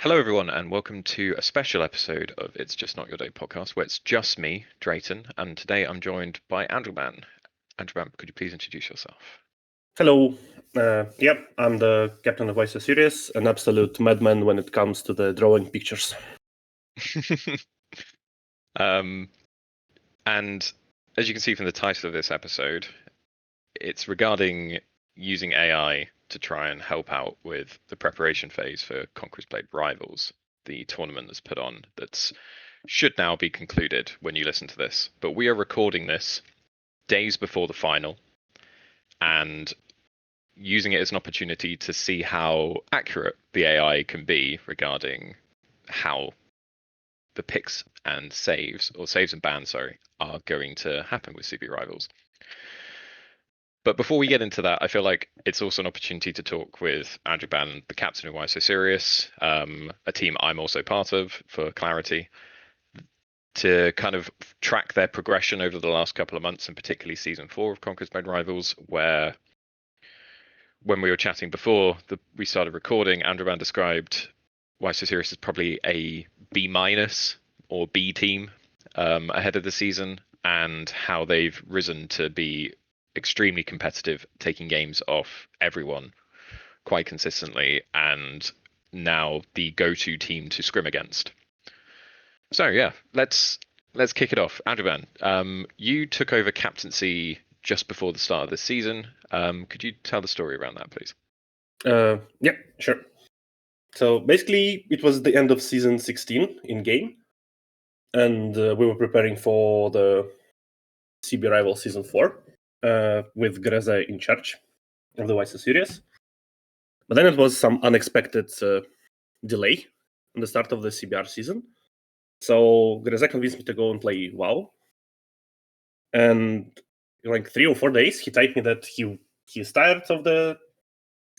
Hello, everyone, and welcome to a special episode of It's Just Not Your Day podcast, where it's just me, Drayton, and today I'm joined by Andrulban. Andrulban, could you please introduce yourself? Hello. I'm the captain of WSS Series, an absolute madman when it comes to the drawing pictures. And as you can see from the title of this episode, it's regarding using AI to try and help out with the preparation phase for Conqueror's Blade Rivals, the tournament that's put on that should now be concluded when you listen to this. But we are recording this days before the final and using it as an opportunity to see how accurate the AI can be regarding how the picks and saves, or saves and bans, are going to happen with CBR Rivals. But before we get into that, I feel like it's also an opportunity to talk with Andrulban, the captain of Why So Serious, a team I'm also part of, for clarity, to kind of track their progression over the last couple of months, and particularly Season 4 of Conqueror's Blade Rivals, where when we were chatting before we started recording, Andrulban described Why So Serious as probably a B- or B team ahead of the season, and how they've risen to be extremely competitive, taking games off everyone quite consistently, and now the go-to team to scrim against. So yeah, let's kick it off. Andrulban, you took over captaincy just before the start of the season. Could you tell the story around that, please? Yeah, sure. So basically, it was the end of season 16 in game, and we were preparing for the CBR Rival season 4 with Greze in charge of the WSS series. But then it was some unexpected delay in the start of the CBR season. So Greze convinced me to go and play WoW. And in like 3 or 4 days, he typed me that he's tired of the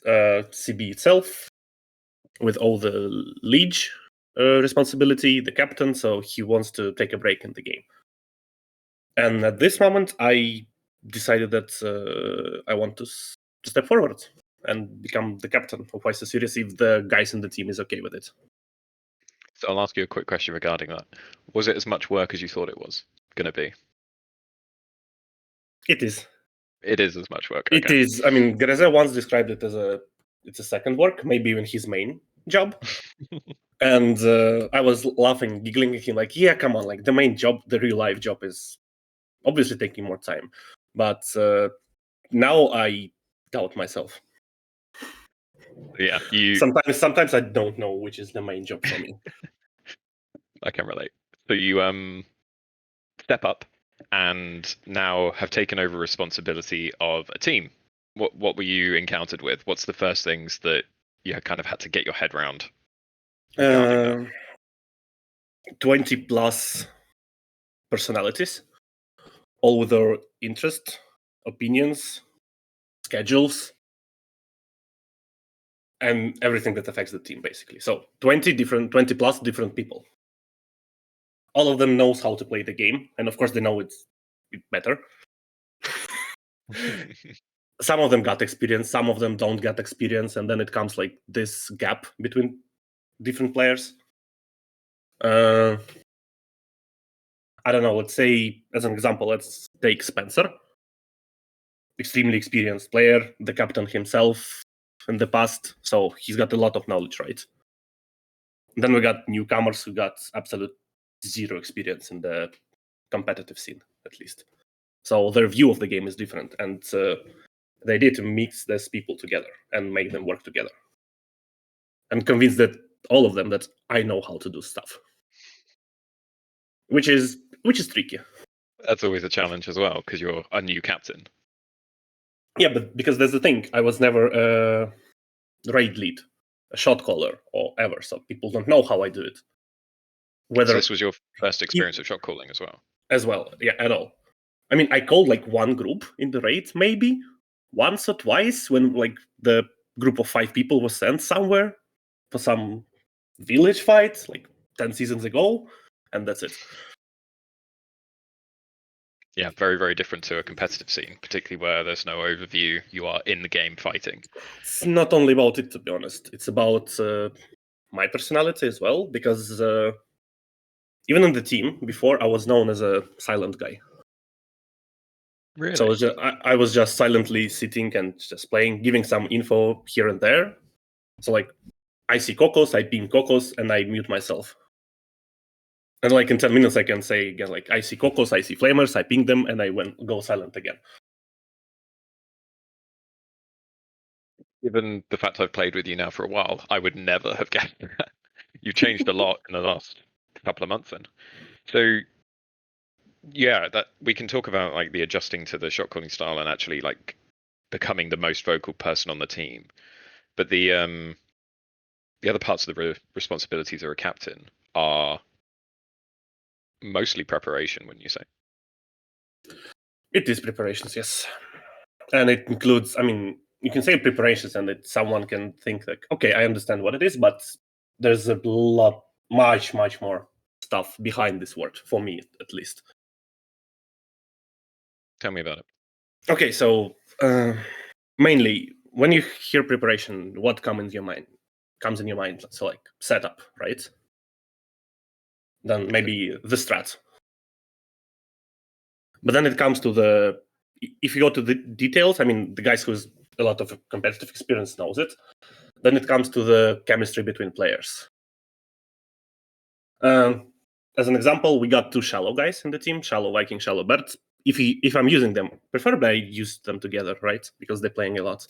CB itself, with all the liege responsibility, the captain, so he wants to take a break in the game. And at this moment, I decided that I want to step forward and become the captain of WSS Series if the guys in the team is okay with it. So I'll ask you a quick question regarding that. Was it as much work as you thought it was going to be? It is. It is as much work. It is. I mean, Greze once described it as it's a second work, maybe even his main job. And I was laughing, giggling at him, like, yeah, come on, like the main job, the real life job is obviously taking more time. But now I doubt myself. Yeah, Sometimes I don't know which is the main job for me. I can relate. So you step up and now have taken over responsibility of a team. What were you encountered with? What's the first things that you kind of had to get your head around? 20 plus personalities, all with their interests, opinions, schedules, and everything that affects the team, basically. So 20 plus different people. All of them knows how to play the game, and of course they know it better. Some of them got experience, some of them don't get experience, and then it comes like this gap between different players. I don't know, let's say, as an example, let's take Spencer. Extremely experienced player, the captain himself in the past, so he's got a lot of knowledge, right? Then we got newcomers who got absolute zero experience in the competitive scene, at least. So their view of the game is different, and the idea to mix these people together and make them work together, and convince that all of them that I know how to do stuff, which is tricky. That's always a challenge as well, because you're a new captain. Yeah, but because that's the thing, I was never a raid lead, a shot caller, or ever, so people don't know how I do it. So this was your first experience of shot calling as well? As well, yeah, at all. I mean, I called like one group in the raid, maybe once or twice, when like the group of 5 people was sent somewhere for some village fight, like 10 seasons ago, and that's it. Yeah, very, very different to a competitive scene, particularly where there's no overview. You are in the game fighting. It's not only about it, to be honest. It's about my personality as well, because even in the team before, I was known as a silent guy. Really? So I was just silently sitting and just playing, giving some info here and there. So like, I see Cocos, I ping Cocos, and I mute myself. And like in 10 minutes, I can say again, like, I see Cocos, I see Flamers, I ping them, and I go silent again. Given the fact I've played with you now for a while, I would never have guessed that. You've changed a lot in the last couple of months then. So yeah, that we can talk about like the adjusting to the shot calling style and actually like becoming the most vocal person on the team. But the other parts of the responsibilities of a captain are mostly preparation, wouldn't you say? It is preparations, yes. And it includes, I mean, you can say preparations and that someone can think like, okay, I understand what it is, but there's a lot, much more stuff behind this word, for me at least. Tell me about it. Okay, so mainly when you hear preparation, what comes in your mind? So like setup, right? Then maybe the strat. But then it comes to if you go to the details, I mean, the guys who's a lot of competitive experience knows it. Then it comes to the chemistry between players. As an example, we got two shallow guys in the team, shallow Viking, shallow Bert. If I'm using them, preferably I use them together, right? Because they're playing a lot.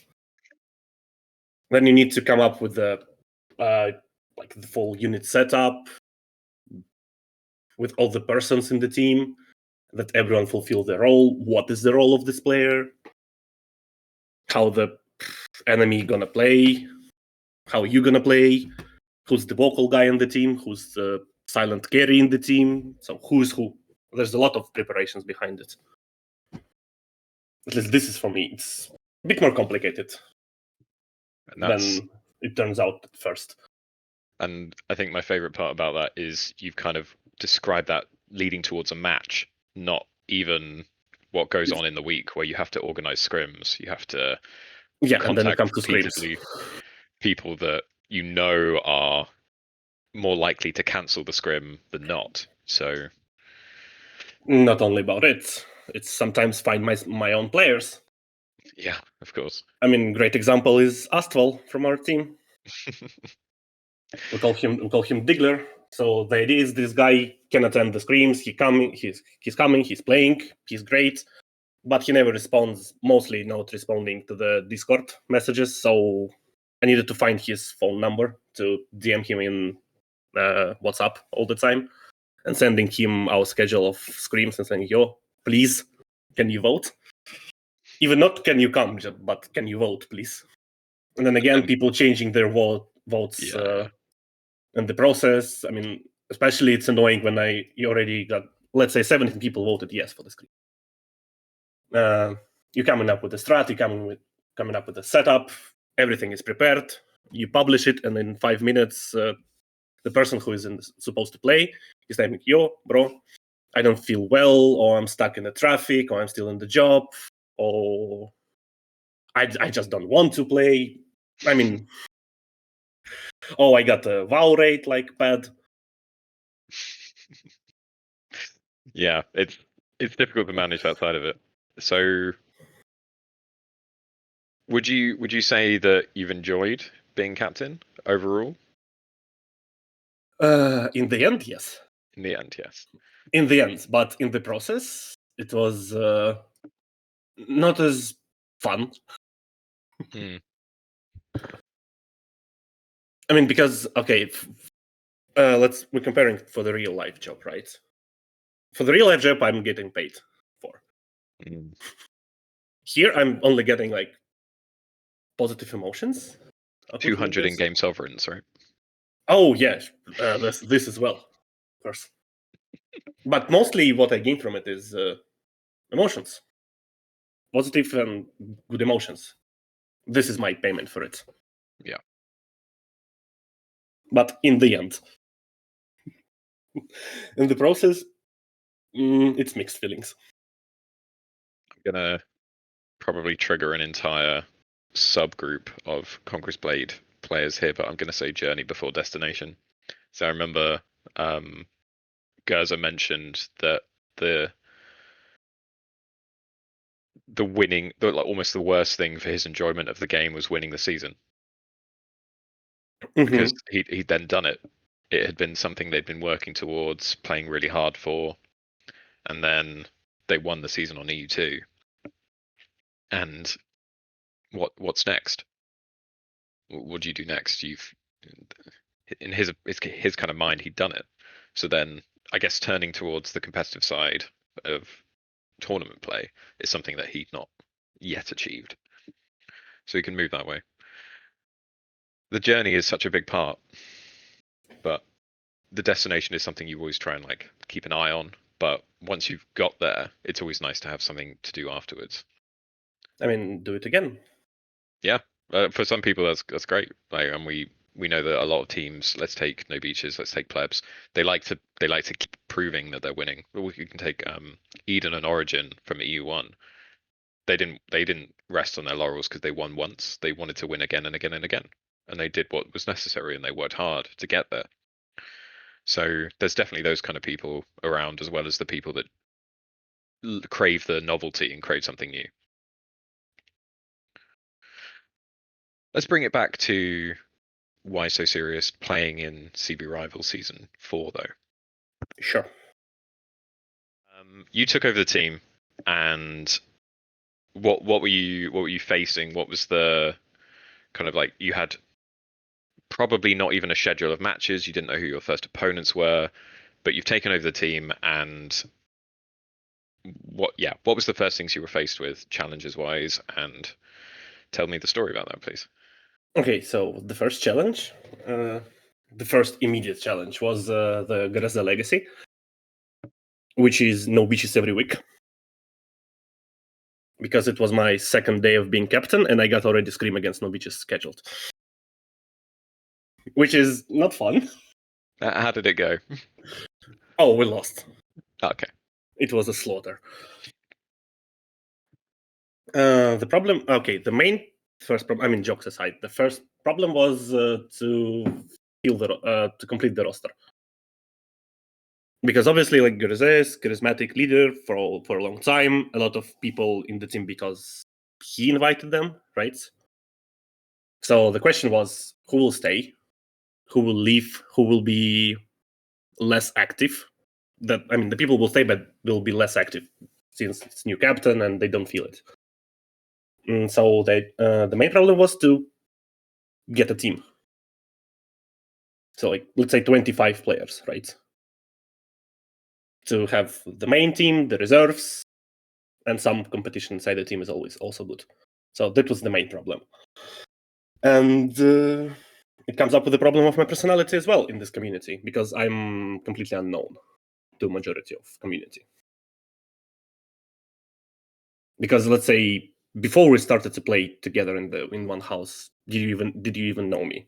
Then you need to come up with the full unit setup with all the persons in the team, that everyone fulfill their role. What is the role of this player? How the enemy gonna play? How you gonna play? Who's the vocal guy in the team? Who's the silent carry in the team? So who's who? There's a lot of preparations behind it. At least this is for me. It's a bit more complicated than it turns out at first. And I think my favorite part about that is you've kind of described that leading towards a match, not even what goes on in the week where you have to organize scrims. You have to and then it comes to repeatedly people that you know are more likely to cancel the scrim than not. So not only about it, it's sometimes find my own players. Yeah, of course. I mean, great example is Astval from our team. we call him Diggler. So the idea is this guy can attend the screams. He's coming, he's playing, he's great, but he never responds. Mostly not responding to the Discord messages. So I needed to find his phone number to DM him in WhatsApp all the time and sending him our schedule of screams and saying, "Yo, please, can you vote? Even not can you come, but can you vote, please?" And then again, people changing their votes in the process. I mean, especially it's annoying when you already got, let's say, 17 people voted yes for the screen. You're coming up with a strat, you're coming up with a setup, everything is prepared, you publish it, and in 5 minutes, the person who is supposed to play is saying, "Yo, bro, I don't feel well, or I'm stuck in the traffic, or I'm still in the job, or I just don't want to play." I mean, oh, I got a vow rate like bad. Yeah, it's difficult to manage that side of it. So would you say that you've enjoyed being captain overall? In the end, yes. In the end, yes. In the end, but in the process, it was not as fun. I mean, because okay, we're comparing for the real life job, right? For the real life job, I'm getting paid for. Here, I'm only getting like positive emotions. 200 in-game sovereigns, right? Oh yeah, this as well, of course. But mostly, what I gain from it is emotions, positive and good emotions. This is my payment for it. Yeah. But in the end, in the process, it's mixed feelings. I'm gonna probably trigger an entire subgroup of Conquest Blade players here, but I'm going to say Journey before Destination. So I remember Gerza mentioned that the winning, almost the worst thing for his enjoyment of the game was winning the season, because he'd then done it. It had been something they'd been working towards, playing really hard for, and then they won the season on EU2. And what's next? What do you do next? In his kind of mind, he'd done it. So then, I guess turning towards the competitive side of tournament play is something that he'd not yet achieved. So he can move that way. The journey is such a big part, but the destination is something you always try and like keep an eye on. But once you've got there, it's always nice to have something to do afterwards. I mean, do it again. Yeah, for some people that's great. Like, and we know that a lot of teams. Let's take No Beaches. Let's take Plebs. They like to keep proving that they're winning. We can take Eden and Origin from EU1. They didn't rest on their laurels because they won once. They wanted to win again and again and again, and they did what was necessary, and they worked hard to get there. So there's definitely those kind of people around, as well as the people that crave the novelty and crave something new. Let's bring it back to Why So Serious playing in CB Rivals Season 4, though. Sure. You took over the team, and what were you facing? What was the kind of like, you had probably not even a schedule of matches. You didn't know who your first opponents were, but you've taken over the team, and what was the first things you were faced with, challenges wise, and tell me the story about that, please. Okay, so the first challenge, the first immediate challenge was the Grezza Legacy, which is no beaches every week. Because it was my second day of being captain, and I got already Scream against no beaches scheduled. Which is not fun. How did it go? Oh, we lost. Okay. It was a slaughter. The problem, okay, the main first problem, I mean, jokes aside, the first problem was to complete the roster. Because obviously, like, Grezza is charismatic leader for a long time, a lot of people in the team because he invited them, right? So the question was, who will stay? Who will leave? Who will be less active? The people will stay, but will be less active since it's new captain and they don't feel it. And so the main problem was to get a team. So, like, let's say 25 players, right? To have the main team, the reserves, and some competition inside the team is always also good. So that was the main problem. And it comes up with the problem of my personality as well in this community, because I'm completely unknown to majority of community. Because let's say before we started to play together in one house, did you even know me?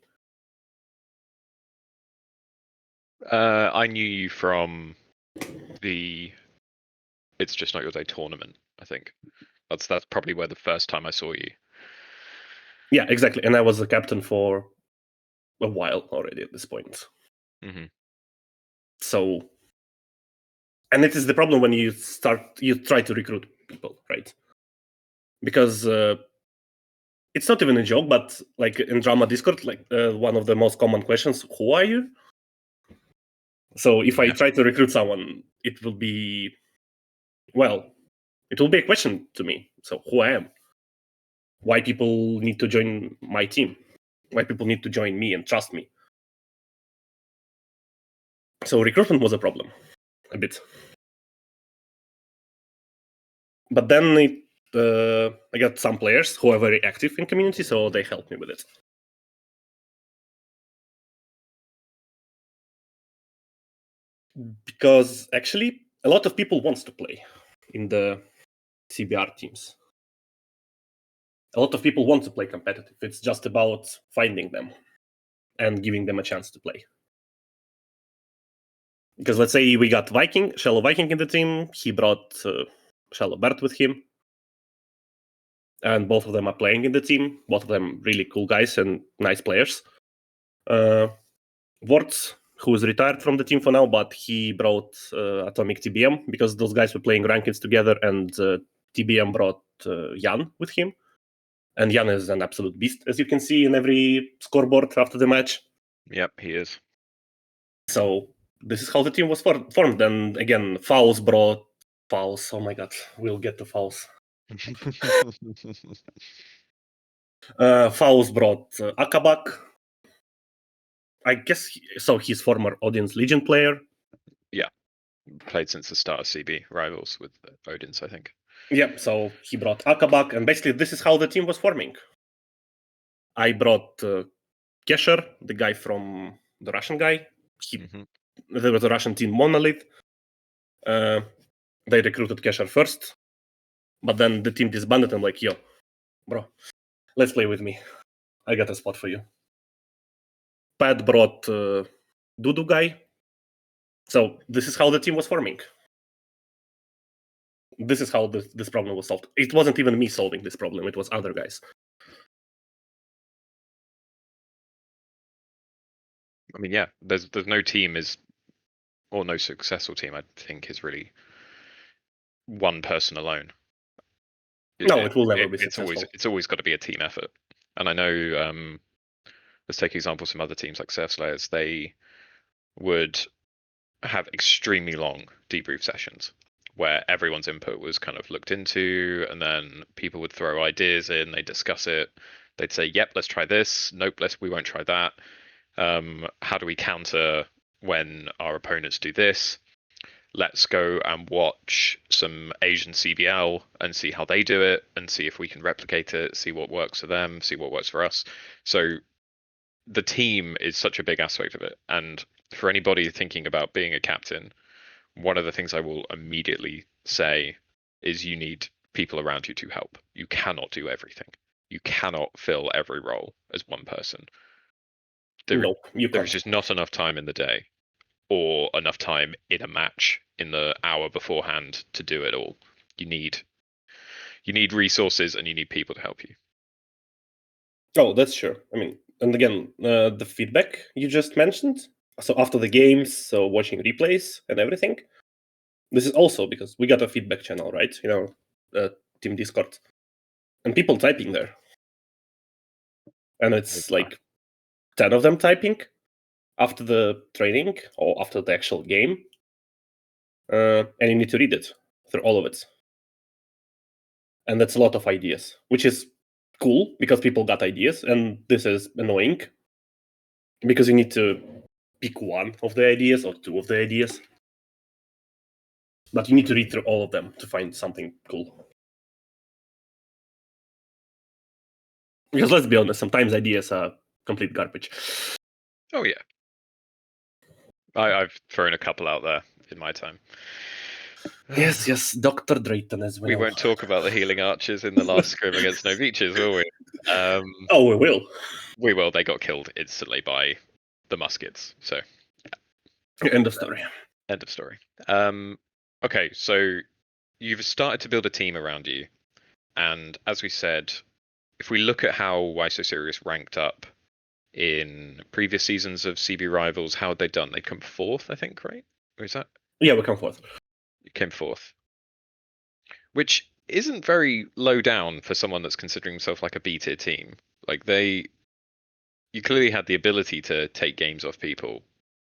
I knew you from the It's Just Not Your Day tournament, I think. That's probably where the first time I saw you. Yeah, exactly. And I was the captain for a while already at this point. Mm-hmm. So, and it is the problem when you try to recruit people, right? Because it's not even a joke, but like in Drama Discord, like one of the most common questions, who are you? So if I try to recruit someone, it will be a question to me. So who I am? Why people need to join my team? Why people need to join me and trust me? So recruitment was a problem, a bit. But then I got some players who are very active in community, so they helped me with it. Because actually, a lot of people wants to play in the CBR teams. A lot of people want to play competitive. It's just about finding them and giving them a chance to play. Because let's say we got Shallow Viking in the team. He brought Shallow Bert with him. And both of them are playing in the team. Both of them really cool guys and nice players. Worts, who is retired from the team for now, but he brought Atomic TBM because those guys were playing rankings together, and TBM brought Jan with him. And Jan is an absolute beast, as you can see in every scoreboard after the match. Yep, he is. So this is how the team was formed. And again, Fouls brought Fouls. Oh my god, we'll get to Fouls. Fouls brought Akabak. I guess so. He's former Audience Legion player. Yeah, played since the start of CB Rivals with Odin's, I think. Yep. So he brought Akabak, and basically this is how the team was forming. I brought Kesher, the guy from the Russian guy. There was a Russian team, Monolith. They recruited Kesher first, but then the team disbanded. And like, yo, bro, let's play with me. I got a spot for you. Pat brought Dudu guy. So this is how the team was forming. This is how this problem was solved. It wasn't even me solving this problem. It was other guys. I mean, yeah, there's no team or no successful team, I think, is really one person alone. No, it will never be successful. It's always got to be a team effort. And I know, let's take examples from other teams like Surf Slayers. They would have extremely long debrief sessions where everyone's input was kind of looked into, and then people would throw ideas in, they discuss it, they'd say, yep, let's try this, nope, we won't try that. How do we counter when our opponents do this? Let's go and watch some Asian CBL and see how they do it, and see if we can replicate it, see what works for them, see what works for us. So the team is such a big aspect of it. And for anybody thinking about being a captain, one of the things I will immediately say is you need people around you to help. You cannot do everything. You cannot fill every role as one person. Nope, you can't. There's just not enough time in the day or enough time in a match in the hour beforehand to do it all. You need resources and you need people to help you. Oh, that's sure. I mean, and again, the feedback you just mentioned. So after the games, so watching replays and everything. This is also because we got a feedback channel, right? Team Discord, and people typing there, and it's like 10 of them typing after the training or after the actual game, and you need to read it through all of it, and that's a lot of ideas, which is cool because people got ideas, and this is annoying because you need to pick one of the ideas or two of the ideas, but you need to read through all of them to find something cool. Because let's be honest, sometimes ideas are complete garbage. Oh yeah, I've thrown a couple out there in my time. Yes, Dr. Drayton as well. We won't talk about the healing archers in the last scrim against No Beaches, will we? Oh, we will. We will. They got killed instantly by the muskets. So end of story. End of story. Okay, so you've started to build a team around you, and as we said, if we look at how Why So Serious ranked up in previous seasons of CB Rivals, how had they done? They come fourth, I think, right? Or is that? Yeah, we come fourth. You came fourth, which isn't very low down for someone that's considering himself like a B-tier team. Like you clearly had the ability to take games off people,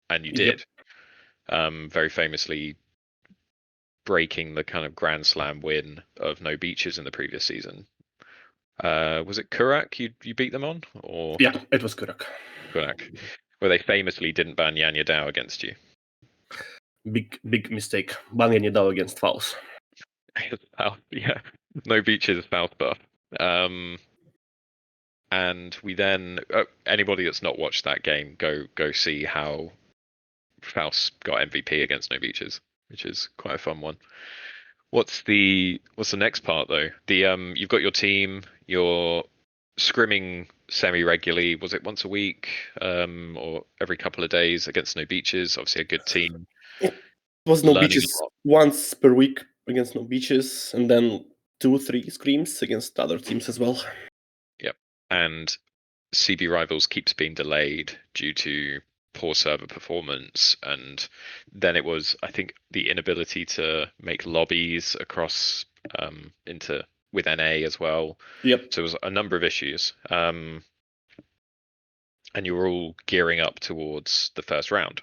and you did. Yep. Very famously breaking the kind of Grand Slam win of No Beaches in the previous season. Was it Kurak you beat them on? Or yeah, it was Kurak. Where they famously didn't ban Yanya Dao against you. Big mistake. Ban Yanya Dao against Fouls. Yeah, No Beaches South buff. And we then anybody that's not watched that game, go see how Faust got MVP against No Beaches, which is quite a fun one. What's the next part though? You've got your team, you're scrimming semi-regularly. Was it once a week or every couple of days against No Beaches? Obviously a good team. It was No Beaches once per week against No Beaches, and then 2-3 scrims against other teams as well. Yep. And CB Rivals keeps being delayed due to poor server performance, and then it was, I think, the inability to make lobbies across into with NA as well. Yep. So it was a number of issues, and you were all gearing up towards the first round.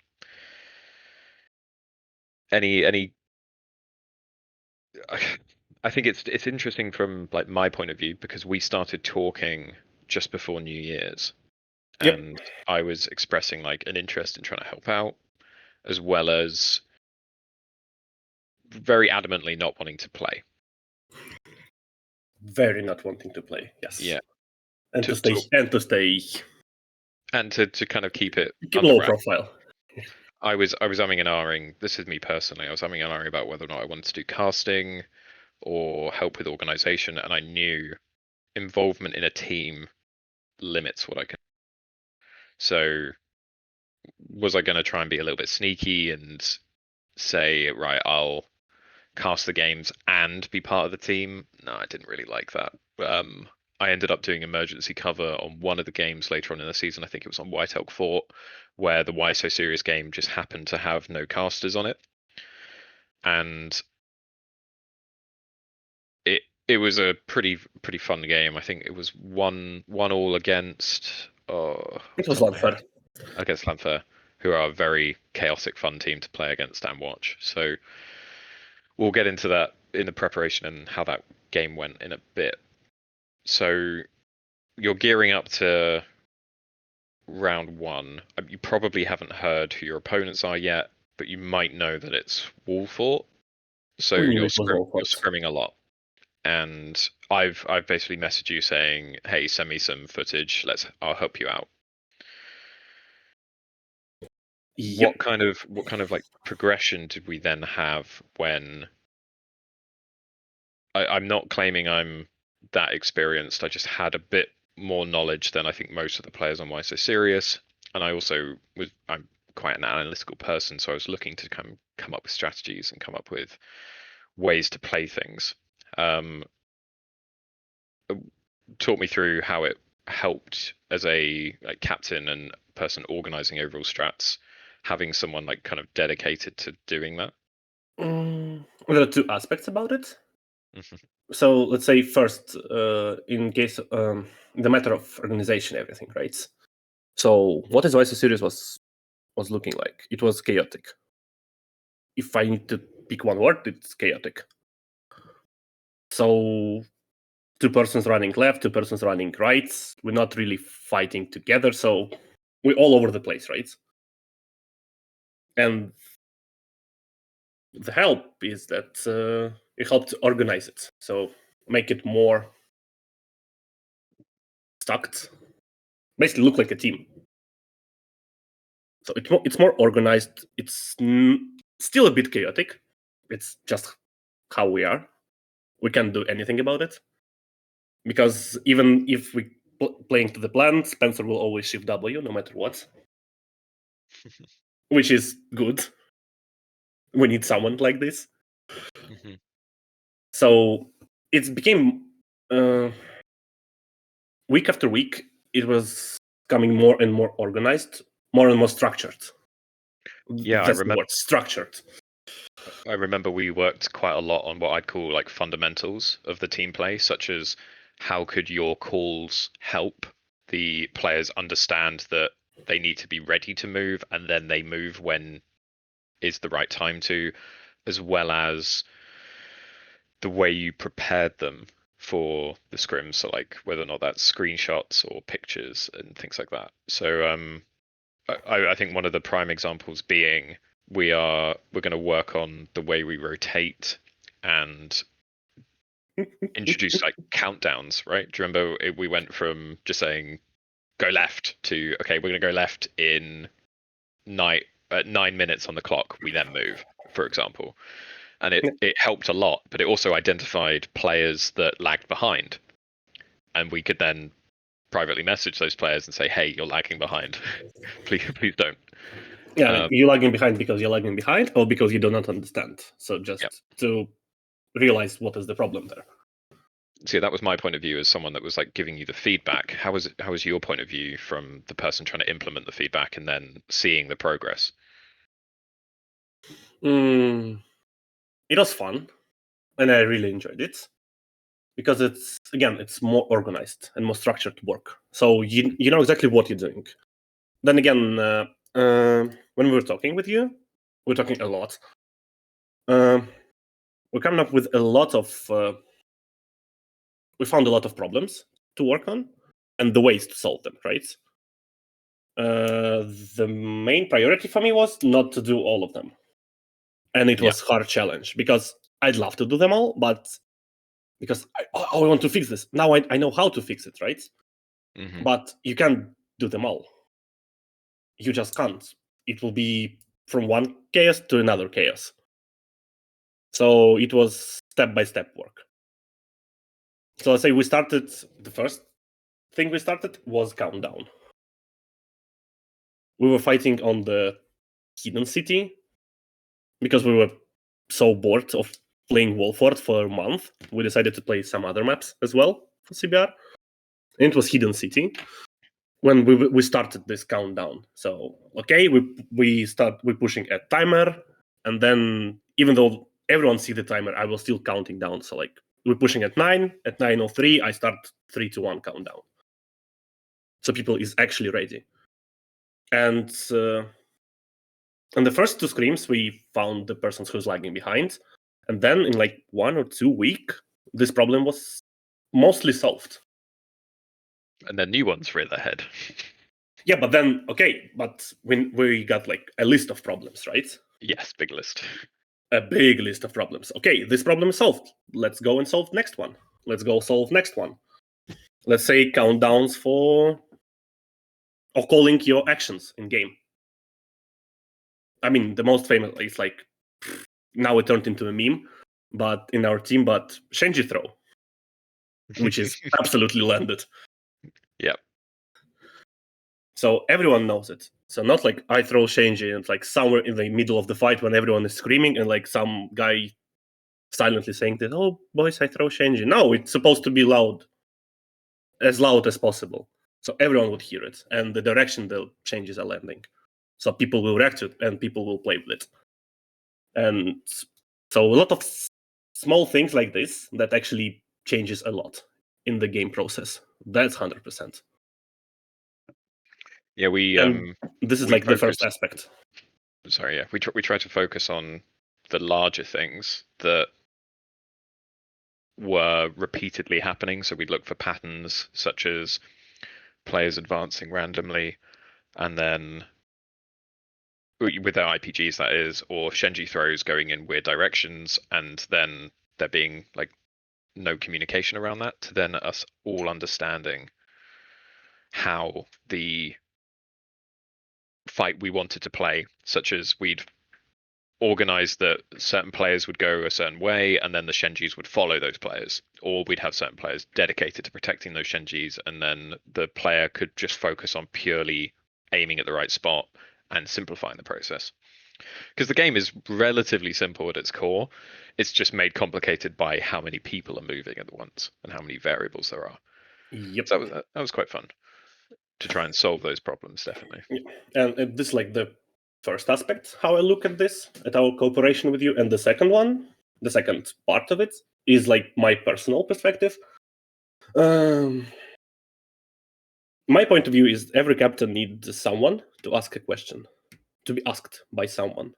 Any I think it's interesting from like my point of view, because we started talking just before New Year's, Yep. and I was expressing like an interest in trying to help out, as well as very adamantly not wanting to play. Very not wanting to play. Yes. Yeah. And to stay and to kind of keep it keep under low wraps. profile. I was umming and ahhing. This is me personally. I was umming and ahhing about whether or not I wanted to do casting or help with organization, and I knew involvement in a team limits what I can. So was I going to try and be a little bit sneaky and say, right, I'll cast the games and be part of the team? No, I didn't really like that. I ended up doing emergency cover on one of the games later on in the season. I think it was on White Elk Fort, where the Why So Serious game just happened to have no casters on it. And it was a pretty fun game. I think it was 1-1 against It was Lanfair. Against Lanfair, who are a very chaotic fun team to play against and watch. So we'll get into that in the preparation and how that game went in a bit. So you're gearing up to round 1. You probably haven't heard who your opponents are yet, but you might know that it's Wolfort. So you're scrimming a lot. And I've basically messaged you saying, hey, send me some footage. I'll help you out. Yep. What kind of like progression did we then have when I'm not claiming I'm that experienced. I just had a bit more knowledge than I think most of the players on Why So Serious. And I'm quite an analytical person, so I was looking to come up with strategies and come up with ways to play things. Talk me through how it helped as a captain and person organizing overall strats, having someone like kind of dedicated to doing that. There are two aspects about it. So let's say first, in case the matter of organization, everything, right? So what is Why So Serious was looking like? It was chaotic. If I need to pick one word, it's chaotic. So 2 persons running left, 2 persons running right. We're not really fighting together, so we're all over the place, right? And the help is that it helped to organize it, so make it more stacked. Basically, look like a team. So it's more organized. It's still a bit chaotic. It's just how we are. We can't do anything about it. Because even if we playing to the plan, Spencer will always shift W no matter what. Which is good. We need someone like this. Mm-hmm. So it became week after week, it was becoming more and more organized, more and more structured. Yeah, That's the word, structured. I remember we worked quite a lot on what I'd call like fundamentals of the team play, such as how could your calls help the players understand that they need to be ready to move, and then they move when is the right time to, as well as the way you prepared them for the scrims. So like whether or not that's screenshots or pictures and things like that. So I think one of the prime examples being we're going to work on the way we rotate and introduce like countdowns, right? Do you remember we went from just saying go left to okay, we're going to go left in 9 minutes on the clock. We then move, for example, and it helped a lot. But it also identified players that lagged behind, and we could then privately message those players and say, hey, you're lagging behind. please don't. Yeah, you're lagging behind because you're lagging behind, or because you do not understand. So just to realize what is the problem there. See, that was my point of view as someone that was like giving you the feedback. How was your point of view from the person trying to implement the feedback and then seeing the progress? It was fun, and I really enjoyed it because it's more organized and more structured work. So you know exactly what you're doing. Then again, when we were talking with you, we're talking a lot. We're coming up with a lot of. We found a lot of problems to work on, and the ways to solve them. Right. The main priority for me was not to do all of them, and it was hard challenge because I'd love to do them all, but because I want to fix this now, I know how to fix it, right? Mm-hmm. But you can't do them all. You just can't. It will be from one chaos to another chaos. So it was step-by-step work. So let's say the first thing we started was countdown. We were fighting on the hidden city because we were so bored of playing Wolford for a month. We decided to play some other maps as well for CBR. And it was hidden city when we started this countdown. So okay, we're pushing a timer, and then even though everyone see the timer, I was still counting down. So like we're pushing at 9, at 9:03, I start 3 to 1 countdown. So people is actually ready. And in the first 2 screams, we found the person who's lagging behind, and then in like 1 or 2 weeks, this problem was mostly solved. And then new ones rear their head. Yeah, but then but when we got like a list of problems, right? Yes, big list. A big list of problems. Okay, this problem is solved. Let's go and solve next one. Let's go solve next one. Let's say countdowns for or calling your actions in game. I mean, the most famous is like now it turned into a meme, but in our team, but Shenji throw, which is absolutely landed. Yep. So everyone knows it. So not like I throw Shenji and it's like somewhere in the middle of the fight when everyone is screaming and like some guy silently saying that, "Oh, boys, I throw Shenji." No, it's supposed to be loud as possible, so everyone would hear it and the direction the changes are landing. So people will react to it and people will play with it. And so a lot of small things like this that actually changes a lot in the game process. That's 100%. Yeah, And this is we like the first focused. aspect. Sorry, yeah, we try to focus on the larger things that were repeatedly happening. So we'd look for patterns such as players advancing randomly, and then with their IPGs, that is, or Shenji throws going in weird directions, and then there being like no communication around that, to then us all understanding how the fight we wanted to play, such as we'd organize that certain players would go a certain way and then the Shenjis would follow those players, or we'd have certain players dedicated to protecting those Shenjis, and then the player could just focus on purely aiming at the right spot and simplifying the process. Because the game is relatively simple at its core, it's just made complicated by how many people are moving at once and how many variables there are. Yep. So that was quite fun to try and solve those problems, definitely. And this is like the first aspect how I look at this, at our cooperation with you. And the second part of it is like my personal perspective. My point of view is every captain needs someone to ask a question, to be asked by someone.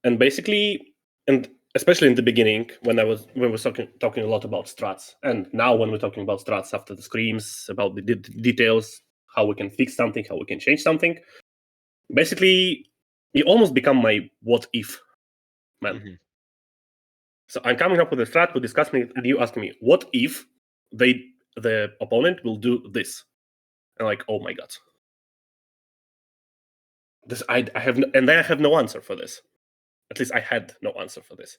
And basically, and especially in the beginning when we were talking a lot about strats, and now when we're talking about strats after the screams, about the details, how we can fix something, how we can change something, basically you almost become my what if man. Mm-hmm. So I'm coming up with a strat, we're discussing it, and you ask me, what if the opponent will do this? And like, oh my god. This I have no, and then I have no answer for this. At least I had no answer for this.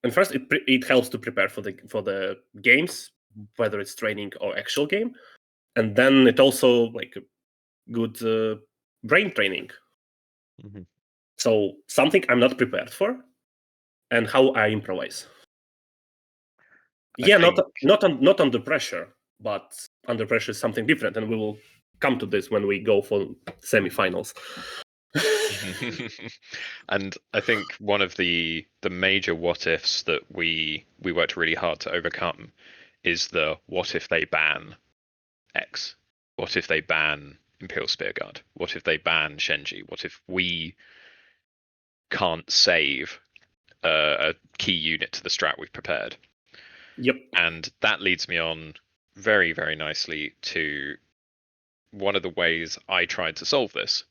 And first, it helps to prepare for the games, whether it's training or actual game, and then it also like good brain training. Mm-hmm. So something I'm not prepared for, and how I improvise. Yeah, think... not under pressure, but under pressure is something different, and we will come to this when we go for semifinals. And I think one of the major what ifs that we worked really hard to overcome is the what if they ban X? What if they ban Imperial Spearguard? What if they ban Shenji? What if we can't save a key unit to the strat we've prepared? Yep. And that leads me on very, very nicely to one of the ways I tried to solve this,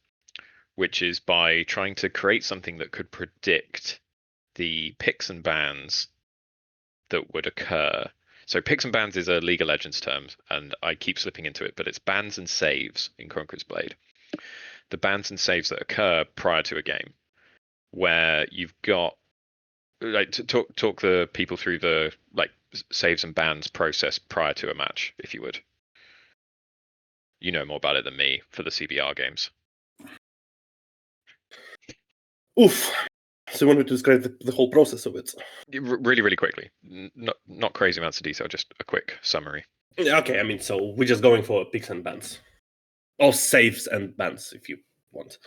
which is by trying to create something that could predict the picks and bans that would occur. So picks and bans is a League of Legends term, and I keep slipping into it, but it's bans and saves in Conqueror's Blade. The bans and saves that occur prior to a game, where you've got like to talk the people through the like saves and bans process prior to a match, if you would. You know more about it than me for the CBR games. Oof. So you want me to describe the whole process of it? Really, really quickly. Not crazy amounts of detail, just a quick summary. Okay, I mean, so we're just going for picks and bans. Or saves and bans, if you want.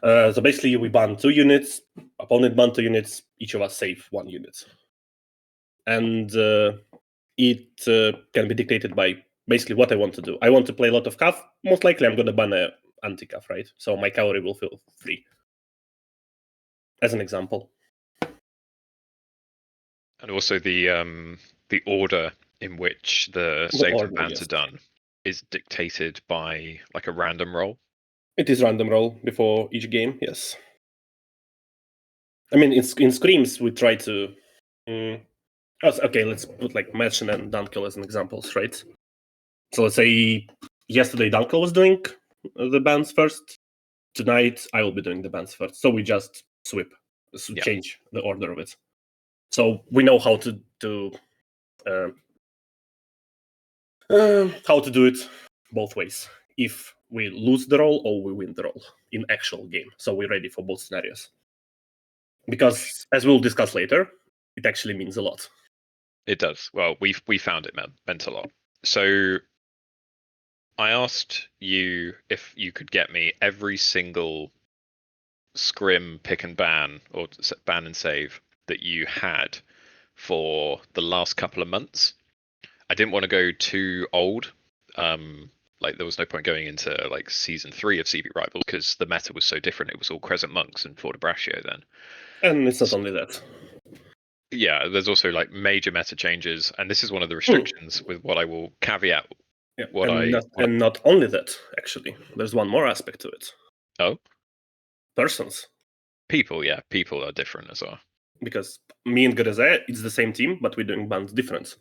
So basically, we ban 2 units, opponent ban 2 units, each of us save 1 unit. And it can be dictated by basically what I want to do. I want to play a lot of Cav. Most likely, I'm going to ban a anti-Cav, right? So my cavalry will feel free. As an example. And also the order in which the saves and bans are done is dictated by like a random roll. It is random roll before each game, yes. I mean, in Screams, we try to... okay, let's put like Match and Dunkel as an examples, right? So let's say yesterday Dunkel was doing the bans first. Tonight I will be doing the bans first. So we just change the order of it. So we know how to do it both ways. If we lose the roll or we win the roll in actual game. So we're ready for both scenarios. Because as we'll discuss later, it actually means a lot. It does. Well, we found it meant a lot. So I asked you if you could get me every single scrim, pick and ban, or ban and save that you had for the last couple of months. I didn't want to go too old. Like there was no point going into like season 3 of CB Rivals because the meta was so different. It was all Crescent Monks and Fort Braccio then. And it's not only that. Yeah, there's also like major meta changes, and this is one of the restrictions with what I will caveat. Yeah, and not only that, actually. There's one more aspect to it. Oh? Persons. People, yeah. People are different as well. Because me and Gareze, it's the same team, but we're doing bans different.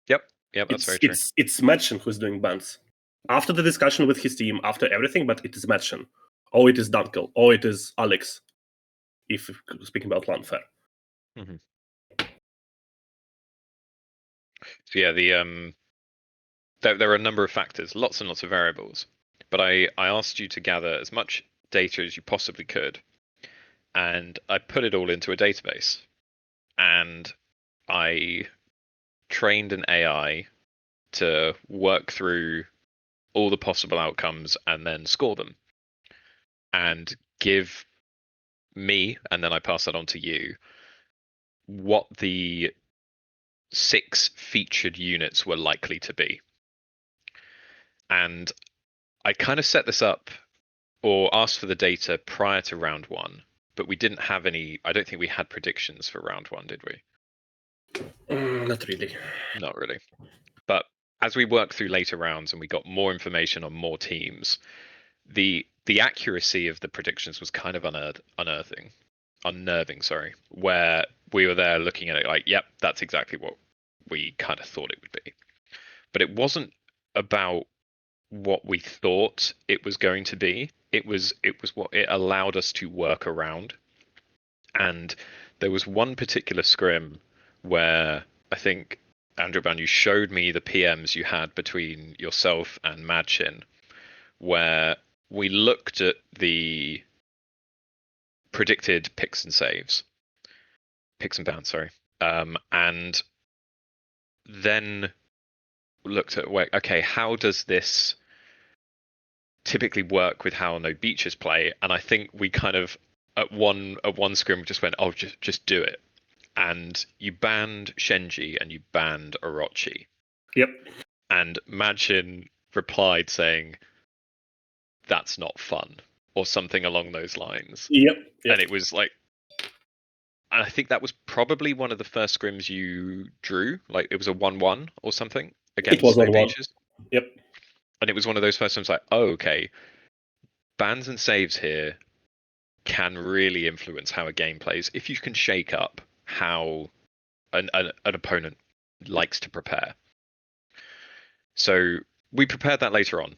Yep, that's very true. It's Madchen who's doing bans. After the discussion with his team, after everything, but it is Madchen. Or it is Dunkel. Or it is Alex. If we're speaking about Landfair. Mm-hmm. So yeah, there are a number of factors, lots and lots of variables. But I asked you to gather as much data as you possibly could, and I put it all into a database. And I trained an AI to work through all the possible outcomes and then score them. And give me, and then I pass that on to you, what the 6 featured units were likely to be. And I kind of set this up or asked for the data prior to round 1, but we didn't have any. I don't think we had predictions for round 1, did we? Not really. Not really. But as we worked through later rounds and we got more information on more teams, the accuracy of the predictions was kind of unnerving, sorry, where we were there looking at it like, yep, that's exactly what we kind of thought it would be. But it wasn't about what we thought it was going to be. It was what it allowed us to work around. And there was one particular scrim where I think, Andrulban, you showed me the PMs you had between yourself and Madchin, where we looked at the predicted picks and bans, sorry. And then looked at, okay, how does this typically work with how no beaches play? And I think we kind of at one scrim just went, oh, just do it. And you banned Shenji and you banned Orochi. Yep. And Majin replied saying, "That's not fun," or something along those lines. Yep. And it was like, and I think that was probably one of the first scrims you drew. Like it was a 1-1 or something against It was No 1-1. Beaches. Yep. And it was one of those first times like, oh, okay, bans and saves here can really influence how a game plays if you can shake up how an opponent likes to prepare. So we prepared that later on.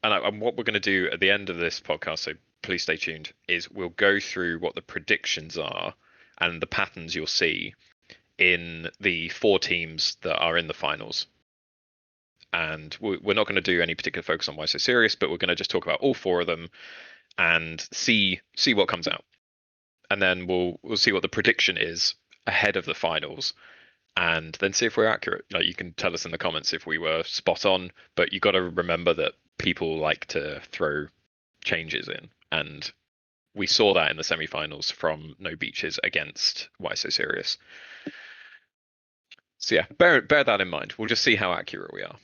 And what we're going to do at the end of this podcast, so please stay tuned, is we'll go through what the predictions are and the patterns you'll see in the 4 teams that are in the finals. And we're not going to do any particular focus on Why So Serious, but we're going to just talk about all 4 of them and see what comes out. And then we'll see what the prediction is ahead of the finals, and then see if we're accurate. Like, you can tell us in the comments if we were spot on, but you got to remember that people like to throw changes in, and we saw that in the semi-finals from No Beaches against Why So Serious. So yeah, bear that in mind. We'll just see how accurate we are.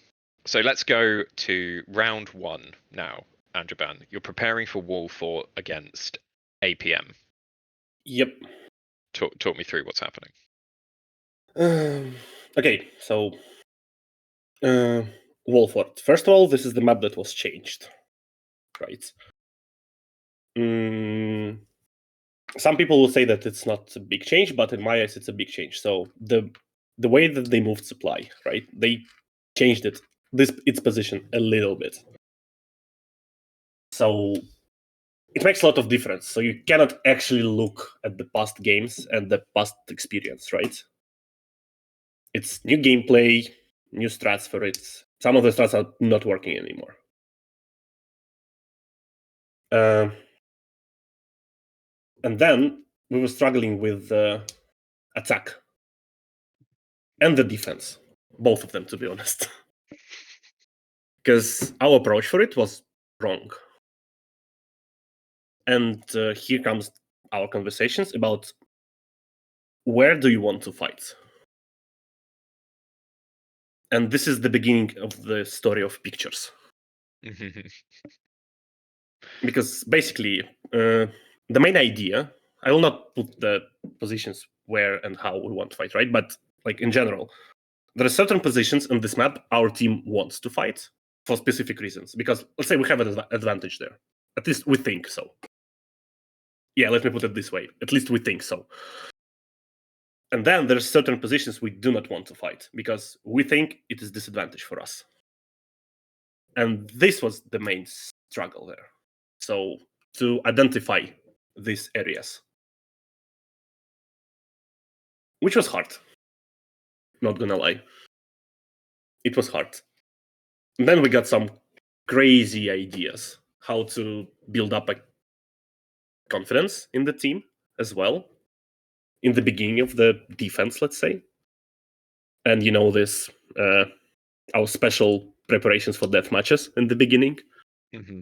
So let's go to round 1 now. Andrulban, you're preparing for Wall Fort against APM. Yep. Talk me through what's happening. Okay, so Wall Fort. First of all, this is the map that was changed, right? Some people will say that it's not a big change, but in my eyes, it's a big change. So the way that they moved supply, right? They changed its position a little bit. So it makes a lot of difference. So you cannot actually look at the past games and the past experience, right? It's new gameplay, new strats for it. Some of the strats are not working anymore. And then we were struggling with attack and the defense, both of them, to be honest. Because our approach for it was wrong. And here comes our conversations about where do you want to fight? And this is the beginning of the story of pictures. Because basically, the main idea, I will not put the positions where and how we want to fight, right? But like in general, there are certain positions in this map our team wants to fight for specific reasons. Because let's say we have an advantage there. At least we think so. Yeah, let me put it this way. At least we think so. And then there's certain positions we do not want to fight because we think it is disadvantage for us. And this was the main struggle there. So to identify these areas, which was hard. Not gonna lie. It was hard. And then we got some crazy ideas how to build up a confidence in the team as well in the beginning of the defense, let's say. And you know this, our special preparations for death matches in the beginning. Mm-hmm.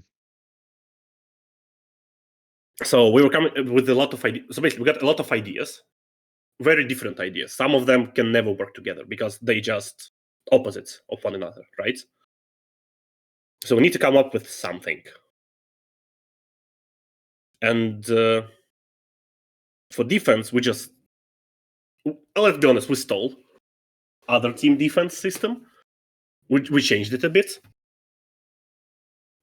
So we were coming with a lot of ideas. So basically, we got a lot of ideas, very different ideas. Some of them can never work together because they just opposites of one another, right? So we need to come up with something. And for defense, let's be honest, we stole other team defense system. We changed it a bit.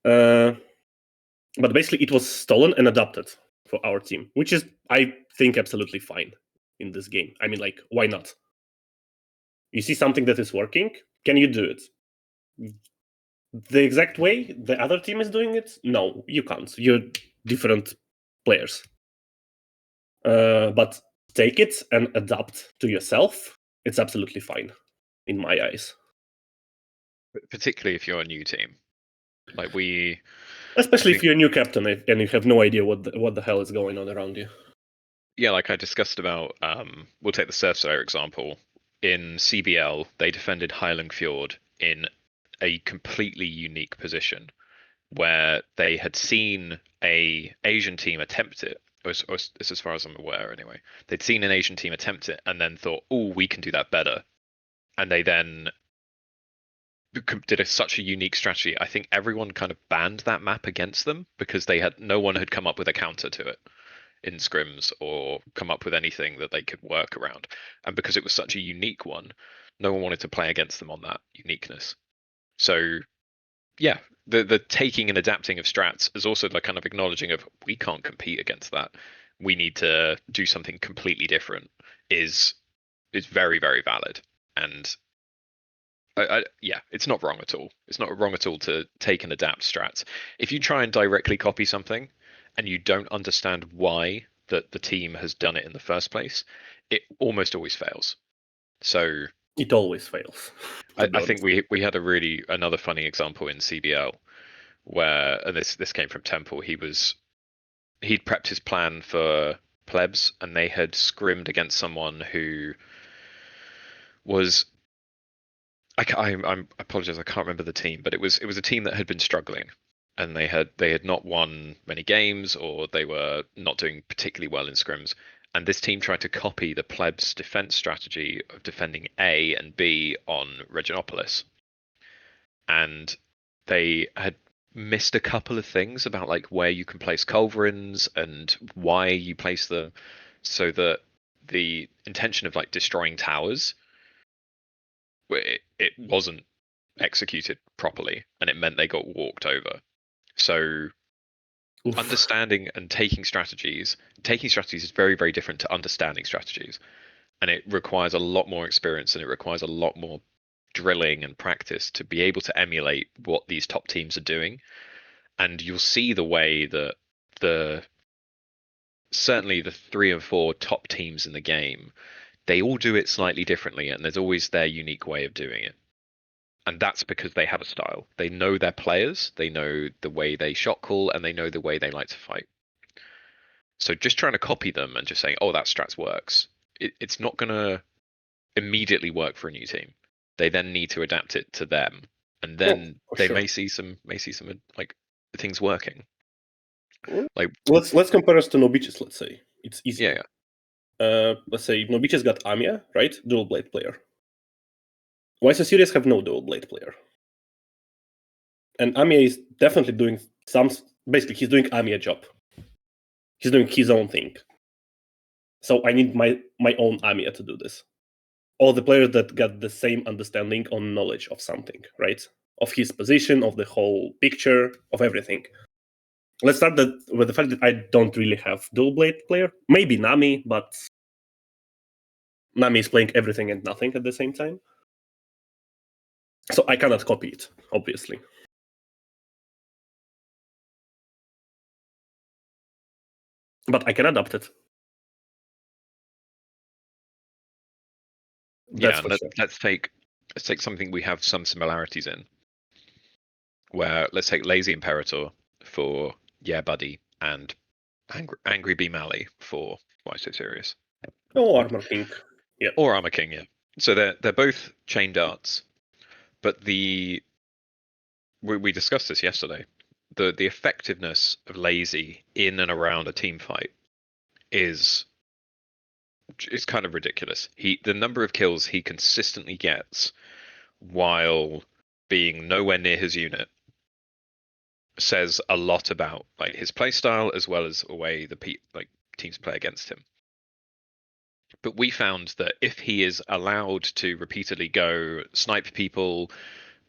But basically, it was stolen and adapted for our team, which is, I think, absolutely fine in this game. I mean, like, why not? You see something that is working, can you do it? The exact way the other team is doing it? No, you can't. You're different players. But take it and adapt to yourself. It's absolutely fine, in my eyes. Particularly if you're a new team, like especially if you're a new captain and you have no idea what the hell is going on around you. Yeah, like I discussed about, we'll take the Surf Slayer example. in CBL, they defended Highland Fjord in a completely unique position where they had seen a Asian team attempt it, or as far as I'm aware anyway. They'd seen an Asian team attempt it and then thought, oh, we can do that better. And they then did such a unique strategy. I think everyone kind of banned that map against them because no one had come up with a counter to it in scrims or come up with anything that they could work around. And because it was such a unique one, no one wanted to play against them on that uniqueness. So yeah, the taking and adapting of strats is also the kind of acknowledging of we can't compete against that. We need to do something completely different is very, very valid. And yeah, it's not wrong at all. It's not wrong at all to take and adapt strats. If you try and directly copy something and you don't understand why that the team has done it in the first place, it almost always fails. So it always fails. I think we had another funny example in CBL where, and this came from Temple. He'd prepped his plan for plebs, and they had scrimmed against someone who was I apologize, I can't remember the team, but it was a team that had been struggling, and they had not won many games, or they were not doing particularly well in scrims. And this team tried to copy the plebs' defense strategy of defending A and B on Reginopolis, and they had missed a couple of things about like where you can place culverins and why you place them, so that the intention of like destroying towers, it wasn't executed properly, and it meant they got walked over. So Oof. understanding and taking strategies is very, very different to understanding strategies, and it requires a lot more experience, and it requires a lot more drilling and practice to be able to emulate what these top teams are doing. And you'll see the way that certainly the 3 and 4 top teams in the game, they all do it slightly differently, and there's always their unique way of doing it. And that's because they have a style. They know their players, they know the way they shot call, and they know the way they like to fight. So just trying to copy them and just saying, "Oh, that strats works," it's not going to immediately work for a new team. They then need to adapt it to them, and then they sure. may see some like things working. Like let's compare us to Nobiches. Let's say it's easier. Yeah. Let's say Nobiches got Amia, right? Dual blade player. WSS Series have no dual blade player, and Amia is definitely doing some. Basically, he's doing Amia job. He's doing his own thing. So I need my own Amia to do this. All the players that got the same understanding on knowledge of something, right? Of his position, of the whole picture, of everything. Let's start with the fact that I don't really have dual blade player. Maybe Nami, but Nami is playing everything and nothing at the same time. So I cannot copy it, obviously. But I can adapt it. Yeah, and let's take something we have some similarities in. Where let's take Lazy Imperator for Yeah Buddy and Angry Bee Mally for Why So Serious. Oh, Armor King. Yeah. Or Armor King, yeah. So they're both chain darts, but we discussed this yesterday. The effectiveness of Lazy in and around a team fight is kind of ridiculous. The number of kills he consistently gets while being nowhere near his unit says a lot about like his play style as well as the way the teams play against him. But we found that if he is allowed to repeatedly go snipe people,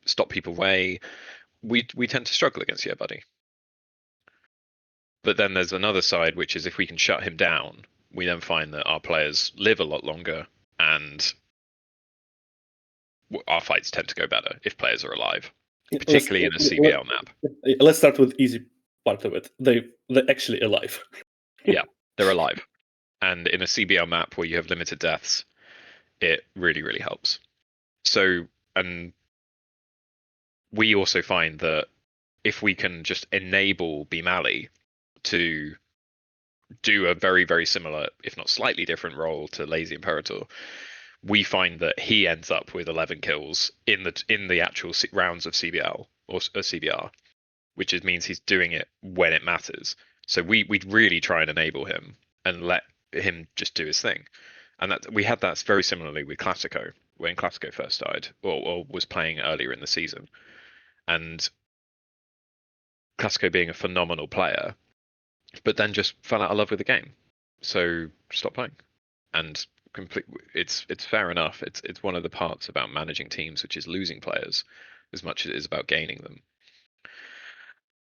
stop people away, we tend to struggle against Yeah Buddy. But then there's another side, which is if we can shut him down, we then find that our players live a lot longer, and our fights tend to go better if players are alive, particularly in a CBL map. Let's start with easy part of it. They're actually alive. Yeah, they're alive. And in a CBL map where you have limited deaths, it really, really helps. So, and we also find that if we can just enable Bimali to do a very, very similar, if not slightly different role to Lazy Imperator, we find that he ends up with 11 kills in the actual rounds of CBL or CBR, which means he's doing it when it matters. So we'd really try and enable him and let him just do his thing. And that we had that very similarly with Classico when Classico first started or was playing earlier in the season. And Classico being a phenomenal player, but then just fell out of love with the game. So stop playing. And it's fair enough. It's one of the parts about managing teams, which is losing players as much as it is about gaining them.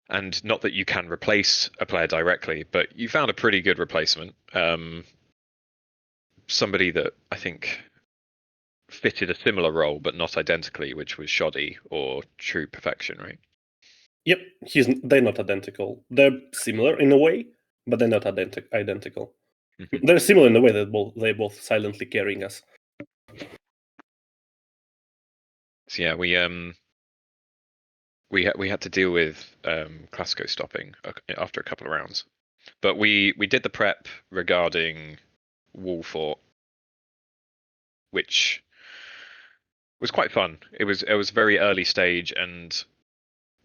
And not that you can replace a player directly, but you found a pretty good replacement. Somebody that I think fitted a similar role, but not identically, which was Shoddy or True Perfection, right? Yep, they're not identical. They're similar in a way, but they're not identical. Mm-hmm. They're similar in the way that they're both silently carrying us. So yeah, we had to deal with Classico stopping after a couple of rounds, but we did the prep regarding Wall Fort, which was quite fun. It was very early stage, and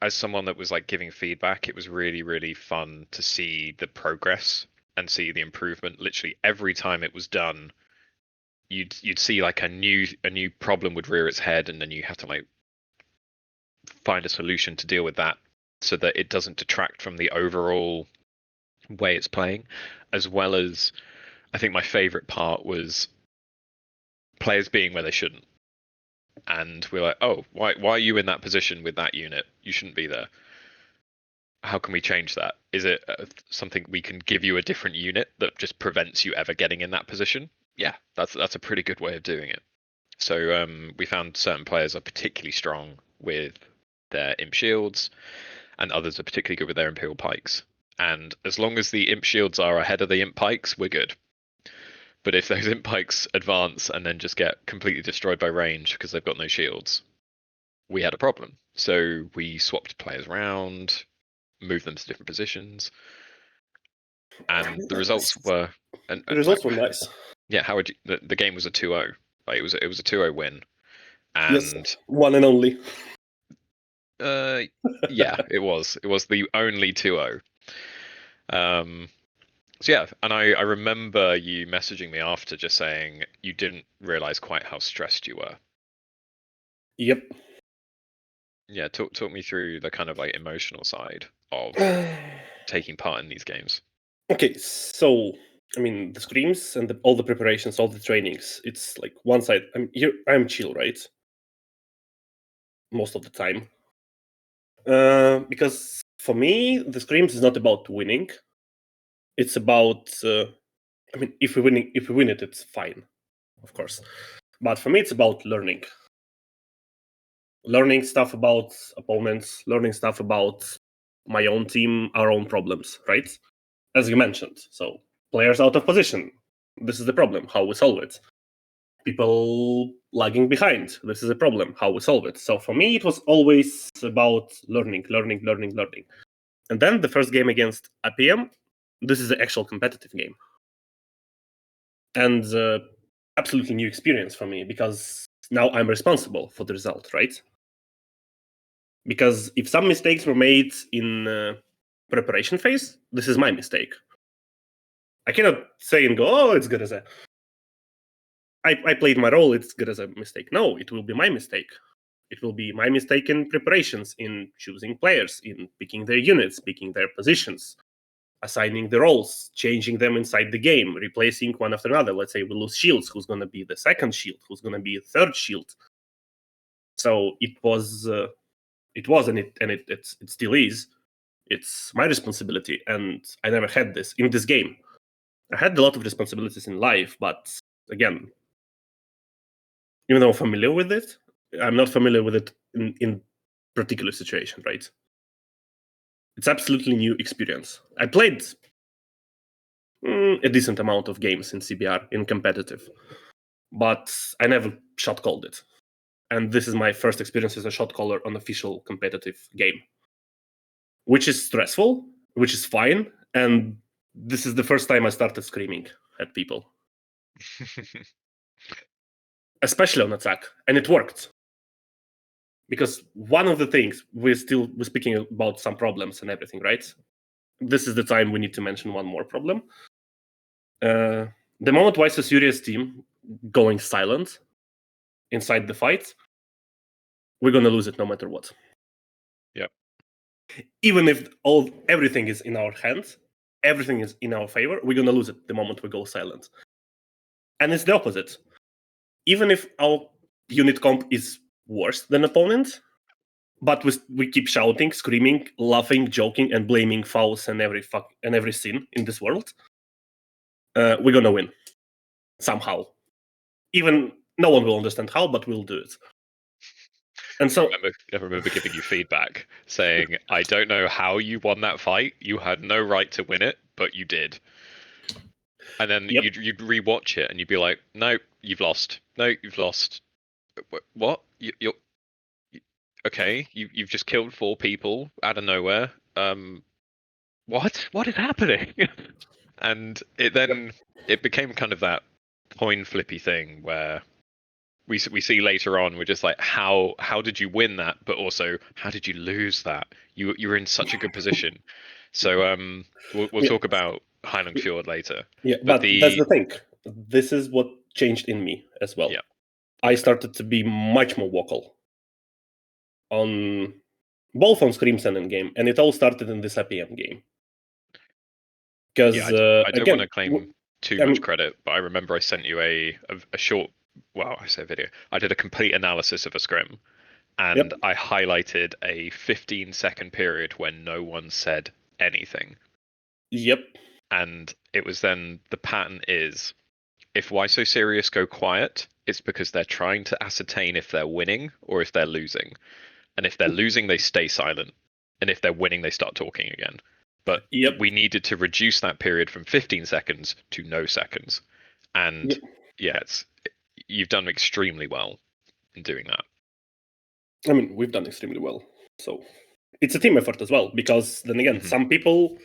as someone that was like giving feedback, it was really, really fun to see the progress and see the improvement. Literally every time it was done, you'd see like a new problem would rear its head, and then you have to like find a solution to deal with that so that it doesn't detract from the overall way it's playing. As well as, I think my favorite part was players being where they shouldn't. And we're like, oh, why are you in that position with that unit? You shouldn't be there. How can we change that? Is it something we can give you a different unit that just prevents you ever getting in that position? Yeah, that's a pretty good way of doing it. So we found certain players are particularly strong with their imp shields, and others are particularly good with their imperial pikes. And as long as the imp shields are ahead of the imp pikes, we're good. But if those imp pikes advance and then just get completely destroyed by range because they've got no shields, we had a problem. So we swapped players around, moved them to different positions, and the results were. And The results were nice. Yeah, how would you? The game was a 2-0. Like it was a 2-0 win, Yes, and one and only. yeah, it was the only 2-0. So yeah, and I remember you messaging me after just saying you didn't realize quite how stressed you were. Yep. Yeah, talk me through the kind of like emotional side of taking part in these games. Okay, so I mean the screams and all the preparations, all the trainings. It's like one side. I'm chill, right? Most of the time, because for me the screams is not about winning. It's about. I mean, if we win it, it's fine, of course. But for me, it's about learning stuff about opponents, learning stuff about my own team, our own problems, right? As you mentioned. So players out of position. This is the problem. How we solve it. People lagging behind. This is a problem. How we solve it. So for me, it was always about learning. And then the first game against APM, this is the actual competitive game. And absolutely new experience for me because now I'm responsible for the result, right? Because if some mistakes were made in preparation phase, this is my mistake. I cannot say and go, oh, it's good as a. I played my role, it's good as a mistake. No, it will be my mistake. It will be my mistake in preparations, in choosing players, in picking their units, picking their positions, assigning the roles, changing them inside the game, replacing one after another. Let's say we lose shields, who's going to be the second shield, who's going to be the third shield. So it was, and it still is. It's my responsibility, and I never had this in this game. I had a lot of responsibilities in life, but again, even though I'm familiar with it, I'm not familiar with it in particular situation, right? It's absolutely new experience. I played a decent amount of games in CBR in competitive, but I never shot called it. And this is my first experience as a shot caller on official competitive game, which is stressful, which is fine. And this is the first time I started screaming at people. especially on attack, and it worked. Because one of the things we're speaking about some problems and everything, right? This is the time we need to mention one more problem. The moment WSS Uria's team going silent inside the fight, we're gonna lose it no matter what. Yep. Even if everything is in our hands, everything is in our favor, we're gonna lose it the moment we go silent. And it's the opposite. Even if our unit comp is worse than opponent, but we keep shouting, screaming, laughing, joking, and blaming fouls and every sin in this world, we're gonna win somehow. Even no one will understand how, but we'll do it. And so I remember giving you feedback saying, I don't know how you won that fight. You had no right to win it, but you did. And then Yep. you'd rewatch it and you'd be like, no, you've lost. No, you've lost. What? You're okay? You've just killed 4 people out of nowhere. What is happening? And it became kind of that coin flippy thing where we see later on, we're just like, how did you win that? But also, how did you lose that? You were in such a good position. So we'll talk about Highland Fjord later. Yeah, but that's the thing. This is what changed in me as well. Yeah. I started to be much more vocal on both on Screams and in game, and it all started in this APM game. Because I don't again, want to claim too much credit, but I remember I sent you a short, well, I say video. I did a complete analysis of a scrim, and I highlighted a 15-second period when no one said anything. Yep. And it was then the pattern is, if Why So Serious go quiet, it's because they're trying to ascertain if they're winning or if they're losing. And if they're losing, they stay silent. And if they're winning, they start talking again. But we needed to reduce that period from 15 seconds to no seconds. And you've done extremely well in doing that. I mean, we've done extremely well. So it's a team effort as well, because then again, some people,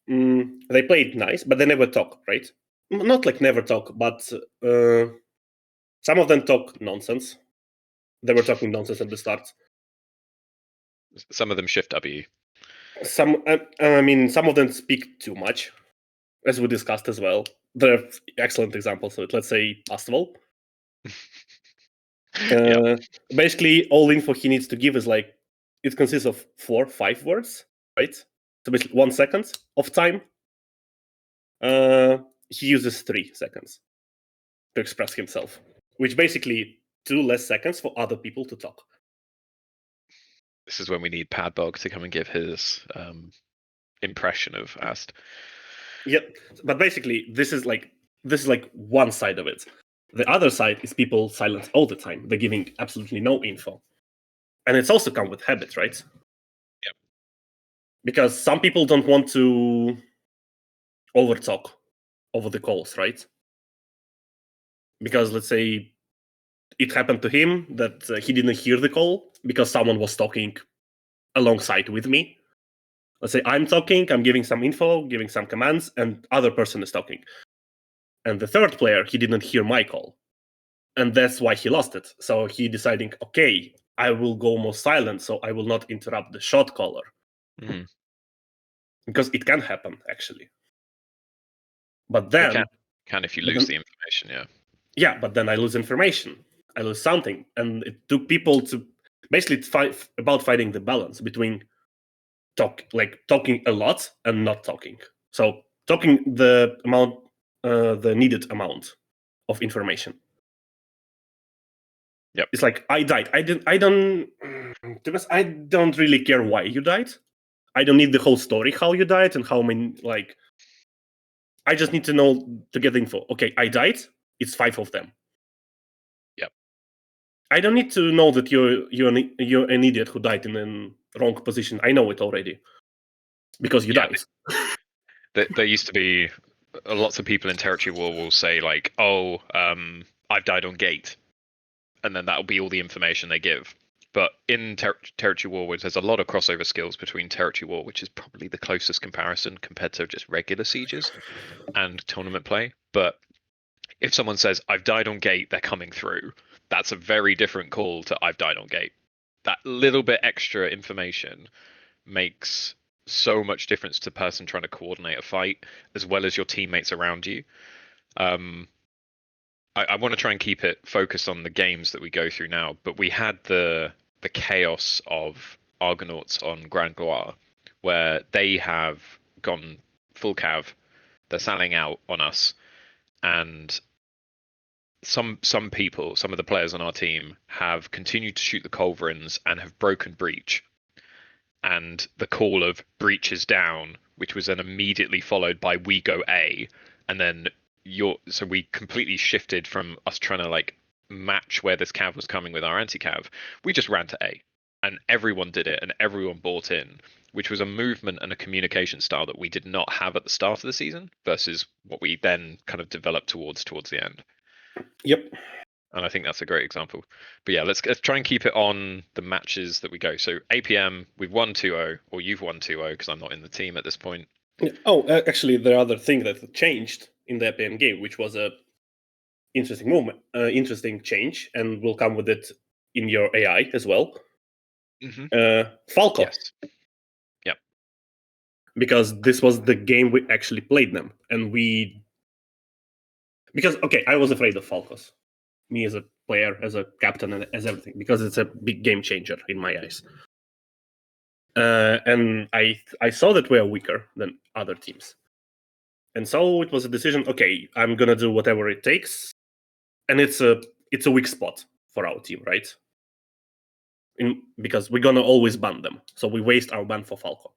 they play it nice, but they never talk, right? Not like never talk, but some of them talk nonsense. They were talking nonsense at the start. Some of them shift W. Some of them speak too much, as we discussed as well. There are excellent examples of it. Let's say Astival. Basically, all info he needs to give is like, it consists of 4-5 words, right? So basically 1 second of time. He uses 3 seconds to express himself, which basically 2 less seconds for other people to talk. This is when we need Padbog to come and give his impression of Ast. Yep, but basically this is like one side of it. The other side is people silent all the time. They're giving absolutely no info, and it's also come with habit, right? Yep. Because some people don't want to overtalk over the calls, right? Because let's say it happened to him that he didn't hear the call because someone was talking alongside with me. Let's say I'm talking, I'm giving some info, giving some commands, and other person is talking. And the third player, he didn't hear my call. And that's why he lost it. So he deciding, okay, I will go more silent, so I will not interrupt the shot caller. Mm-hmm. Because it can happen, actually. But then... It can if you lose the information, yeah. Yeah, but then I lose information. I lose something. And it took people to basically fight about finding the balance between talking a lot and not talking. So talking the needed amount of information. Yep. It's like, I died. I don't really care why you died. I don't need the whole story how you died and how many, like, I just need to know to get info. Okay, I died. It's 5 of them. Yep. I don't need to know that you're an idiot who died in a wrong position. I know it already because you died. There used to be lots of people in Territory War will say like, "Oh, I've died on gate," and then that'll be all the information they give. But in Territory War, there's a lot of crossover skills between Territory War, which is probably the closest comparison compared to just regular sieges and tournament play. But If someone says, I've died on gate, they're coming through, that's a very different call to I've died on gate. That little bit extra information makes so much difference to the person trying to coordinate a fight, as well as your teammates around you. I want to try and keep it focused on the games that we go through now, but we had the chaos of Argonauts on Grand Gloire, where they have gone full cav, they're selling out on us, and some people, some of the players on our team have continued to shoot the culverins and have broken breach. And the call of breach is down, which was then immediately followed by we go A, and then so we completely shifted from us trying to like match where this cav was coming with our anti-cav. We just ran to A, and everyone did it, and everyone bought in, which was a movement and a communication style that we did not have at the start of the season versus what we then kind of developed towards the end. Yep. And I think that's a great example. But yeah, let's try and keep it on the matches that we go. So APM, we've won 2-0, or you've won 2-0 because I'm not in the team at this point. Oh, actually, the other thing that changed in the APM game, which was a interesting movement, interesting change, and will come with it in your AI as well. Falco. Yes. Yep. Because this was the game we actually played them, and because I was afraid of Falcos, me as a player, as a captain, and as everything, because it's a big game changer in my eyes. And I saw that we are weaker than other teams, and so it was a decision. Okay, I'm gonna do whatever it takes, and it's a weak spot for our team, right? Because we're gonna always ban them, so we waste our ban for Falco.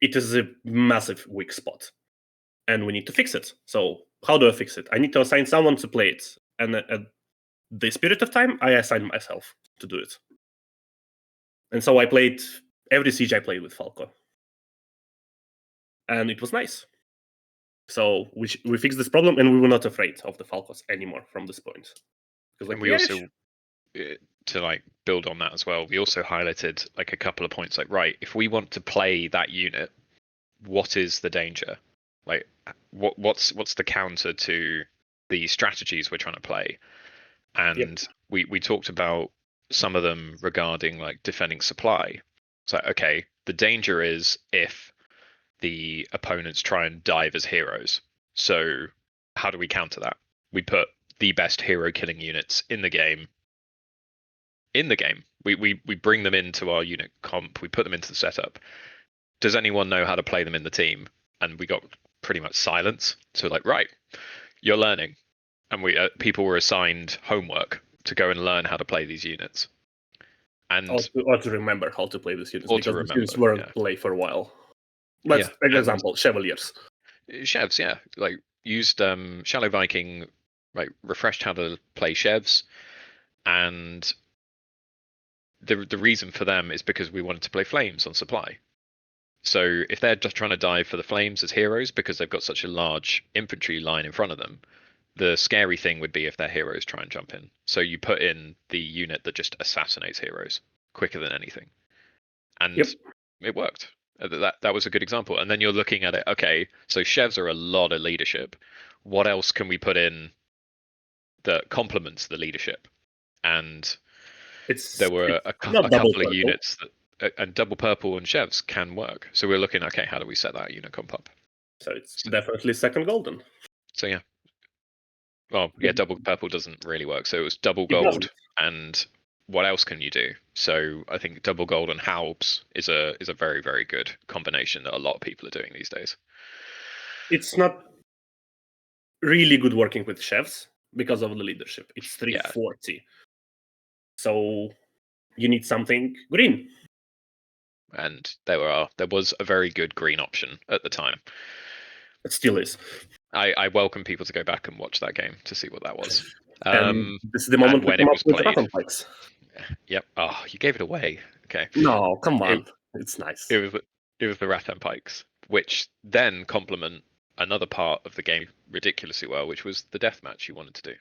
It is a massive weak spot, and we need to fix it. So how do I fix it? I need to assign someone to play it, and at the spirit of time, I assign myself to do it. And so I played every siege I played with Falco, and it was nice. So we fixed this problem, and we were not afraid of the Falcos anymore from this point. Because and we also, to like build on that as well, we also highlighted like a couple of points. Like, right, if we want to play that unit, what is the danger? Like, what's the counter to the strategies we're trying to play? And we talked about some of them regarding like defending supply. So okay, the danger is if the opponents try and dive as heroes. So how do we counter that? We put the best hero killing units in the game. We bring them into our unit comp, we put them into the setup. Does anyone know how to play them in the team? And we got pretty much silence. So like, right, you're learning. And we people were assigned homework to go and learn how to play these units. And or to remember how to play these units, or because to these units weren't played for a while. Let's take an example, Chevaliers. Chevs, yeah. Like used Shallow Viking, like refreshed how to play Chevs, and the reason for them is because we wanted to play Flames on supply. So if they're just trying to dive for the Flames as heroes because they've got such a large infantry line in front of them, the scary thing would be if their heroes try and jump in. So you put in the unit that just assassinates heroes quicker than anything. And it worked. That was a good example. And then you're looking at it, okay, so Chevs are a lot of leadership. What else can we put in that complements the leadership? And there were a couple of units that, and double purple and Chevs can work. So we're looking, okay, how do we set that unit comp up? So it's definitely second golden. So yeah. Well, yeah, double purple doesn't really work. So it was double gold, and what else can you do? So I think double gold and Halbs is a very, very good combination that a lot of people are doing these days. It's not really good working with Chefs because of the leadership. It's 340. Yeah. So you need something green. And there was a very good green option at the time. It still is. I welcome people to go back and watch that game to see what that was. This is the moment when it was played. Yep. Oh, you gave it away. Okay. No, come on. It's nice. It was the Rattan Pikes, which then complement another part of the game ridiculously well, which was the deathmatch you wanted to do.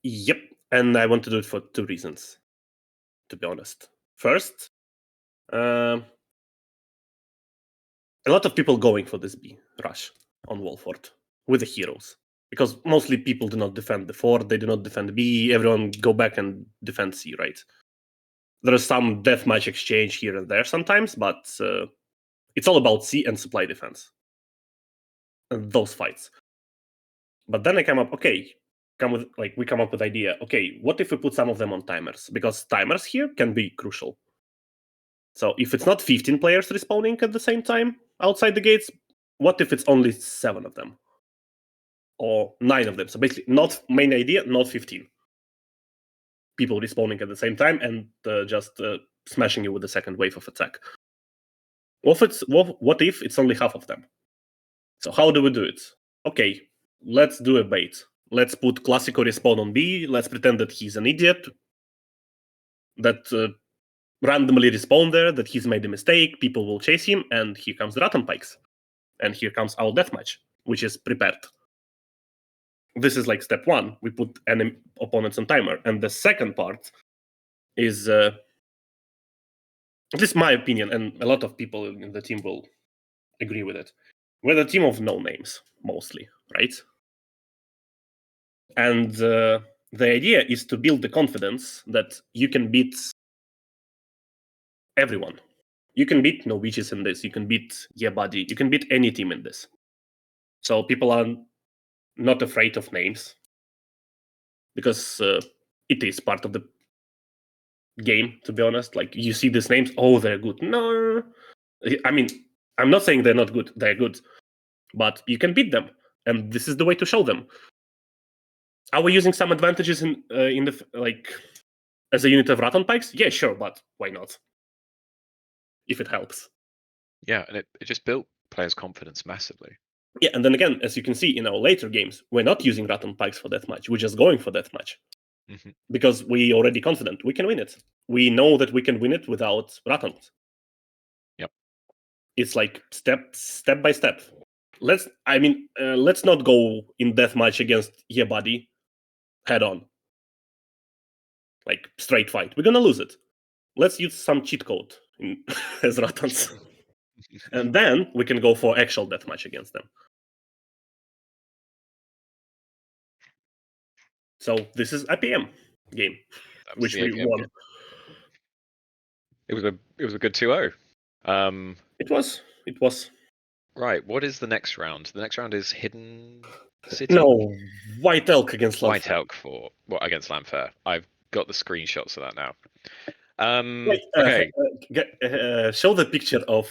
Yep, and I want to do it for two reasons, to be honest. First, a lot of people going for this B rush on Wolford. with the heroes. Because mostly people do not defend the fort, they do not defend B, everyone go back and defend C, right? There is some deathmatch exchange here and there sometimes, but it's all about C and supply defense. And those fights. But then I come up, we come up with idea, okay, what if we put some of them on timers? Because timers here can be crucial. So if it's not 15 players respawning at the same time outside the gates, what if it's only 7 of them? Or 9 of them? So basically, not main idea, not 15 people respawning at the same time and just smashing you with the second wave of attack. What if it's only half of them? So how do we do it? Okay, let's do a bait. Let's put Classico respawn on B. Let's pretend that he's an idiot that randomly respawn there, that he's made a mistake. People will chase him, and here comes the Rattan Pikes. And here comes our deathmatch, which is prepared. This is like step 1. We put enemy opponents on timer. And the second part is, at least my opinion, and a lot of people in the team will agree with it. We're a team of no names, mostly, right? And the idea is to build the confidence that you can beat everyone. You can beat No Beaches in this. You can beat Yeah Buddy. You can beat any team in this. So people are not afraid of names because it is part of the game, to be honest. Like, you see these names, oh, they're good. No, I mean, I'm not saying they're not good. They're good, but you can beat them, and this is the way to show them. Are we using some advantages in the as a unit of Rattan Pikes? Yeah, sure, but why not? If it helps. Yeah, and it just built players' confidence massively. Yeah, and then again, as you can see in our later games, we're not using Rattan Pikes for deathmatch. We're just going for deathmatch. Mm-hmm. Because we already confident we can win it. We know that we can win it without Rattans. Yep. It's like step by step. Let's not go in deathmatch against Yeah Buddy head on. Like straight fight. We're gonna lose it. Let's use some cheat code as Rattans. And then we can go for actual deathmatch against them. So this is APM game, which we APM won. game. It was a good 2-0. It was. Right. What is the next round? The next round is Hidden City. No, White Elk against White Landfair. Elk against Landfair. I've got the screenshots of that now. Wait, Okay. Show the picture of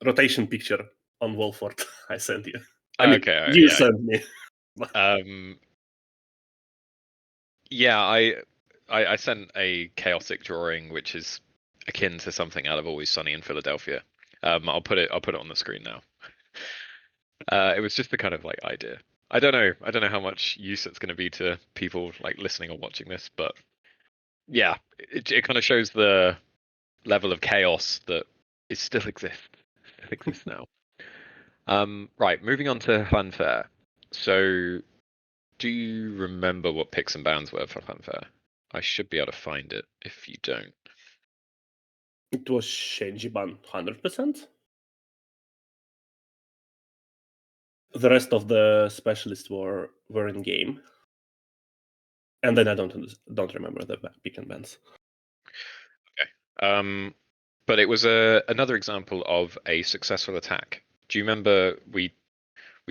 rotation picture on Wolford. I sent you. Okay. You Yeah. sent me. Yeah. I sent a chaotic drawing, which is akin to something out of Always Sunny in Philadelphia. I'll put it on the screen now. It was just the kind of like idea. I don't know how much use it's going to be to people like listening or watching this, but yeah, it kind of shows the level of chaos that still exists now. Right, moving on to Fanfare. So, do you remember what picks and bans were for Fanfare? I should be able to find it if you don't. It was Shenjiban 100%. The rest of the specialists were in game, and then I don't remember the pick and bans. Okay. But it was another example of a successful attack. Do you remember we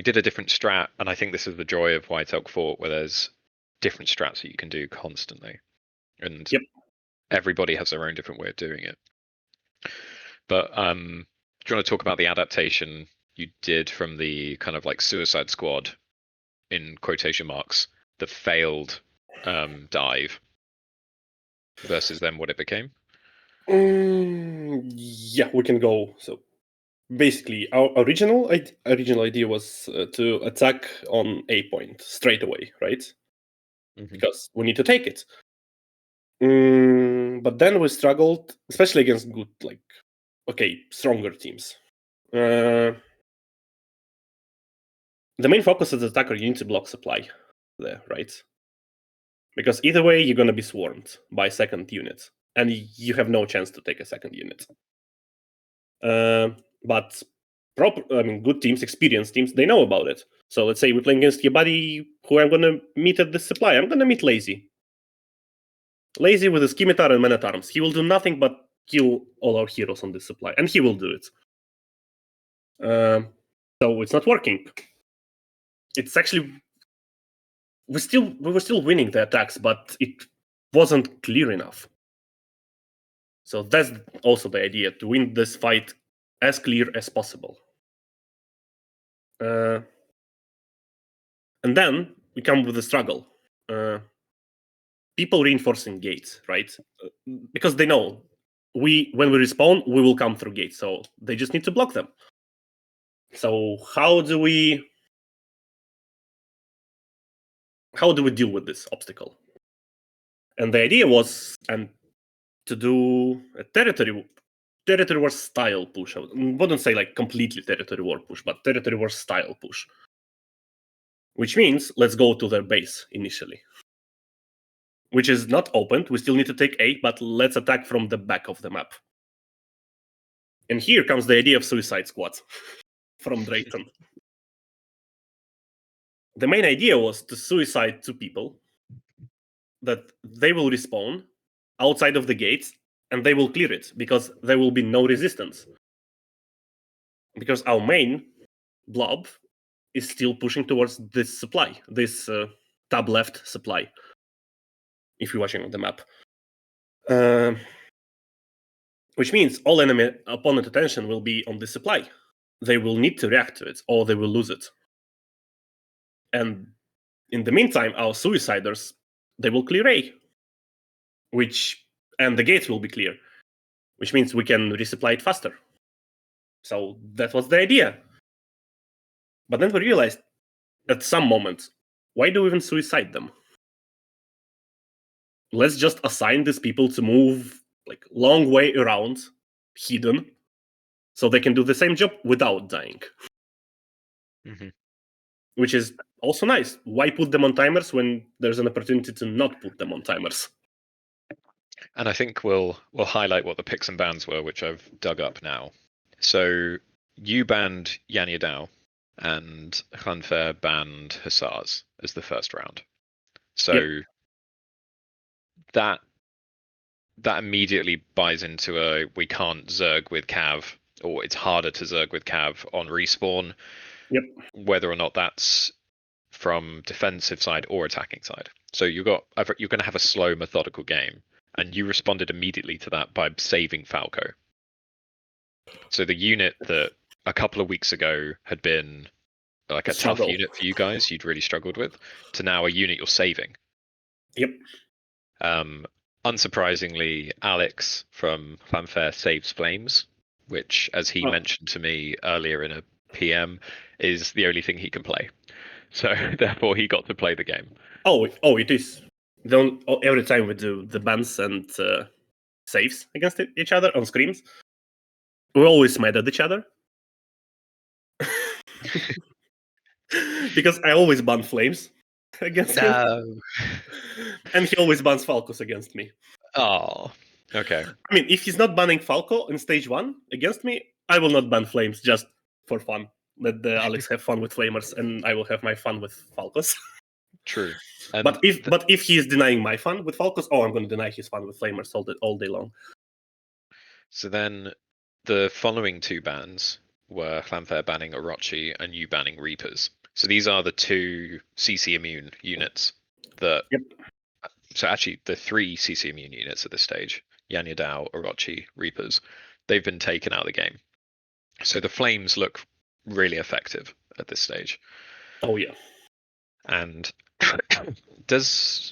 did a different strat, and I think this is the joy of White Elk Fort, where there's different strats that you can do constantly, and Yep. everybody has their own different way of doing it. But do you want to talk about the adaptation you did from the kind of like Suicide Squad, in quotation marks, the failed dive versus then what it became? Yeah, we can go. So basically, our original idea was to attack on A point straight away, right? Mm-hmm. Because we need to take it. But then we struggled, especially against good, stronger teams. The main focus as attacker, you need to block supply there, right? Because either way, you're going to be swarmed by second unit, and you have no chance to take a second unit. But good teams, experienced teams, they know about it. So let's say we're playing against your buddy who I'm going to meet at the supply. I'm going to meet Lazy. Lazy with a scimitar and man-at-arms. He will do nothing but kill all our heroes on this supply, and he will do it. So it's not working. It's actually we were still winning the attacks, but it wasn't clear enough. So that's also the idea, to win this fight as clear as possible. And then we come with the struggle. People reinforcing gates, right? Because they know when we respawn, we will come through gates. So they just need to block them. So how do we deal with this obstacle? And the idea was to do a territory war style push. I wouldn't say like completely territory war push, but territory war style push. Which means let's go to their base initially. Which is not opened. We still need to take A, but let's attack from the back of the map. And here comes the idea of Suicide Squad from Drayton. The main idea was to suicide 2 people, that they will respawn outside of the gates and they will clear it because there will be no resistance. Because our main blob is still pushing towards this supply, this tab left supply, if you're watching on the map. Which means all enemy opponent attention will be on this supply. They will need to react to it or they will lose it. And in the meantime, our suiciders, they will clear A, and the gates will be clear, which means we can resupply it faster. So that was the idea. But then we realized at some moment, why do we even suicide them? Let's just assign these people to move like long way around, hidden, so they can do the same job without dying. Mm-hmm. Which is also nice. Why put them on timers when there's an opportunity to not put them on timers? And I think we'll highlight what the picks and bans were, which I've dug up now. So you banned Yanya Dao, and Hanfair banned Hussars as the first round. So that immediately buys into we can't Zerg with Cav, or it's harder to Zerg with Cav on respawn. Yep. Whether or not that's from defensive side or attacking side. So you're going to have a slow, methodical game, and you responded immediately to that by saving Falco. So the unit that a couple of weeks ago had been like a tough unit for you guys, you'd really struggled with, to now a unit you're saving. Yep. Unsurprisingly, Alex from Fanfare saves Flames, which, as he mentioned to me earlier in a PM, is the only thing he can play. So therefore, he got to play the game. Oh, it is. Every time we do the bans and saves against each other on screens, we're always mad at each other. Because I always ban Flames against him. And he always bans Falcos against me. Oh, okay. I mean, if he's not banning Falco in stage 1 against me, I will not ban Flames just for fun. Let Alex have fun with Flamers, and I will have my fun with Falcos. True. But if he is denying my fun with Falcos, I'm going to deny his fun with Flamers all day long. So then the following 2 bans were Clanfair banning Orochi and you banning Reapers. So these are the 2 CC immune units that... Yep. So actually the 3 CC immune units at this stage, Yanya Dao, Orochi, Reapers, they've been taken out of the game. So the Flames look really effective at this stage. Oh, yeah. And Clanfair's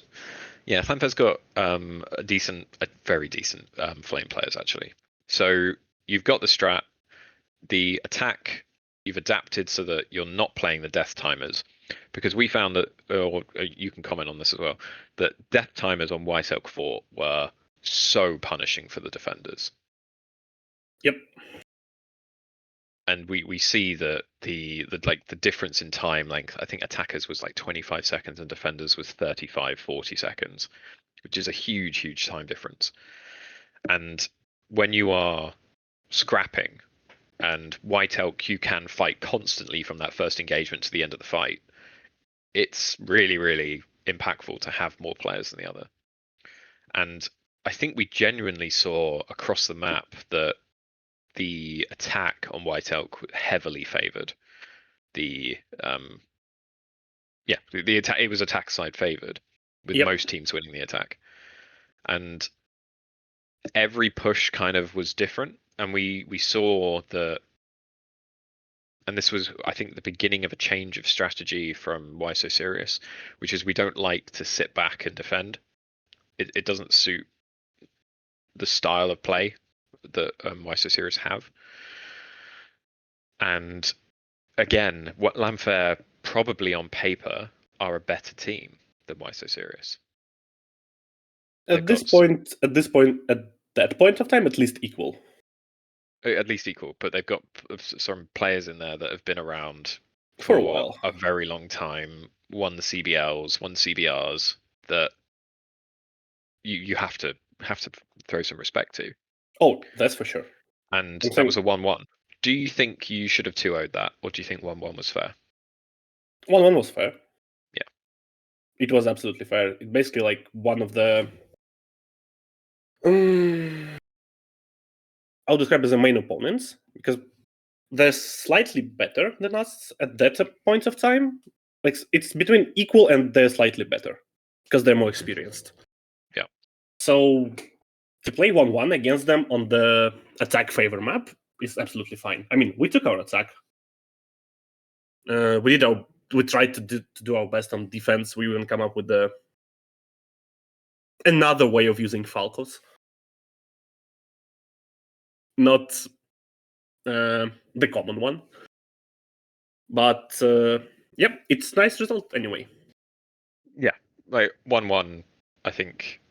got a very decent flame players actually. So you've got the strat, the attack you've adapted so that you're not playing the death timers, because we found that, or you can comment on this as well, that death timers on White Elk Fort were so punishing for the defenders. Yep. And we see that the difference in time length, I think attackers was like 25 seconds and defenders was 35-40 seconds, which is a huge time difference. And when you are scrapping and White Elk, you can fight constantly from that first engagement to the end of the fight. It's really, really impactful to have more players than the other. And I think we genuinely saw across the map that the attack on White Elk heavily favored the the attack. It was attack side favored, with Yep. most teams winning the attack, and every push kind of was different. And we saw that, and this was, I think, the beginning of a change of strategy from Why So Serious, which is we don't like to sit back and defend. It doesn't suit the style of play that Why So Serious have. And again, what Lamfair probably on paper are a better team than Why So Serious. At that point of time, at least equal. At least equal, but they've got some players in there that have been around For a while. a very long time, won the CBLs, won CBRs, that you have to throw some respect to. Oh, that's for sure. And that was a 1-1. Do you think you should have 2-0'd that, or do you think 1-1 was fair? 1-1 was fair. Yeah. It was absolutely fair. It basically like one of the I'll describe as the main opponents, because they're slightly better than us at that point of time. Like it's between equal and they're slightly better because they're more experienced. Yeah. So to play 1-1 against them on the attack favor map is absolutely fine. I mean, we took our attack. We tried to do our best on defense. We even come up with another way of using Falcos. Not the common one. But yep, it's a nice result anyway. Yeah, like 1-1. I think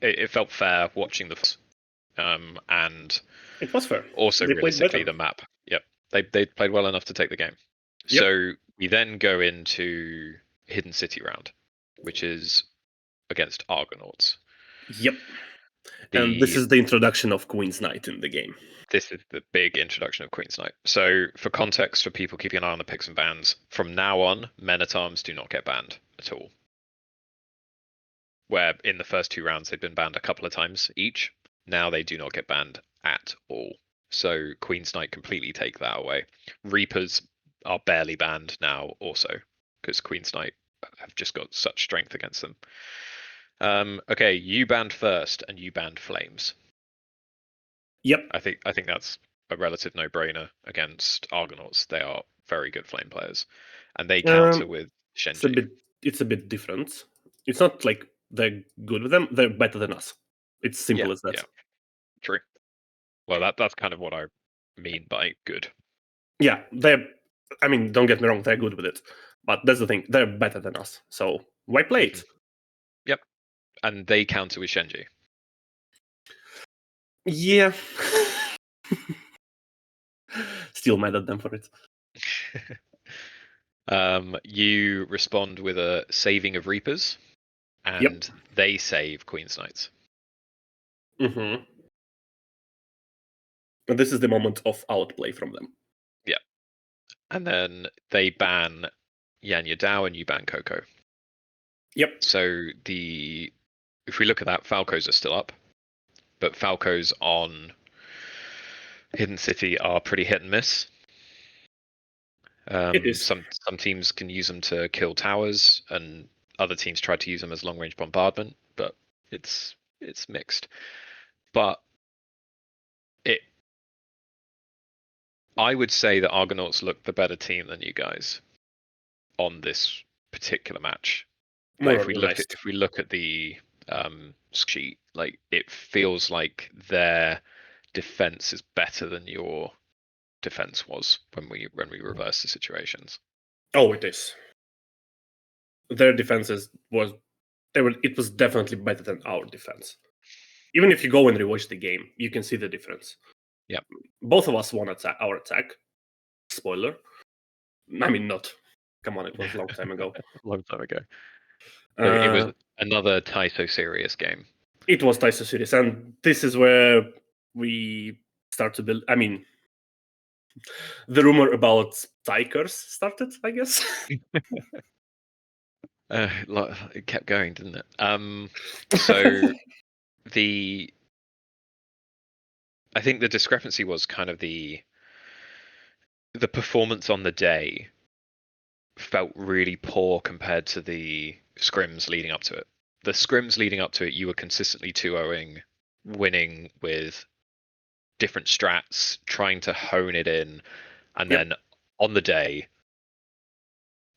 it felt fair watching and it was fair. Also, they realistically, the map. Yep, they played well enough to take the game. Yep. So we then go into Hidden City round, which is against Argonauts. Yep. And this is the introduction of Queen's Knight in the game. This is the big introduction of Queen's Knight. So, for context, for people keeping an eye on the picks and bans, from now on, men-at-arms do not get banned at all. Where in the first 2 rounds they'd been banned a couple of times each, now they do not get banned at all. So Queen's Knight completely take that away. Reapers are barely banned now also, because Queen's Knight have just got such strength against them. Okay, you banned first, and you banned Flames. Yep. I think that's a relative no-brainer against Argonauts. They are very good flame players, and they counter with Shenji. It's a bit different. It's not like they're good with them; they're better than us. It's simple as that. Yeah, true. Well, that's kind of what I mean by good. Yeah, I mean, don't get me wrong; they're good with it, but that's the thing; they're better than us. So why play it? Yep, and they counter with Shenji. Yeah. Still mad at them for it. You respond with a saving of Reapers, and they save Queen's Knights. Mm-hmm. And this is the moment of outplay from them. Yeah. And then they ban Yanya Dao and you ban Coco. Yep. So if we look at that, Falcos are still up, but Falcos on Hidden City are pretty hit and miss. It is. Some teams can use them to kill towers, and other teams try to use them as long range bombardment, but it's mixed. But I would say that Argonauts look the better team than you guys on this particular match. Like if we look at the sheet, like it feels like their defense is better than your defense was when we reverse the situations. Oh, it is. Their defenses it was definitely better than our defense. Even if you go and rewatch the game, you can see the difference. Yeah. Both of us won our attack. Spoiler. I mean, not. Come on, it was a long time ago. Long time ago. It was another Taito Serious game. It was Taito Serious, and this is where we start to build. I mean, the rumor about Tigers started, I guess. It kept going, didn't it? So I think the discrepancy was kind of the performance on the day felt really poor compared to the scrims leading up to it. The scrims leading up to it, you were consistently 2-0ing, winning with different strats, trying to hone it in, and Yep. then on the day,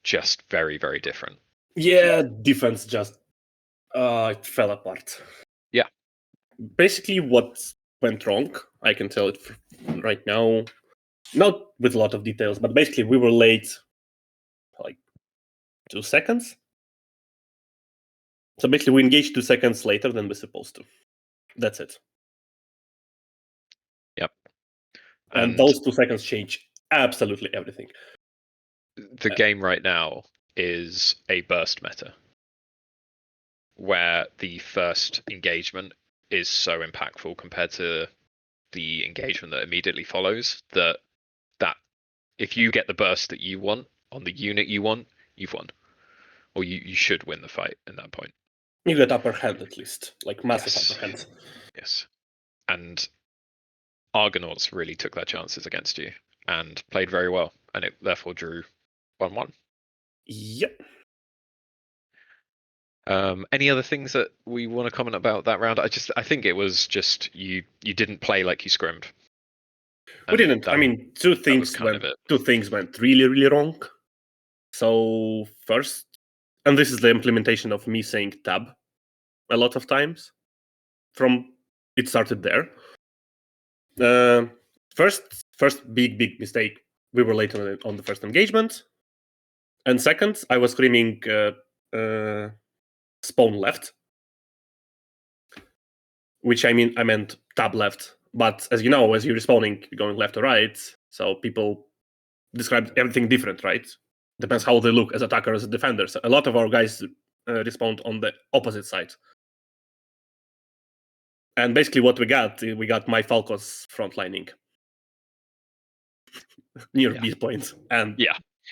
just very, very different. Yeah, defense just it fell apart. Yeah. Basically, what went wrong, I can tell it right now. Not with a lot of details, but basically we were late like 2 seconds. So basically we engaged 2 seconds later than we're supposed to. That's it. Yep. And those 2 seconds change absolutely everything. The game right now is a burst meta, where the first engagement is so impactful compared to the engagement that immediately follows, that if you get the burst that you want on the unit you want, you've won. Or you should win the fight at that point. You get upper hand at least, like massive Yes. upper hand. Yes. And Argonauts really took their chances against you and played very well, and it therefore drew 1-1. Yep. Any other things that we want to comment about that round? I think it was just you didn't play like you scrimmed. We didn't. I mean, two things went really, really wrong. So first, and this is the implementation of me saying tab a lot of times. From it started there. First big mistake. We were late on the first engagement, and second, I was screaming spawn left, which I meant tab left. But as you know, as you're respawning, you're going left or right. So people describe everything different, right? Depends how they look as attackers, as defenders. A lot of our guys respawned on the opposite side. And basically what we got my Falcos frontlining near B point. And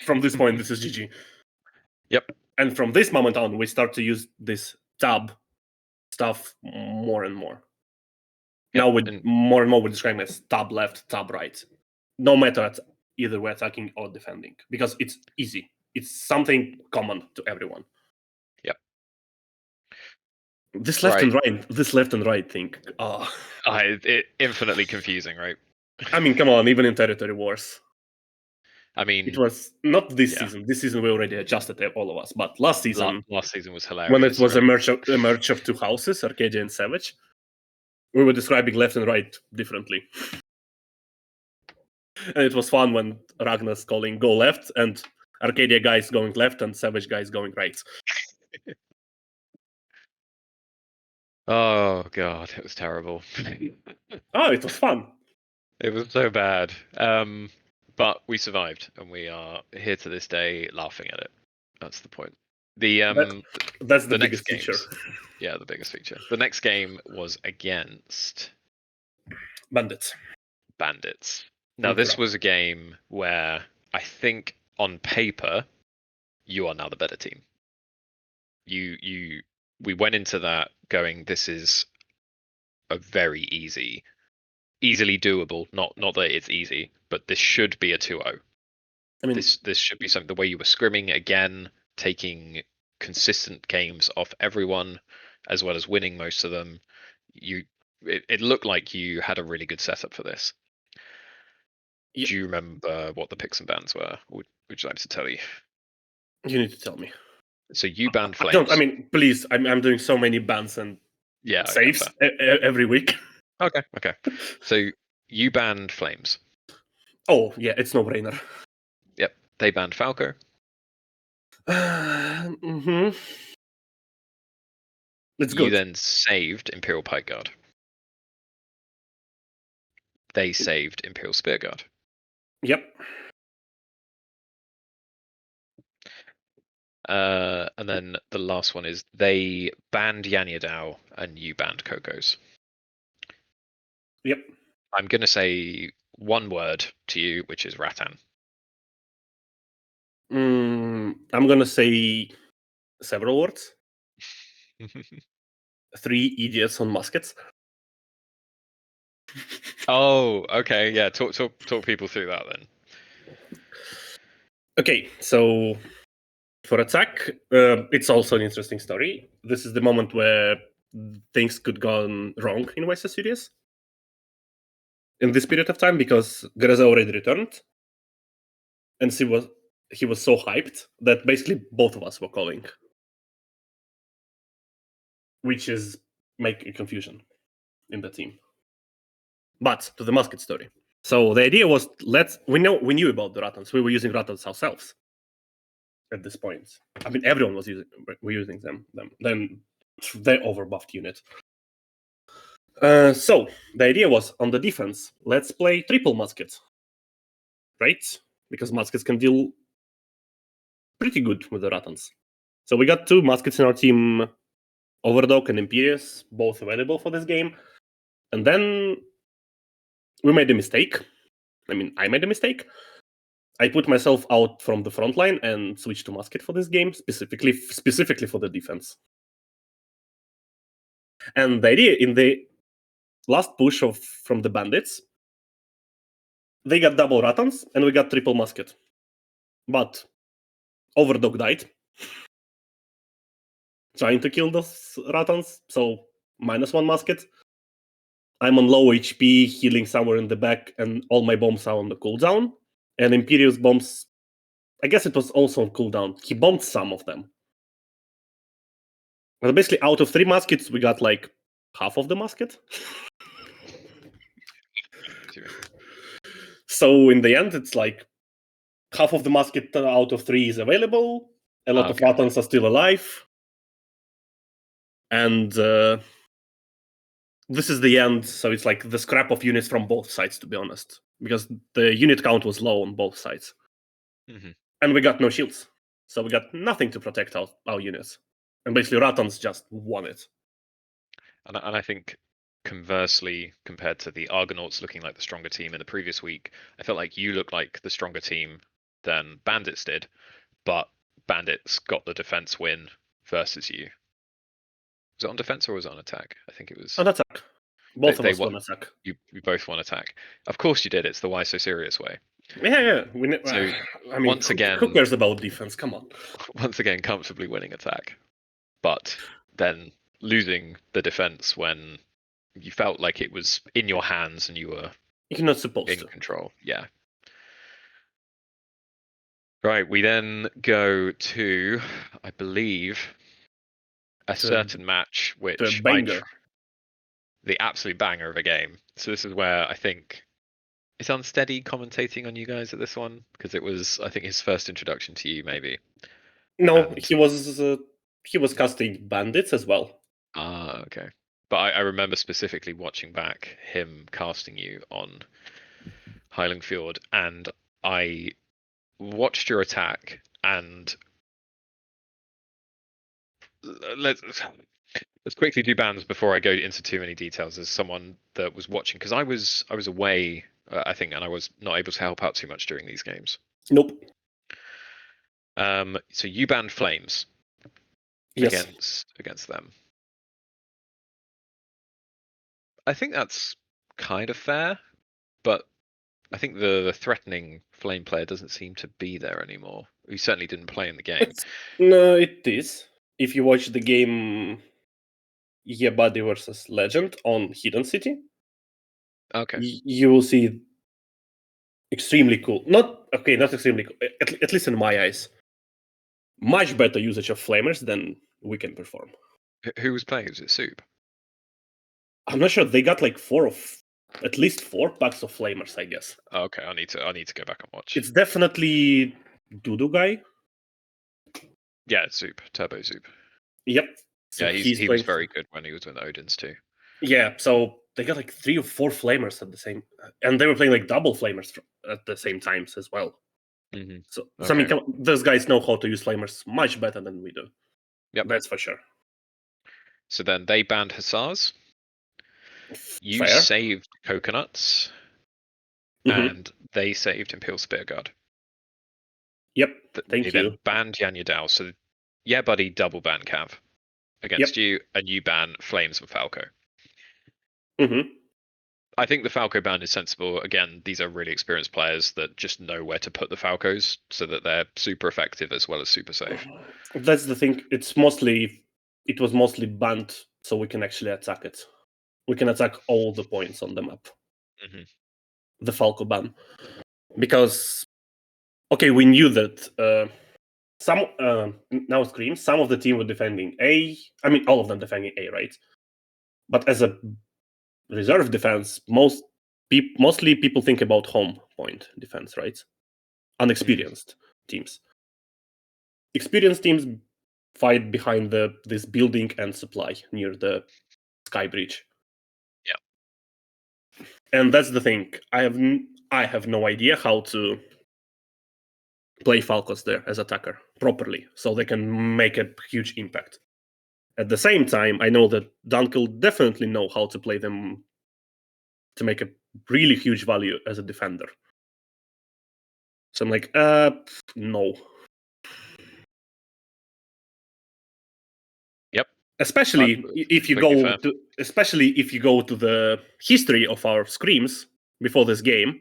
from this point, this is GG. Yep. And from this moment on, we start to use this tab stuff more and more. Yep. Now more and more we're describing as tab left, tab right. No matter either we're attacking or defending. Because it's easy. It's something common to everyone. Yep. This left and right thing. It infinitely confusing, right? I mean, come on, even in territory wars. I mean, it was not this season. This season we already adjusted all of us. But last season was hilarious. When it was a merge of two houses, Arcadia and Savage, we were describing left and right differently. And it was fun when Ragnar's calling go left and Arcadia guys going left and Savage guys going right. Oh god, it was terrible. It was fun. It was so bad. But we survived, and we are here to this day laughing at it. That's the point. That's the biggest feature. Yeah, the biggest feature. The next game was against Bandits. Now, this was a game where I think on paper you are now the better team. We went into that going, this is a very easily doable. Not that it's easy, but this should be a 2-0. I mean, this should be something. The way you were scrimming again, taking consistent games off everyone, as well as winning most of them. It looked like you had a really good setup for this. Yep. Do you remember what the picks and bans were? Would you like to tell you? You need to tell me. So you banned Flames. Please. I'm doing so many bans and saves every week. Okay. So you banned Flames. Oh, yeah, it's no brainer. Yep. They banned Falco. Mm-hmm. It's good. You then saved Imperial Pike Guard. They saved Imperial Spear Guard. Yep. And then the last one is they banned Yanyadao and you banned Koko's. Yep. I'm going to say one word to you, which is Rattan. I'm gonna say several words. 3 idiots on muskets. Oh, okay, yeah. Talk people through that then. Okay, so for attack, it's also an interesting story. This is the moment where things could go wrong in WSS series in this period of time because Greza already returned, and he was so hyped that basically both of us were calling, which is making confusion in the team. But to the musket story. So the idea was we knew about the Rattans. We were using Rattans ourselves at this point. I mean, everyone was using them. Then they overbuffed unit. So the idea was on the defense, let's play triple musket, right? Because muskets can deal pretty good with the Rattans. So we got 2 muskets in our team, Overdog and Imperius, both available for this game. And then we made a mistake. I mean, I made a mistake. I put myself out from the front line and switched to musket for this game, specifically for the defense. And the idea in the last push from the bandits, they got double Rattans and we got triple musket. But Overdog died trying to kill those Rattans, so -1 musket. I'm on low HP, healing somewhere in the back, and all my bombs are on the cooldown. And Imperius bombs, I guess it was also on cooldown. He bombed some of them. But basically, out of 3 muskets, we got like half of the musket. So in the end, it's like half of the musket out of 3 is available. A lot of Rattans are still alive. And this is the end. So it's like the scrap of units from both sides, to be honest. Because the unit count was low on both sides. Mm-hmm. And we got no shields. So we got nothing to protect our units. And basically, Rattans just won it. And I think conversely, compared to the Argonauts looking like the stronger team in the previous week, I felt like you looked like the stronger team than Bandits did, but Bandits got the defense win versus you. Was it on defense or was it on attack? I think it was On attack. Both of us won attack. You both won attack. Of course you did. It's the Why So Serious way. Yeah. So I mean, once again, who cares about defense? Come on. Once again, comfortably winning attack, but then losing the defense when you felt like it was in your hands and you're not supposed in to. control. Yeah. Right. We then go to, I believe, a certain match which the absolute banger of a game. So this is where I think it's Unsteady commentating on you guys at this one because it was, I think, his first introduction to you, maybe. No, he was casting bandits as well. Ah, okay. But I remember specifically watching back him casting you on Highland Fjord, and I watched your attack, and let's quickly do bans before I go into too many details. As someone that was watching, because I was away, I think, and I was not able to help out too much during these games. Nope. So you banned Flames. Yes. Against them. I think that's kind of fair, but I think the threatening flame player doesn't seem to be there anymore. He certainly didn't play in the game. No, it is. If you watch the game Yebadi versus Legend on Hidden City, okay, you will see extremely cool. Not extremely cool. At least in my eyes, much better usage of flamers than we can perform. who was playing? Was it Soup? I'm not sure. They got like at least 4 packs of flamers, I guess. Oh, okay, I need to go back and watch. It's definitely Dudu guy. Yeah, it's Soup, Turbo Soup. Yep. So yeah, he was very good when he was with Odin's too. Yeah, so they got like 3 or 4 flamers at the same, and they were playing like double flamers at the same times as well. Mm-hmm. So I mean, those guys know how to use flamers much better than we do. Yep, that's for sure. So then they banned Hussars. You Fair. saved Coconuts. and they saved Imperial Spearguard. Yep, thank They you. then banned Yanya Dao, so yeah, buddy, double ban Cav against you, and you ban Flames and Falco. I think the Falco ban is sensible. Again, these are really experienced players that just know where to put the Falcos so that they're super effective as well as super safe. That's the thing. It was mostly banned so we can actually attack it. We can attack all the points on the map. The Falco ban. Because, okay, we knew that now Scream, some of the team were defending A. I mean, all of them defending A, right? But as a reserve defense, mostly people think about home point defense, right? Unexperienced teams. Experienced teams fight behind this building and supply near the sky bridge. Yeah. And that's the thing. I have no idea how to play Falcos there as attacker properly, so they can make a huge impact. At the same time, I know that Dunkel definitely know how to play them to make a really huge value as a defender. So I'm like, no. Yep. Especially if you go to the history of our screams before this game,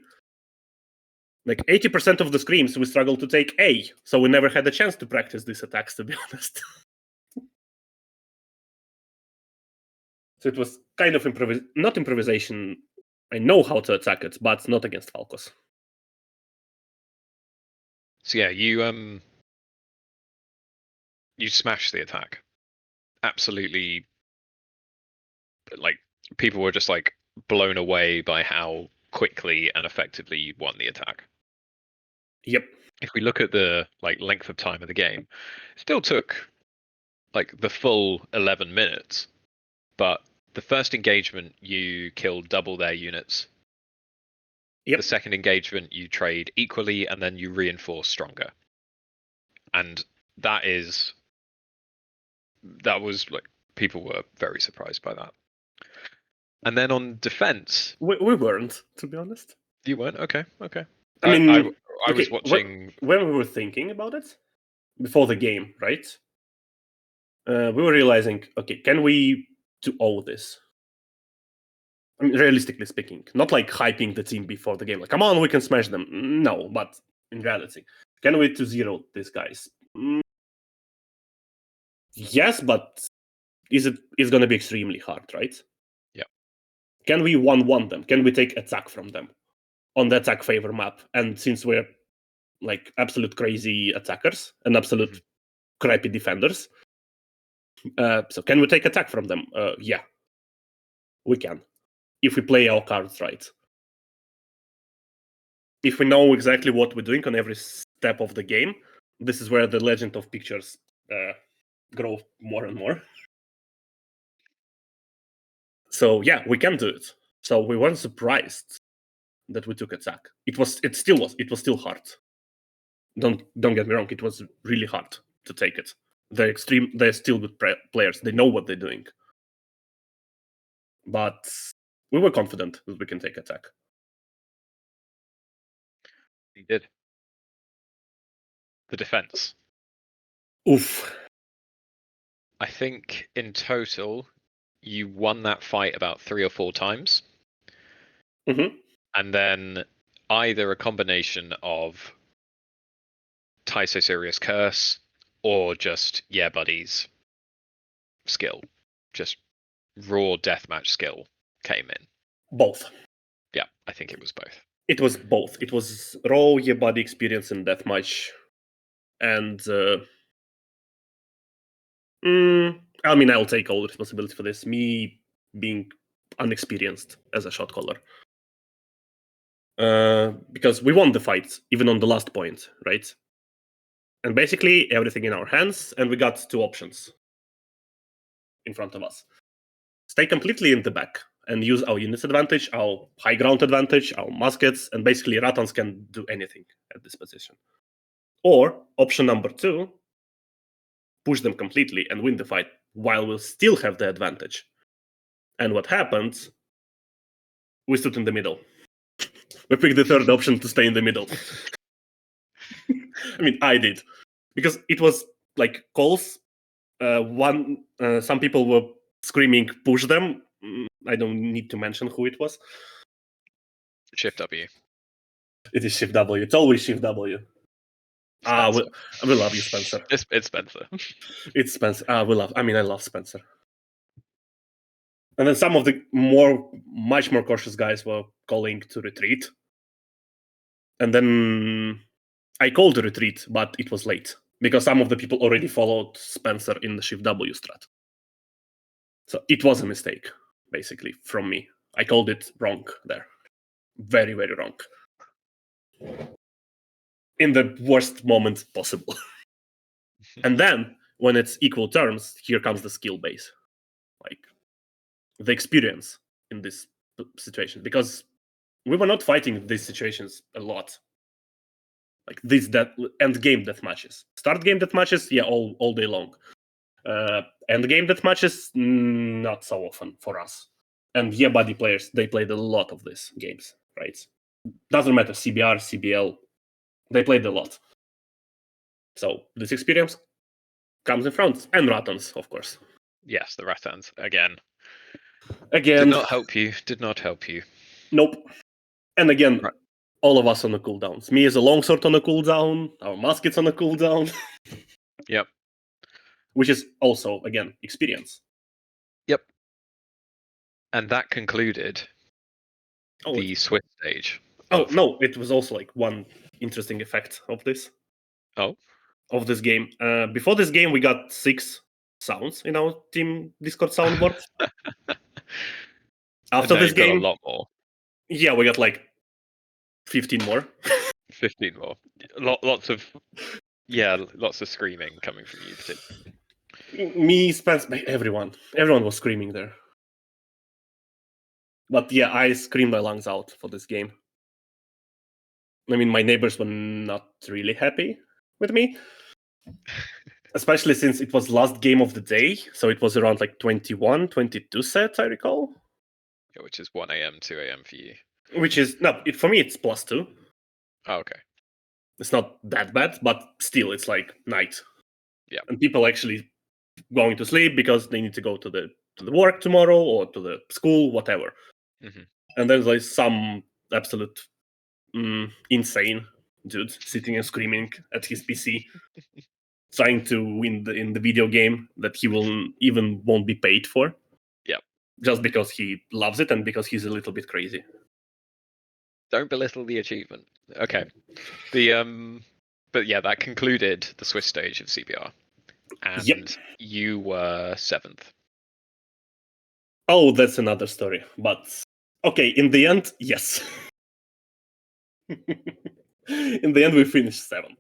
like 80% of the screams we struggled to take A, so we never had a chance to practice these attacks, to be honest. So it was kind of not improvisation. I know how to attack it, but not against Falcos. So yeah, you smashed the attack. Absolutely, like people were just like blown away by how quickly and effectively you won the attack. Yep. If we look at the like length of time of the game, it still took like the full 11 minutes, but the first engagement you killed double their units. Yep. The second engagement you trade equally, and then you reinforce stronger. And that was like people were very surprised by that. And then on defense, we weren't, to be honest. You weren't? Okay. I mean, I was watching when we were thinking about it before the game, right? We were realizing, okay, can we do all this? I mean, realistically speaking, not like hyping the team before the game, like, come on, we can smash them. No, but in reality, can we 2-0 these guys? Yes, but it's going to be extremely hard, right? Yeah. Can we 1-1 them? Can we take attack from them on the attack favor map? And since we're like absolute crazy attackers and absolute crappy defenders, so can we take attack from them? Yeah, we can. If we play our cards right. If we know exactly what we're doing on every step of the game, this is where the legend of pictures grow more and more. So yeah, we can do it. So we weren't surprised that we took attack. It was still hard. Don't get me wrong, it was really hard to take it. They're still good players. They know what they're doing. But we were confident that we can take attack. We did. The defense. Oof. I think in total, you won that fight about 3 or 4 times. And then either a combination of Taiso Serious Curse or just Yeah Buddies skill. Just raw deathmatch skill came in. Both. Yeah, I think it was both. It was both. It was raw Yeah Buddy experience in deathmatch. And I mean, I'll take all the responsibility for this. Me being unexperienced as a shot caller. Because we won the fight, even on the last point, right? And basically, everything in our hands, and we got 2 options in front of us. Stay completely in the back and use our units advantage, our high ground advantage, our muskets, and basically Ratans can do anything at this position. Or, option number 2, push them completely and win the fight while we'll still have the advantage. And what happened? We stood in the middle. We picked the third option to stay in the middle. I mean, I did. Because it was like calls. Some people were screaming, push them. I don't need to mention who it was. Shift W. It is Shift W. It's always Shift W. Spencer. We love you, Spencer. It's Spencer. It's Spencer. I love Spencer. And then some of the much more cautious guys were calling to retreat. And then I called to retreat, but it was late because some of the people already followed Spencer in the Shift W strat. So it was a mistake, basically, from me. I called it wrong there. Very, very wrong. In the worst moment possible. And then, when it's equal terms, here comes the skill base. Like, the experience in this situation. Because we were not fighting these situations a lot. Like, these end game death matches. Start game death matches, yeah, all day long. End game death matches, not so often for us. And yeah, buddy players, they played a lot of these games, right? Doesn't matter, CBR, CBL, they played a lot. So this experience comes in front. And Ratans, of course. Yes, the Ratans. Again. Did not help you. Did not help you. Nope. And again, all of us on the cooldowns. Me as a longsword on a cooldown, our muskets on a cooldown. Yep. Which is also, again, experience. Yep. And that concluded the Swiss stage. No, it was also like one interesting effect of this. Of this game. Before this game, we got 6 sounds in our team Discord soundboard. After this game, got a lot more. Yeah, we got like 15 more. 15 more. Lots of screaming coming from you too. Me, Spence, everyone was screaming there. But yeah, I screamed my lungs out for this game. I mean, my neighbors were not really happy with me. Especially since it was last game of the day, so it was around like 21, 22 sets, I recall. Yeah, which is 1 a.m., 2 a.m. for you. Which is, for me, it's +2. Oh, okay. It's not that bad, but still, it's like night. Yeah. And people actually going to sleep because they need to go to the work tomorrow or to the school, whatever. Mm-hmm. And then there's some absolute insane dude sitting and screaming at his PC, trying to win in the video game that he won't be paid for. Yeah. Just because he loves it and because he's a little bit crazy. Don't belittle the achievement. Okay. But yeah, that concluded the Swiss stage of CBR. And you were 7th. Oh, that's another story. But okay, in the end, yes. In the end, we finished 7th.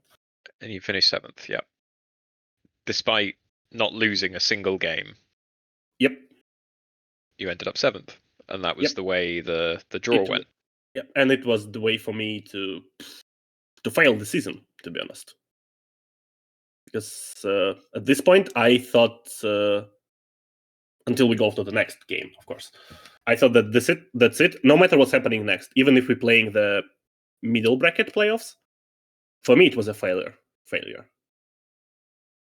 And you finished 7th, yeah. Despite not losing a single game. Yep. You ended up 7th. And that was the way the draw went. Yeah, and it was the way for me to fail the season, to be honest. Because at this point, I thought, until we go to the next game, of course, I thought that that's it. No matter what's happening next, even if we're playing the middle bracket playoffs, for me, it was a failure.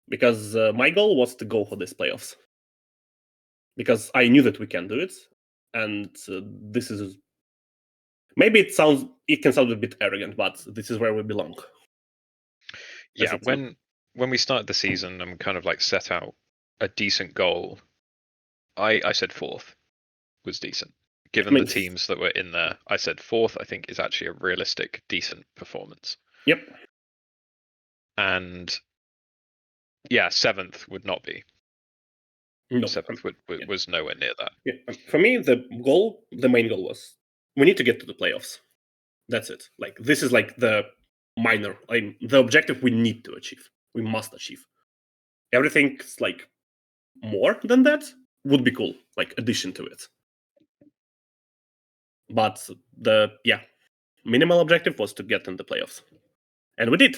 Because my goal was to go for these playoffs. Because I knew that we can do it. And this is... Maybe it can sound a bit arrogant, but this is where we belong. Yeah, when we started the season and kind of like set out a decent goal, I said 4th was decent. Given the teams that were in there, I said 4th, I think, is actually a realistic, decent performance. Yep. And yeah, 7th would not be. No. 7th was nowhere near that. Yeah. For me, the main goal was we need to get to the playoffs. That's it. Like, this is like the minor, the objective we need to achieve. We must achieve. Everything's like more than that would be cool, like addition to it. But the minimal objective was to get in the playoffs. And we did.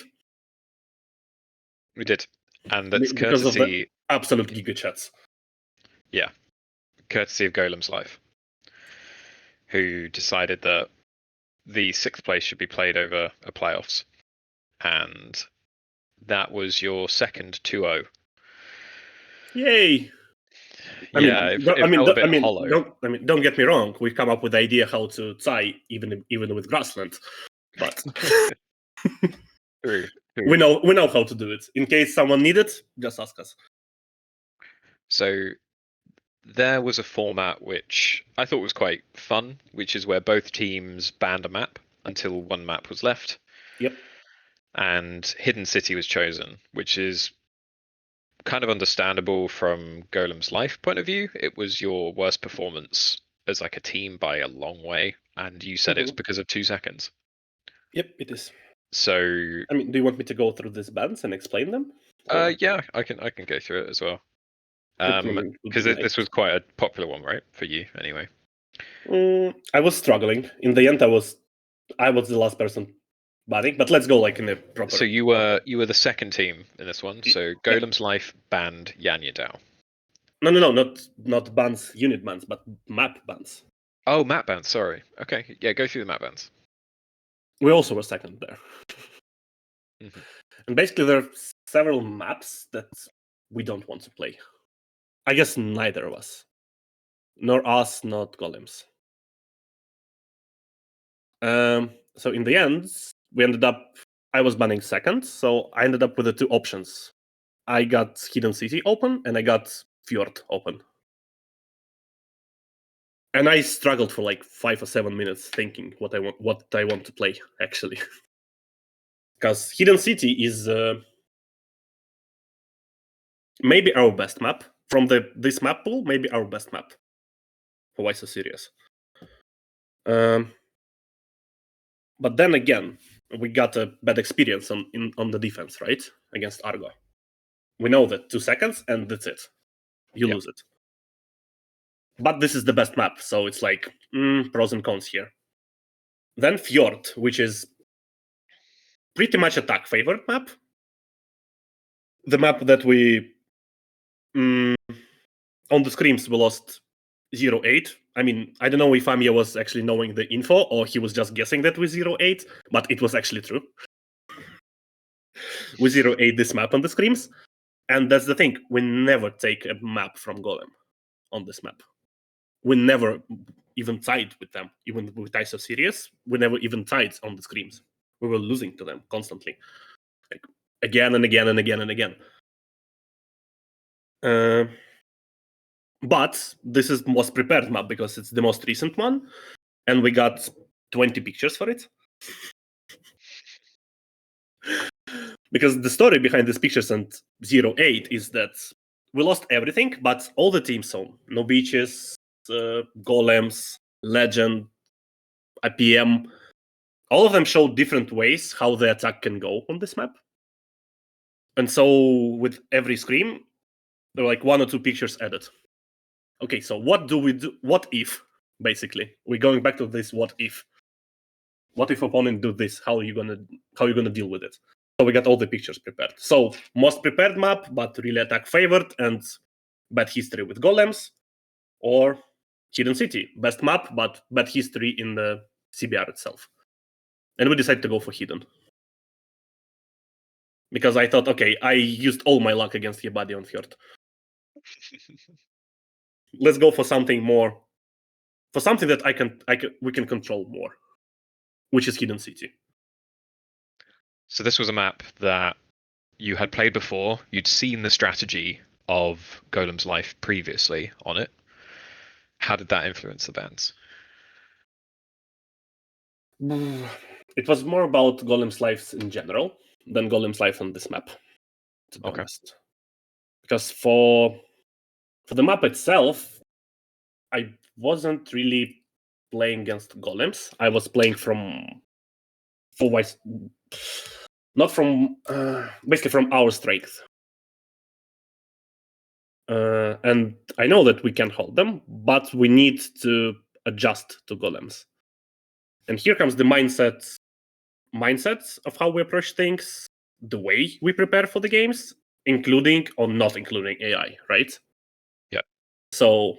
We did. And that's because courtesy of the absolute giga chats. Yeah. Courtesy of Golem's Life, who decided that the sixth place should be played over a playoffs, and that was your second 2-0. Yay! Yeah, it felt a bit hollow. Don't get me wrong. We've come up with the idea how to tie even with grassland, but True. we know how to do it. In case someone needs it, just ask us. So there was a format which I thought was quite fun, which is where both teams banned a map until one map was left. Yep. And Hidden City was chosen, which is kind of understandable from Golem's Life point of view. It was your worst performance as like a team by a long way, and you said it's because of 2 seconds. Yep, it is. So do you want me to go through these bans and explain them? Yeah, I can go through it as well. Because this was quite a popular one, right, for you anyway. I was struggling. In the end, I was the last person banning, but let's go like in a proper. So you were the second team in this one. So Golem's Life banned Yanya Dao. No, not bans, unit bans, but map bans. Oh, map bans. Sorry. Okay, yeah, go through the map bans. We also were second there. Mm-hmm. And basically, there are several maps that we don't want to play. I guess neither of us, nor us, not Golems. So in the end, we ended up. I was banning second, so I ended up with the 2 options. I got Hidden City open, and I got Fjord open. And I struggled for like 5 or 7 minutes thinking what I want to play actually, because Hidden City is maybe our best map from this map pool. Maybe our best map. For why so serious? But then again, we got a bad experience on the defense, right? Against Argo. We know that 2 seconds and that's it. You lose it. But this is the best map, so it's like pros and cons here. Then Fjord, which is pretty much attack favored map. The map that we on the scrims we lost 0-8. I don't know if Amia was actually knowing the info or he was just guessing that with 0-8, but it was actually true. We 0-8 this map on the scrims, and that's the thing. We never take a map from Golem on this map. We never even tied with them, even with ISO series. We never even tied on the scrims. We were losing to them constantly, like again and again and again and again. But this is the most prepared map because it's the most recent one, and we got 20 pictures for it. Because the story behind these pictures and 0-8 is that we lost everything, but all the teams saw no beaches, golems, legend, IPM. All of them show different ways how the attack can go on this map. And so with every scream, there were like 1 or 2 pictures added. Okay, so what do we do? What if, basically? We're going back to this what if. What if opponent do this? How are you gonna deal with it? So we got all the pictures prepared. So most prepared map, but really attack favored and bad history with golems, or Hidden City, best map, but bad history in the CBR itself. And we decided to go for Hidden. Because I thought, okay, I used all my luck against Yebadi on Fjord. Let's go for something more, for something that we can control more, which is Hidden City. So this was a map that you had played before. You'd seen the strategy of Golem's Life previously on it. How did that influence the bans? It was more about Golem's Life in general than Golem's Life on this map, to be honest. Because for the map itself, I wasn't really playing against golems. I was playing basically from our strength. And I know that we can hold them, but we need to adjust to golems. And here comes the mindsets of how we approach things, the way we prepare for the games, including or not including AI, right? Yeah. So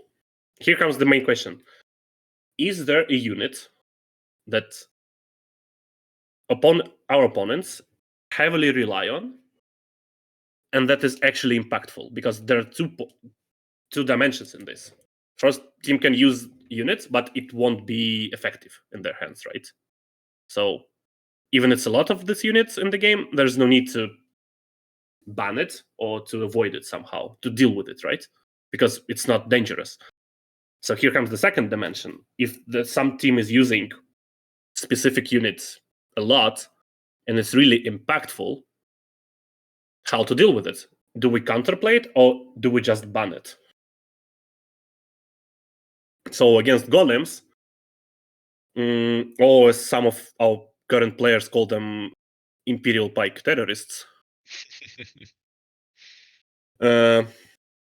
here comes the main question. Is there a unit that upon our opponents heavily rely on, and that is actually impactful because there are two dimensions in this. First, team can use units, but it won't be effective in their hands, right? So even it's a lot of these units in the game, there's no need to ban it or to avoid it somehow, to deal with it, right? Because it's not dangerous. So here comes the second dimension. If some team is using specific units a lot and it's really impactful, how to deal with it? Do we counterplay it or do we just ban it? So against golems, or as some of our current players call them, Imperial Pike terrorists,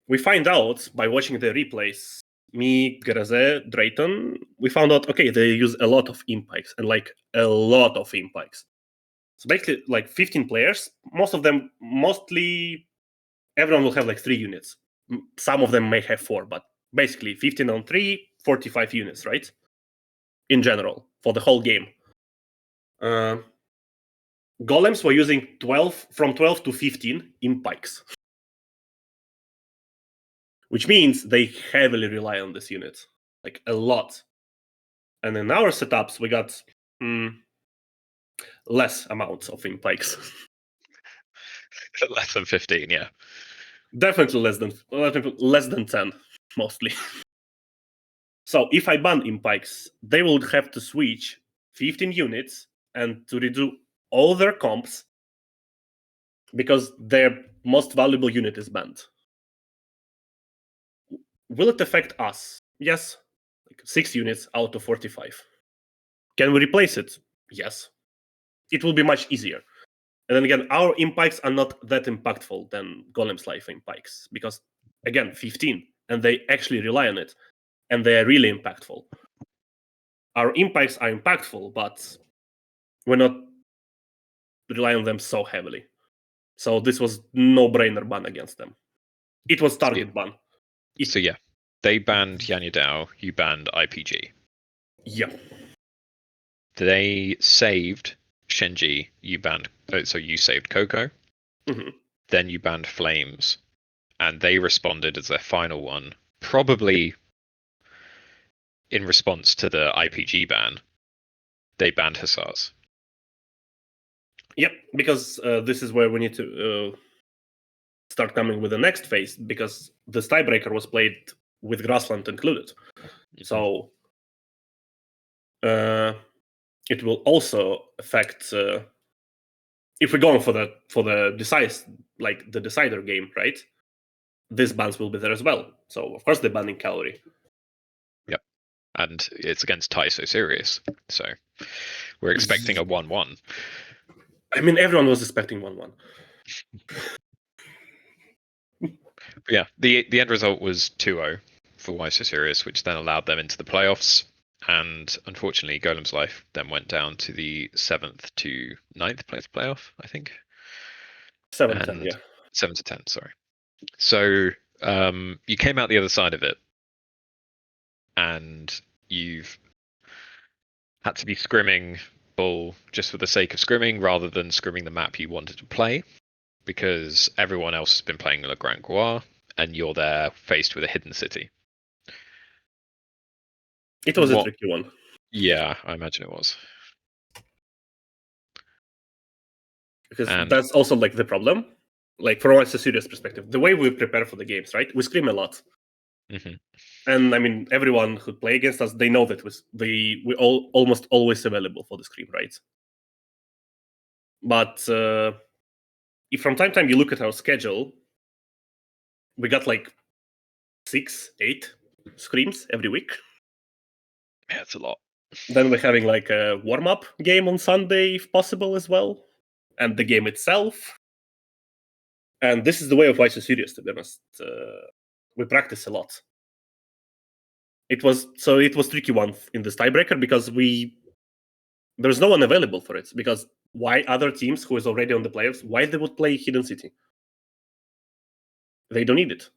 we find out by watching the replays, me, Graze, Drayton, we found out, okay, they use a lot of impikes and like a lot of impikes. So basically, like 15 players, mostly everyone will have like 3 units. Some of them may have 4, but basically 15 on 3, 45 units, right? In general, for the whole game. Golems were using from 12 to 15 impikes, which means they heavily rely on this unit, like a lot. And in our setups, we got less amounts of impikes. Less than 15, yeah. Definitely less than 10, mostly. So if I ban impikes, they would have to switch 15 units and to redo all their comps because their most valuable unit is banned. Will it affect us? Yes. Like 6 units out of 45. Can we replace it? Yes. It will be much easier. And then again, our impikes are not that impactful than Golem's Life impikes because, again, 15, and they actually rely on it, and they are really impactful. Our impikes are impactful, but we're not relying on them so heavily. So this was no-brainer ban against them. It was target ban. So yeah, they banned Yanya Dao, you banned IPG. Yeah. They saved Shenji, you banned. So you saved Coco. Mm-hmm. Then you banned Flames, and they responded as their final one, probably in response to the IPG ban. They banned Hussars. Yep, because this is where we need to start coming with the next phase, because this tiebreaker was played with Grassland included. Mm-hmm. So it will also affect if we're going for the decider game, right? These bans will be there as well. So of course they're banning Cavalry. Yep, and it's against Taiso Sirius, so we're expecting a 1-1. I mean, everyone was expecting 1-1. Yeah, the end result was 2-0 for YSO Sirius, which then allowed them into the playoffs. And unfortunately, Golem's Life then went down to the 7th to 9th place playoff, I think. 7-10, yeah. 7 to 10, sorry. So you came out the other side of it, and you've had to be scrimming bull just for the sake of scrimming rather than scrimming the map you wanted to play, because everyone else has been playing Le Grand Goire, and you're there faced with a hidden city. It was a tricky one. Yeah, I imagine it was. Because that's also like the problem. Like from a serious perspective, the way we prepare for the games, right? We scrim a lot. Mm-hmm. And I mean, everyone who play against us, they know that we almost always available for the scrim, right? But if from time to time you look at our schedule, we got like 6, 8 scrims every week. Yeah, it's a lot. Then we're having like a warm-up game on Sunday, if possible, as well, and the game itself. And this is the way of why so serious, to be honest. We practice a lot. It was tricky one in this tiebreaker because there's no one available for it. Because why other teams who is already on the playoffs, why they would play Hidden City? They don't need it.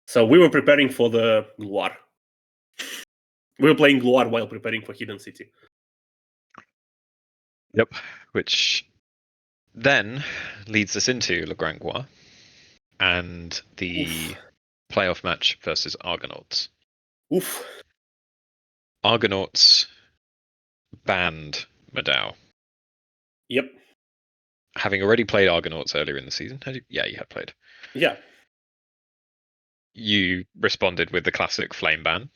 So we were preparing for the Gloire. We were playing Gloire while preparing for Hidden City. Yep. Which then leads us into Le Grand Gois and the playoff match versus Argonauts. Oof. Argonauts banned Madao. Yep. Having already played Argonauts earlier in the season. Yeah, you had played. Yeah. You responded with the classic flame ban.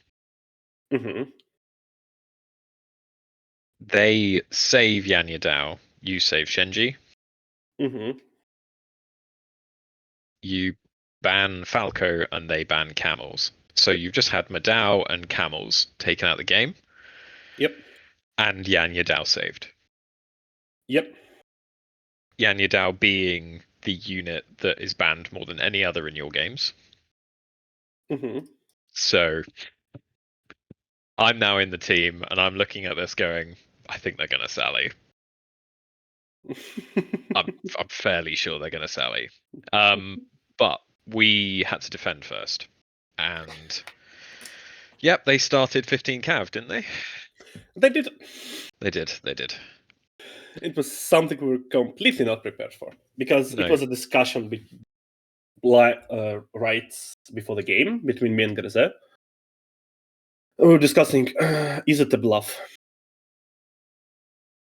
Mm-hmm. They save Yan Yadao. You save Shenji. Mm-hmm. You ban Falco and they ban Camels. So you've just had Madao and Camels taken out of the game. Yep. And Yan Yadao saved. Yep. Yan Yadao being the unit that is banned more than any other in your games. Mm-hmm. So I'm now in the team and I'm looking at this going, I think they're going to sally. I'm fairly sure they're going to sally. But we had to defend first. And yep, they started 15 cav, didn't they? They did. They did. It was something we were completely not prepared for, because No. it was a discussion right before the game between me and Grisette. We were discussing, is it a bluff?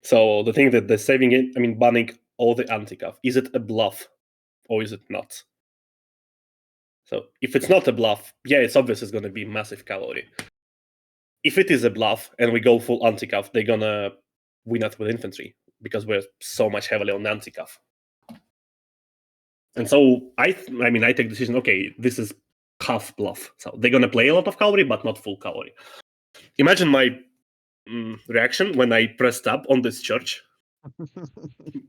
So the thing that they're saving it, banning all the anti-cav, is it a bluff or is it not? So if it's not a bluff, yeah, it's obvious it's going to be massive cavalry. If it is a bluff and we go full anti-cav, they're going to win us with infantry because we're so much heavily on anti-cav. And so I take the decision, okay, this is half bluff. So they're going to play a lot of cavalry, but not full cavalry. Imagine my reaction when I pressed up on this church.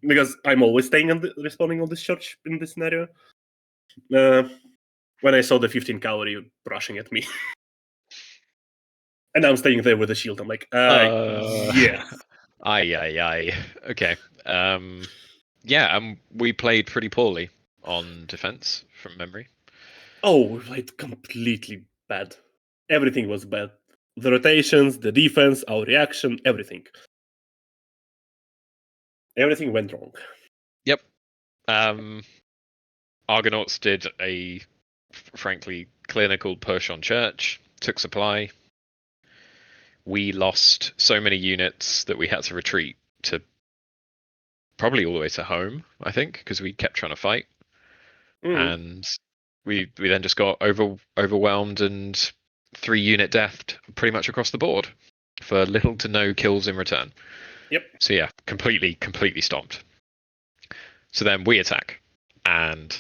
Because I'm always staying and responding on this church in this scenario. When I saw the 15 cavalry rushing at me. And I'm staying there with a shield. I'm like, yeah. Aye. Okay. Yeah, we played pretty poorly on defense from memory. Oh, we played completely bad. Everything was bad. The rotations, the defense, our reaction, everything. Everything went wrong. Yep. Argonauts did a frankly clinical push on church, took supply. We lost so many units that we had to retreat to probably all the way to home, I think, because we kept trying to fight. And we then just got overwhelmed and 3-unit deathed pretty much across the board for little to no kills in return. Yep. So yeah, completely stomped. So then we attack and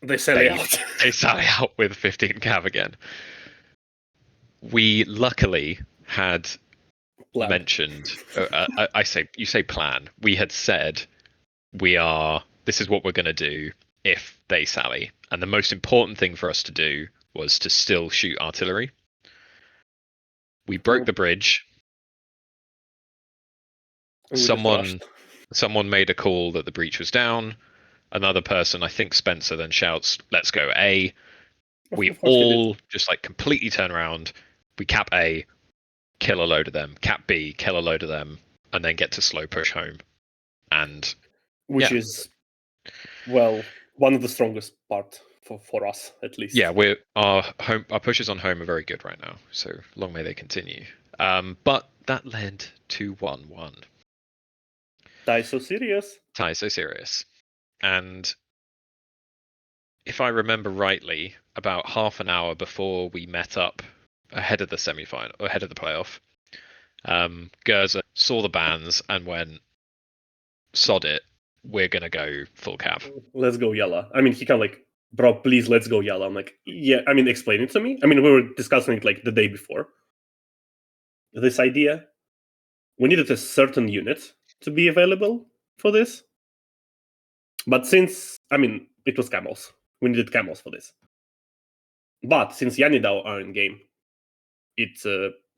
they sally out. They sally out with 15 cav again. We luckily had mentioned. You say plan. We had said this is what we're going to do if they sally, and the most important thing for us to do was to still shoot artillery. We broke the bridge. Someone made a call that the breach was down. Another person, I think Spencer, then shouts, "Let's go A." We all just like completely turn around. We cap A, kill a load of them. Cap B, kill a load of them, and then get to slow push home. And which is, well, one of the strongest part for us, at least. Yeah, our pushes on home are very good right now. So long may they continue. But that led to 1-1. Tie so serious. And if I remember rightly, about half an hour before we met up ahead of the semi-final, ahead of the playoff, Gerza saw the bans and went, sod it, we're going to go full cav. Let's go Yalla. He kind of like, bro, please, let's go Yalla. I'm like, yeah, explain it to me. We were discussing it like the day before. This idea, we needed a certain unit to be available for this. But since, it was camels. We needed camels for this. But since Yanidao are in game, it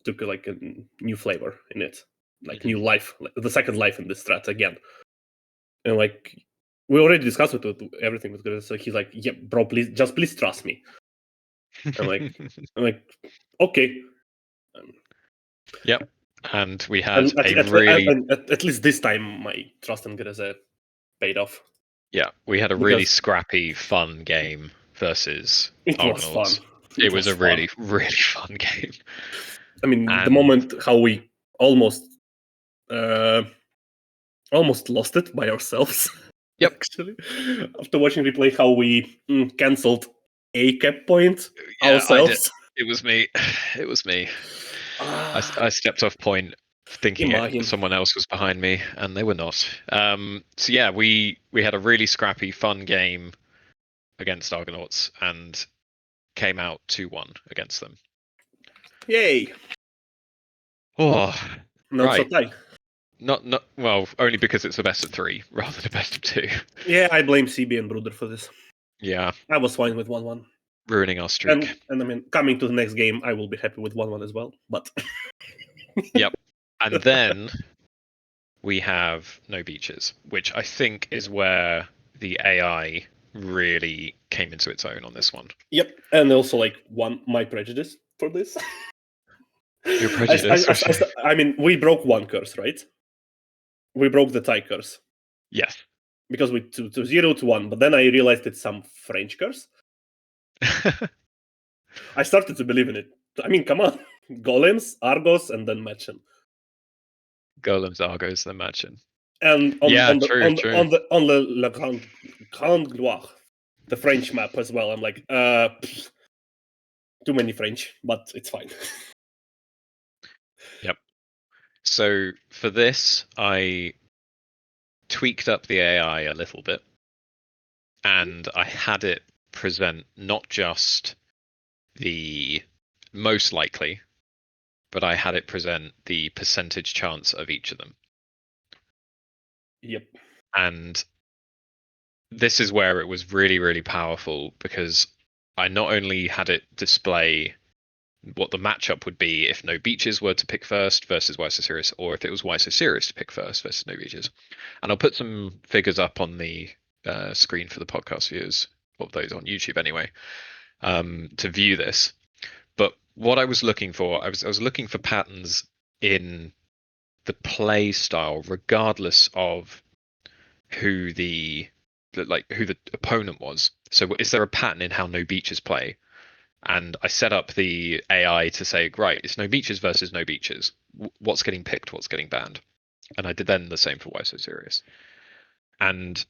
took like a new flavor in it. Like new life, like the second life in this strat again. And like, we already discussed it, everything was good. So he's like, yeah, bro, please trust me. I'm like, okay. Yep. And we had And a really at least this time, my trust in Greze paid off. yeah, we had a really Because scrappy, fun game versus it was fun. Argonauts. It was a fun. really, really fun game. I mean, the And moment how we almost almost lost it by ourselves. Yep. Actually, after watching replay, how we cancelled a cap point yeah, I did. ourselves. It was me. It was me. I stepped off point thinking someone else was behind me, and they were not. So yeah, we had a really scrappy, fun game against Argonauts, and came out 2-1 against them. Yay! Oh, Not so right. tight. Not well, only because it's a best of 3 rather than a best of 2. Yeah, I blame CB and Bruder for this. Yeah, I was fine with 1-1. ruining our streak. And I mean, coming to the next game, I will be happy with 1-1 as well. But Yep. And then we have No Beaches, which I think is where the AI really came into its own on this one. Yep, and also like my prejudice for this. Your prejudice? I mean, we broke one curse, right? We broke the tie curse. Yes. Because we to 0 to 1, but then I realized it's some French curse. I started to believe in it. I mean, come on. Golems, Argos, and then Machen. Golems, Argos, then Machen. And true. on the La Grande Gloire, the French map as well. I'm like, too many French, but it's fine. Yep. So for this, I tweaked up the AI a little bit, and I had it present not just the most likely, but I had it present the percentage chance of each of them. Yep. And this is where it was really, really powerful, because I not only had it display what the matchup would be if No Beaches were to pick first versus Why So Serious, or if it was Why So Serious to pick first versus No Beaches. And I'll put some figures up on the screen for the podcast viewers, of those on YouTube anyway, to view this. But what I was looking for, I was looking for patterns in the play style, regardless of who the opponent was. So is there a pattern in how No Beaches play? And I set up the AI to say, right, it's No Beaches versus No Beaches. What's getting picked? What's getting banned? And I did then the same for Why So Serious. And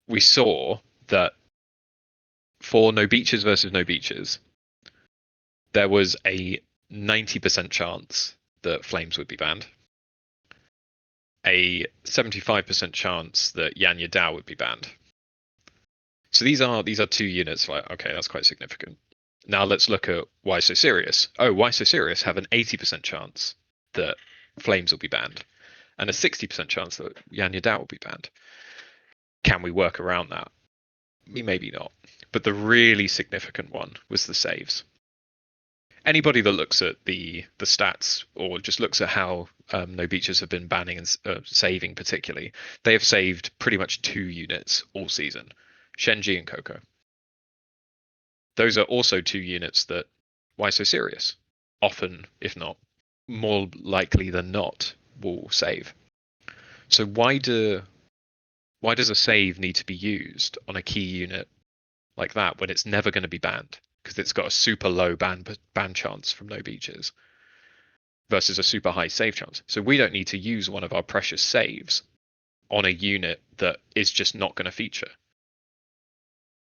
we saw that for No Beaches versus No Beaches, there was a 90% chance that Flames would be banned, a 75% chance that Yanya Dao would be banned. So these are 2 units. Like, okay, that's quite significant. Now let's look at Why So Serious. Oh, Why So Serious have an 80% chance that Flames will be banned, and a 60% chance that Yanya Dao will be banned. Can we work around that? Maybe not. But the really significant one was the saves. Anybody that looks at the stats, or just looks at how No Beaches have been banning and saving particularly, they have saved pretty much 2 units all season, Shenji and Coco. Those are also 2 units that Why So Serious often, if not more likely than not, will save. So why does a save need to be used on a key unit like that when it's never going to be banned, because it's got a super low ban chance from No Beaches versus a super high save chance? So we don't need to use one of our precious saves on a unit that is just not going to feature.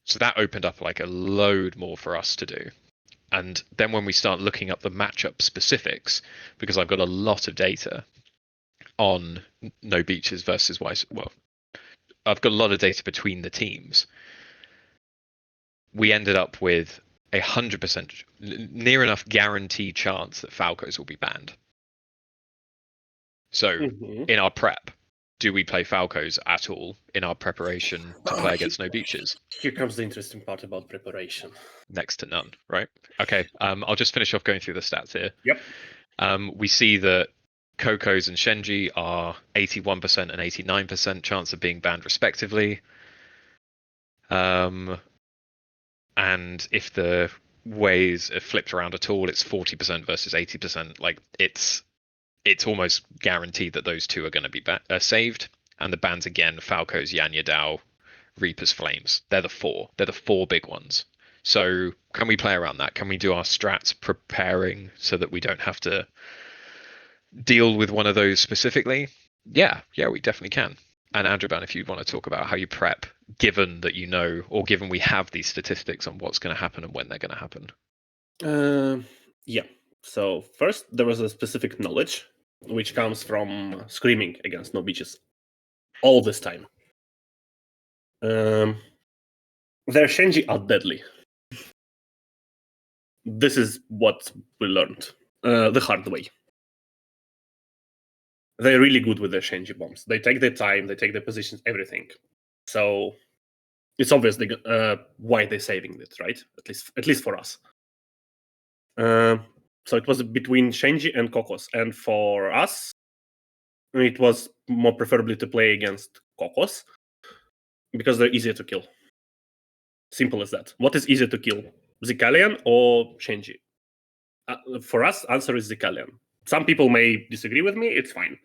So that opened up like a load more for us to do. And then when we start looking up the matchup specifics, because I've got a lot of data on No Beaches versus I've got a lot of data between the teams. We ended up with 100%, near enough guaranteed chance that Falcos will be banned. So in our prep, do we play Falcos at all in our preparation to play against No Beaches? Here comes the interesting part about preparation. Next to none, right? Okay, I'll just finish off going through the stats here. Yep. We see that Kokos and Shenji are 81% and 89% chance of being banned respectively. And if the ways are flipped around at all, it's 40% versus 80%. Like, it's it's almost guaranteed that those two are going to be saved. And the bans again, Falco's Yanya Dao, Reaper's Flames. They're the four. They're the four big ones. So can we play around that? Can we do our strats preparing so that we don't have to deal with one of those specifically? Yeah, we definitely can. And Andrulban, if you want to talk about how you prep, given that you know, or given we have these statistics on what's going to happen and when they're going to happen. Yeah. So first, there was a specific knowledge which comes from screaming against no beaches all this time. Their Shenji are deadly. This is what we learned the hard way. They're really good with their Shenji bombs. They take their time, they take their positions, everything. So it's obvious why they're saving it, right? At least for us. So it was between Shenji and Kokos, and for us, it was more preferably to play against Kokos because they're easier to kill. Simple as that. What is easier to kill, Zicalian or Shenji? For us, answer is Zicalian. Some people may disagree with me. It's fine.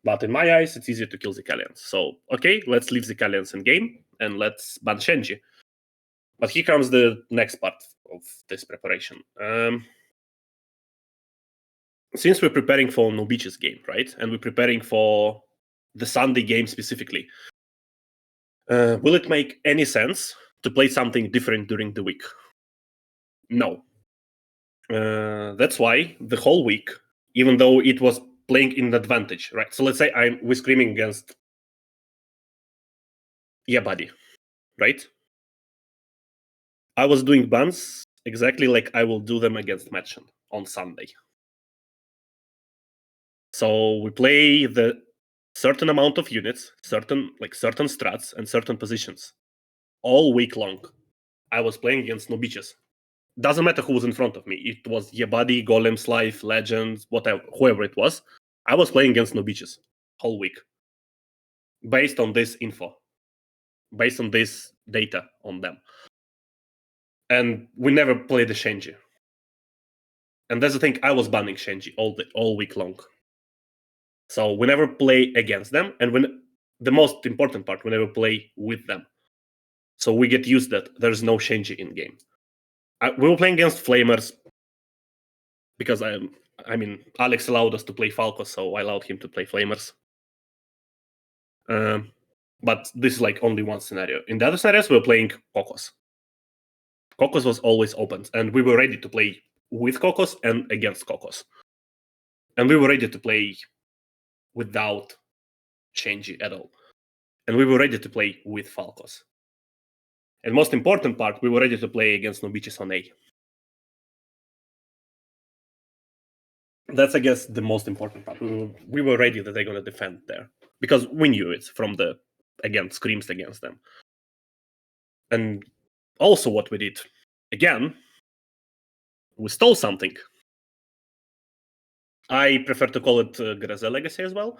But in my eyes, it's easier to kill Zicalians. So, okay, let's leave Zicalians in game and let's ban Shenji. But here comes the next part of this preparation. Since we're preparing for No Beaches game, right? And we're preparing for the Sunday game specifically, will it make any sense to play something different during the week? No. That's why the whole week, even though it was playing in advantage, right? So let's say we're screaming against buddy, right? I was doing bans exactly like I will do them against Matchen on Sunday. So we play the certain amount of units, certain strats and certain positions all week long. I was playing against no beaches. Doesn't matter who was in front of me. It was Yebadi, Golem's Life, Legends, whatever, whoever it was. I was playing against no beaches whole week. Based on this info. Based on this data on them. And we never played the Shenji. And that's the thing, I was banning Shenji all week long. So we never play against them, and the most important part, we never play with them. So we get used that there's no Shenji in game. We were playing against Flamers because Alex allowed us to play Falco, so I allowed him to play Flamers. But this is like only one scenario. In the other scenarios, we were playing Kokos. Kokos was always open, and we were ready to play with Kokos and against Kokos. And we were ready to play without Shenji at all. And we were ready to play with Falcos. And most important part, we were ready to play against no beaches on A. That's, I guess, the most important part. We were ready that they're going to defend there. Because we knew it from the, again, screams against them. And also what we did, again, we stole something. I prefer to call it Graze Legacy as well.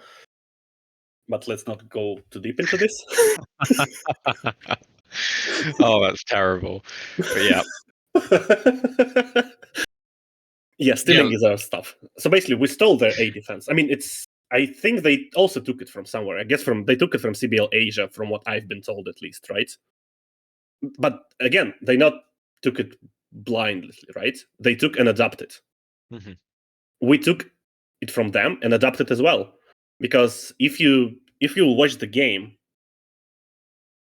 But let's not go too deep into this. Oh, that's terrible. But yeah. Yeah, stealing is our stuff. So basically, we stole their A defense. I mean, I think they also took it from somewhere. I guess they took it from CBL Asia, from what I've been told at least, right? But again, they not took it blindly, right? They took and adapted. Mm-hmm. We took it from them and adapted as well. Because if you watch the game,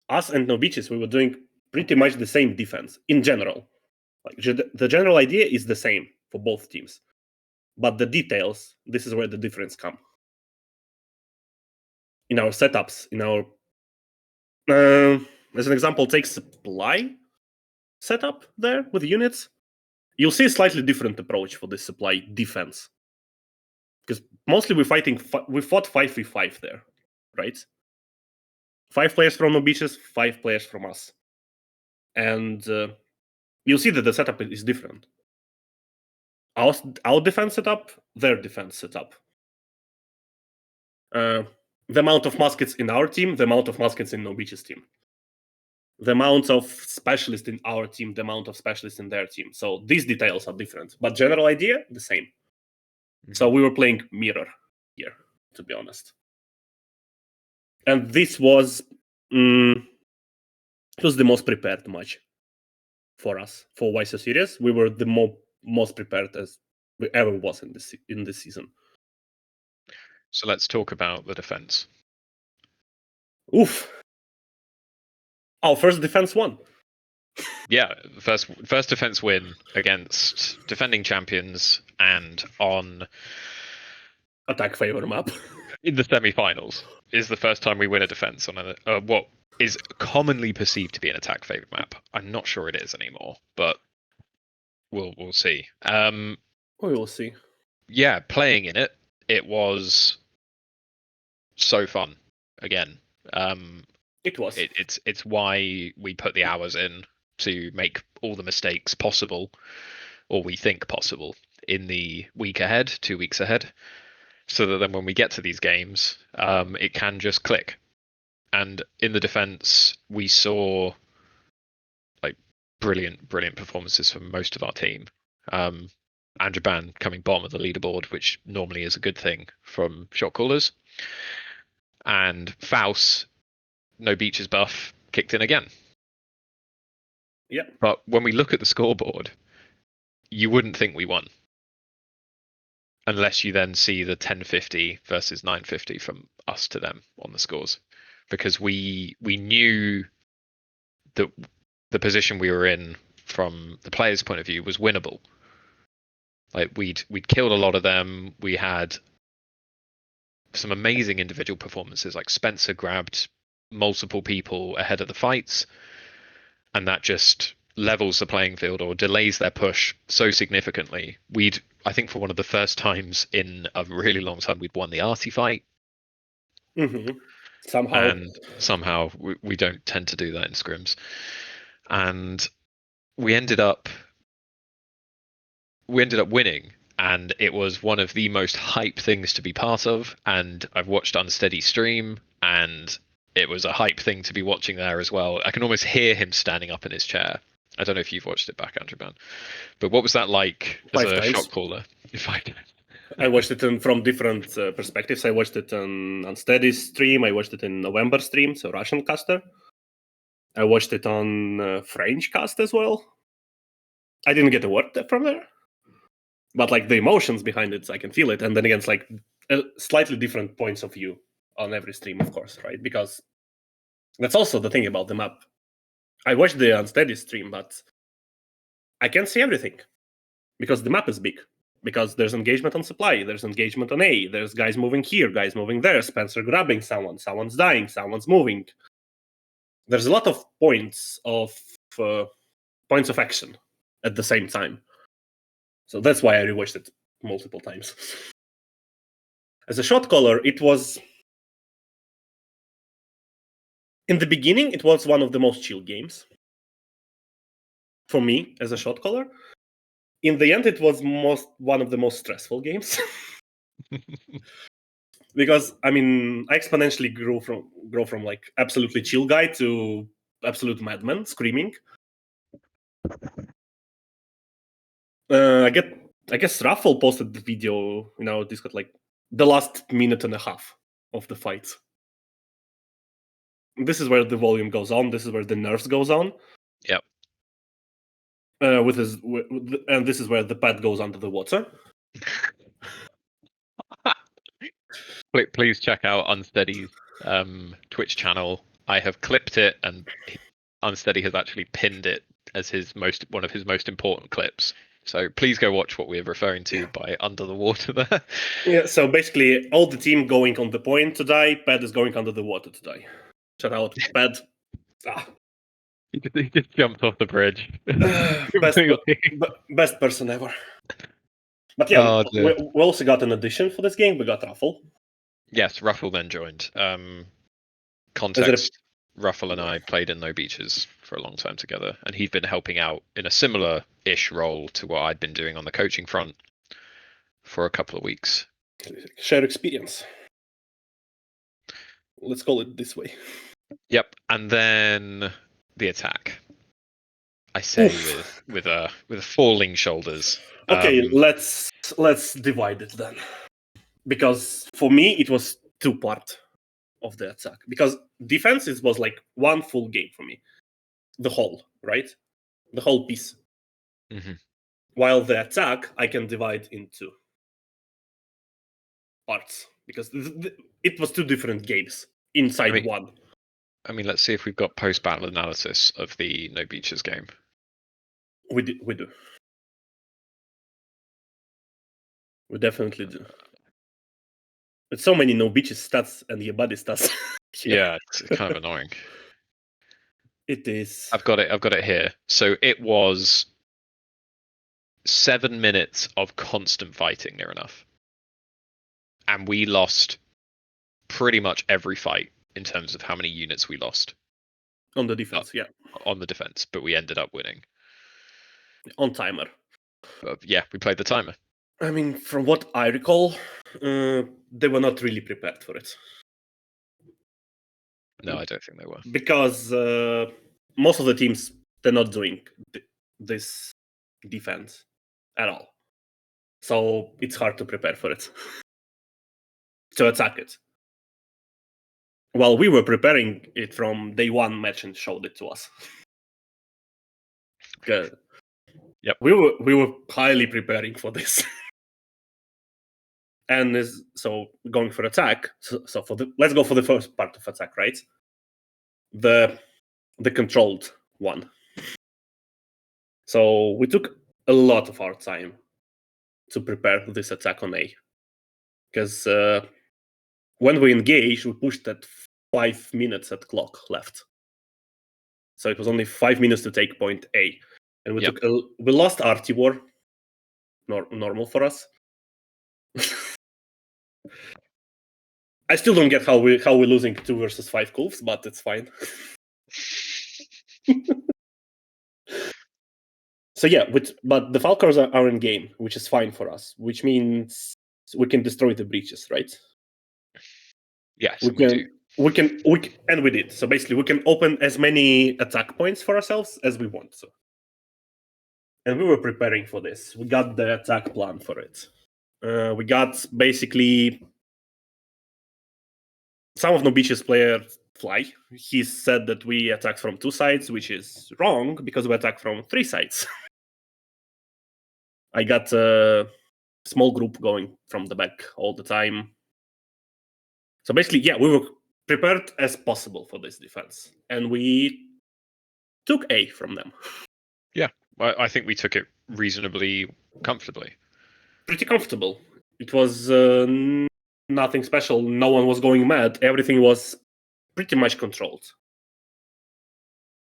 us and No Beaches, we were doing pretty much the same defense in general. Like the general idea is the same for both teams. But the details, this is where the difference comes. In our setups, as an example, take supply setup there with units. You'll see a slightly different approach for this supply defense. Because mostly we fought 5v5 there, right? 5 players from the beaches, 5 players from us. And you'll see that the setup is different. Our defense setup, their defense setup. The amount of muskets in our team, the amount of muskets in No Beaches team. The amount of specialists in our team, the amount of specialists in their team. So these details are different. But general idea, the same. So we were playing mirror here, to be honest. And this was it was the most prepared match for us for WSS series. We were the most prepared as we ever was in this season. So let's talk about the defense. Oof! Our first defense won. Yeah, first defense win against defending champions and on Attack favor map. in the semi-finals is the first time we win a defense on what is commonly perceived to be an attack favor map. I'm not sure it is anymore, but we'll see. We will see. Yeah, playing in it was so fun again. It was. It's why we put the hours in to make all the mistakes possible, or we think possible, in the week ahead, 2 weeks ahead, so that then when we get to these games, it can just click. And in the defense, we saw like brilliant performances from most of our team. Andrulban coming bottom of the leaderboard, which normally is a good thing from shot callers. And Faust, no beaches buff, kicked in again. Yeah. But when we look at the scoreboard, you wouldn't think we won. Unless you then see the 1050 versus 950 from us to them on the scores. Because we knew that the position we were in from the players' point of view was winnable. Like we'd killed a lot of them. We had some amazing individual performances, like Spencer grabbed multiple people ahead of the fights, and that just levels the playing field or delays their push so significantly. I think for one of the first times in a really long time, we'd won the Arty fight. Mm-hmm. Somehow we don't tend to do that in scrims, and we ended up winning. And it was one of the most hype things to be part of. And I've watched Unsteady stream, and it was a hype thing to be watching there as well. I can almost hear him standing up in his chair. I don't know if you've watched it back, Andrulban, but what was that like as a shot caller? I watched it from different perspectives. I watched it on Unsteady's stream. I watched it in November stream, so Russian caster. I watched it on French cast as well. I didn't get a word from there, but like the emotions behind it, I can feel it. And then again, it's like slightly different points of view on every stream, of course, right? Because that's also the thing about the map. I watched the Unsteady stream, but I can't see everything because the map is big. Because there's engagement on supply, there's engagement on A, there's guys moving here, guys moving there, Spencer grabbing someone's dying, someone's moving. There's a lot of points of action at the same time. So that's why I rewatched it multiple times. As a shot caller, it was... In the beginning, it was one of the most chill games. For me, as a shot caller. In the end, it was one of the most stressful games. Because, I mean, I exponentially grow from like absolutely chill guy to absolute madman screaming. I guess Raffle posted the video in our Discord, like the last minute and a half of the fight. This is where the volume goes on. This is where the nerves goes on. Yep. And this is where the pad goes under the water. Please check out Unsteady's Twitch channel. I have clipped it, and Unsteady has actually pinned it as one of his most important clips. So please go watch what we're referring to by under the water there. Yeah, so basically all the team going on the point to die, Pad is going under the water to die. Shout out, Pad. He just jumped off the bridge. Best person ever. But yeah, we also got an addition for this game. We got Raffle. Yes, Ruffle then joined. Context, Ruffle and I played in No Beaches for a long time together, and he'd been helping out in a similar-ish role to what I'd been doing on the coaching front for a couple of weeks. Share experience. Let's call it this way. Yep, and then the attack. I say Oof. with falling shoulders. Okay, let's divide it then, because for me it was two part of the attack, because defense was like one full game for me, the whole piece, Mhm. while the attack I can divide into parts because it was two different games inside one. I mean, let's see if we've got post-battle analysis of the No Beaches game. We do. We definitely do. It's so many no beaches stats and your body stats. Yeah, it's kind of annoying. It is. I've got it here. So it was 7 minutes of constant fighting, near enough. And we lost pretty much every fight in terms of how many units we lost. On the defense, yeah. On the defense, but we ended up winning. On timer. But yeah, we played the timer. I mean, from what I recall, they were not really prepared for it. No, I don't think they were. Because most of the teams, they're not doing this defense at all. So it's hard to prepare for it. To attack it. While we were preparing it from day one, Merchant showed it to us. Good. Yep. We were highly preparing for this. And so going for attack. So let's go for the first part of attack, right? The controlled one. So we took a lot of our time to prepare this attack on A, because when we engaged, we pushed at 5 minutes at clock left. So it was only 5 minutes to take point A, and we we lost RT war. Normal for us. I still don't get how we're losing 2 versus 5 Kulfs, but it's fine. So yeah, but the Falcons are in game, which is fine for us, which means we can destroy the breaches, right? Yes, we do. We can, and we did. So basically, we can open as many attack points for ourselves as we want. So, and we were preparing for this. We got the attack plan for it. We got basically some of Nobich's players fly. He said that we attack from 2 sides, which is wrong because we attack from 3 sides. I got a small group going from the back all the time. So basically, yeah, we were prepared as possible for this defense, and we took A from them. Yeah, I think we took it reasonably comfortably. Pretty comfortable. It was nothing special. No one was going mad. Everything was pretty much controlled.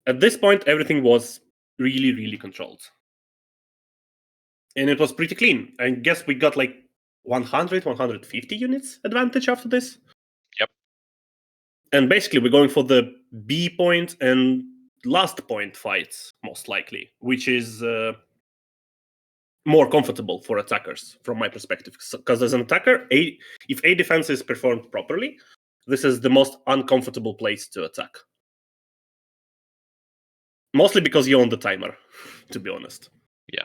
At this point, everything was really, really controlled. And it was pretty clean. I guess we got like 100, 150 units advantage after this. Yep. And basically, we're going for the B point and last point fights, most likely, which is more comfortable for attackers, from my perspective. Because as an attacker, if A defense is performed properly, this is the most uncomfortable place to attack. Mostly because you're on the timer, to be honest. Yeah.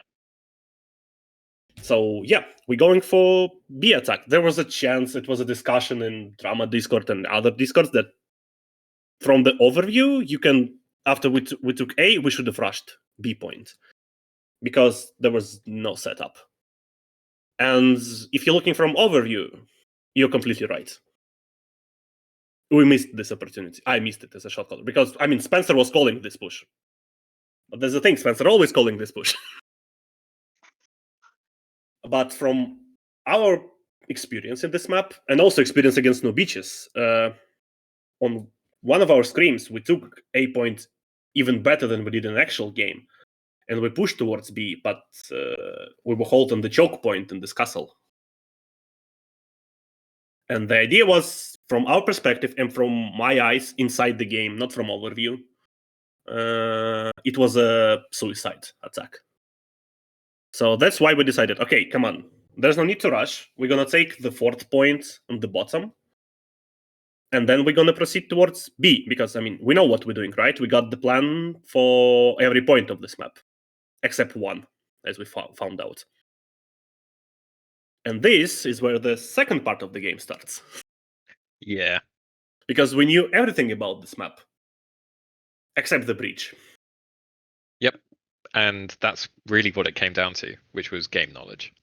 So yeah, we're going for B attack. There was a chance, it was a discussion in Drama Discord and other Discords that from the overview, you can, after we took A, we should have rushed B point because there was no setup. And if you're looking from overview, you're completely right. We missed this opportunity. I missed it as a shot caller because, I mean, Spencer was calling this push. But there's the thing, Spencer always calling this push. But from our experience in this map, and also experience against No Beaches, on one of our scrims, we took A point even better than we did in an actual game. And we pushed towards B, but we were held on the choke point in this castle. And the idea was, from our perspective and from my eyes inside the game, not from overview, it was a suicide attack. So that's why we decided, okay, come on, there's no need to rush. We're going to take the 4th point on the bottom. And then we're going to proceed towards B, because, I mean, we know what we're doing, right? We got the plan for every point of this map, except one, as we found out. And this is where the second part of the game starts. Yeah. Because we knew everything about this map, except the bridge. Yep. And that's really what it came down to, which was game knowledge.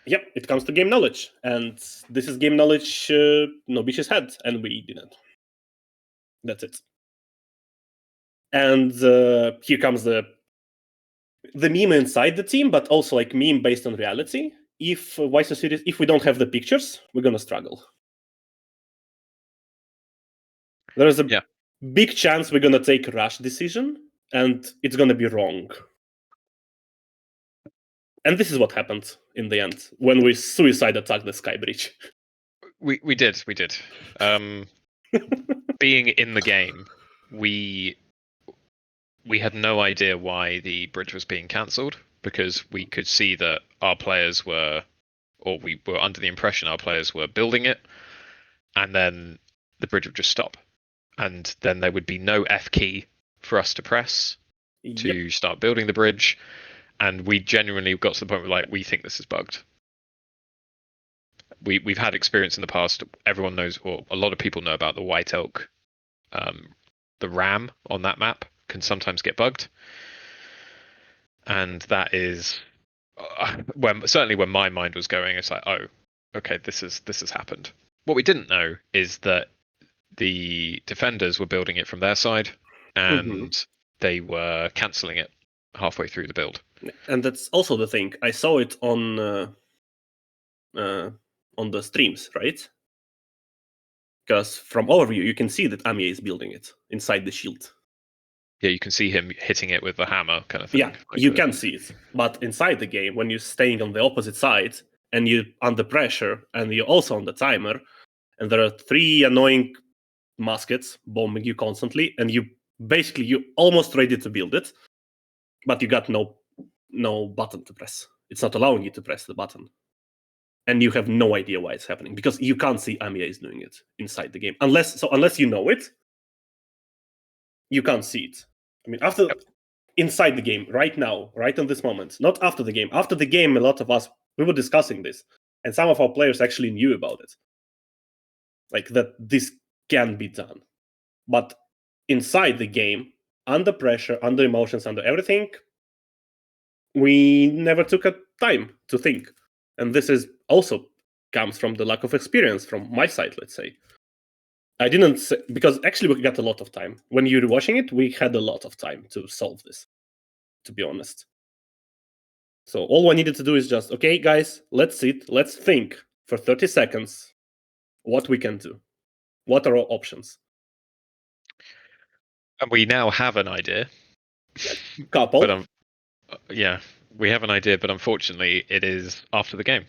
Yep, it comes to game knowledge. And this is game knowledge no bitches had, and we didn't. That's it. And here comes the meme inside the team, but also like meme based on reality. If YSO series, if we don't have the pictures, we're gonna struggle. There's a big chance we're gonna take a rash decision, and it's gonna be wrong. And this is what happened in the end when we suicide attacked the Sky Bridge. We did. Being in the game, we had no idea why the bridge was being cancelled, because we could see that our players were, or we were under the impression our players were building it, and then the bridge would just stop, and then there would be no F key for us to press to start building the bridge, and we genuinely got to the point where like, we think this is bugged. We've had experience in the past. Everyone knows, or a lot of people know about the White Elk. The RAM on that map can sometimes get bugged, and that is certainly when my mind was going. It's like, oh, okay, this has happened. What we didn't know is that the defenders were building it from their side, and they were cancelling it halfway through the build. And that's also the thing. I saw it on the streams, right? Because from overview, you can see that Amiya is building it inside the shield. Yeah, you can see him hitting it with the hammer, kind of thing. Yeah, like you can see it. But inside the game, when you're staying on the opposite side and you're under pressure and you're also on the timer, and there are 3 annoying muskets bombing you constantly, and you're almost ready to build it, but you got no button to press. It's not allowing you to press the button. And you have no idea why it's happening, because you can't see Amiya is doing it inside the game. Unless you know it, you can't see it. I mean, inside the game, right now, right in this moment, not after the game. After the game, a lot of us, we were discussing this, and some of our players actually knew about it. Like, that this can be done. But inside the game, under pressure, under emotions, under everything, we never took a time to think. And this is also comes from the lack of experience from my side, let's say. I didn't say, because actually we got a lot of time. When you're watching it, we had a lot of time to solve this, to be honest. So all I needed to do is just, okay, guys, let's sit, let's think for 30 seconds what we can do. What are our options? And we now have an idea. Couple. But yeah, we have an idea, but unfortunately it is after the game.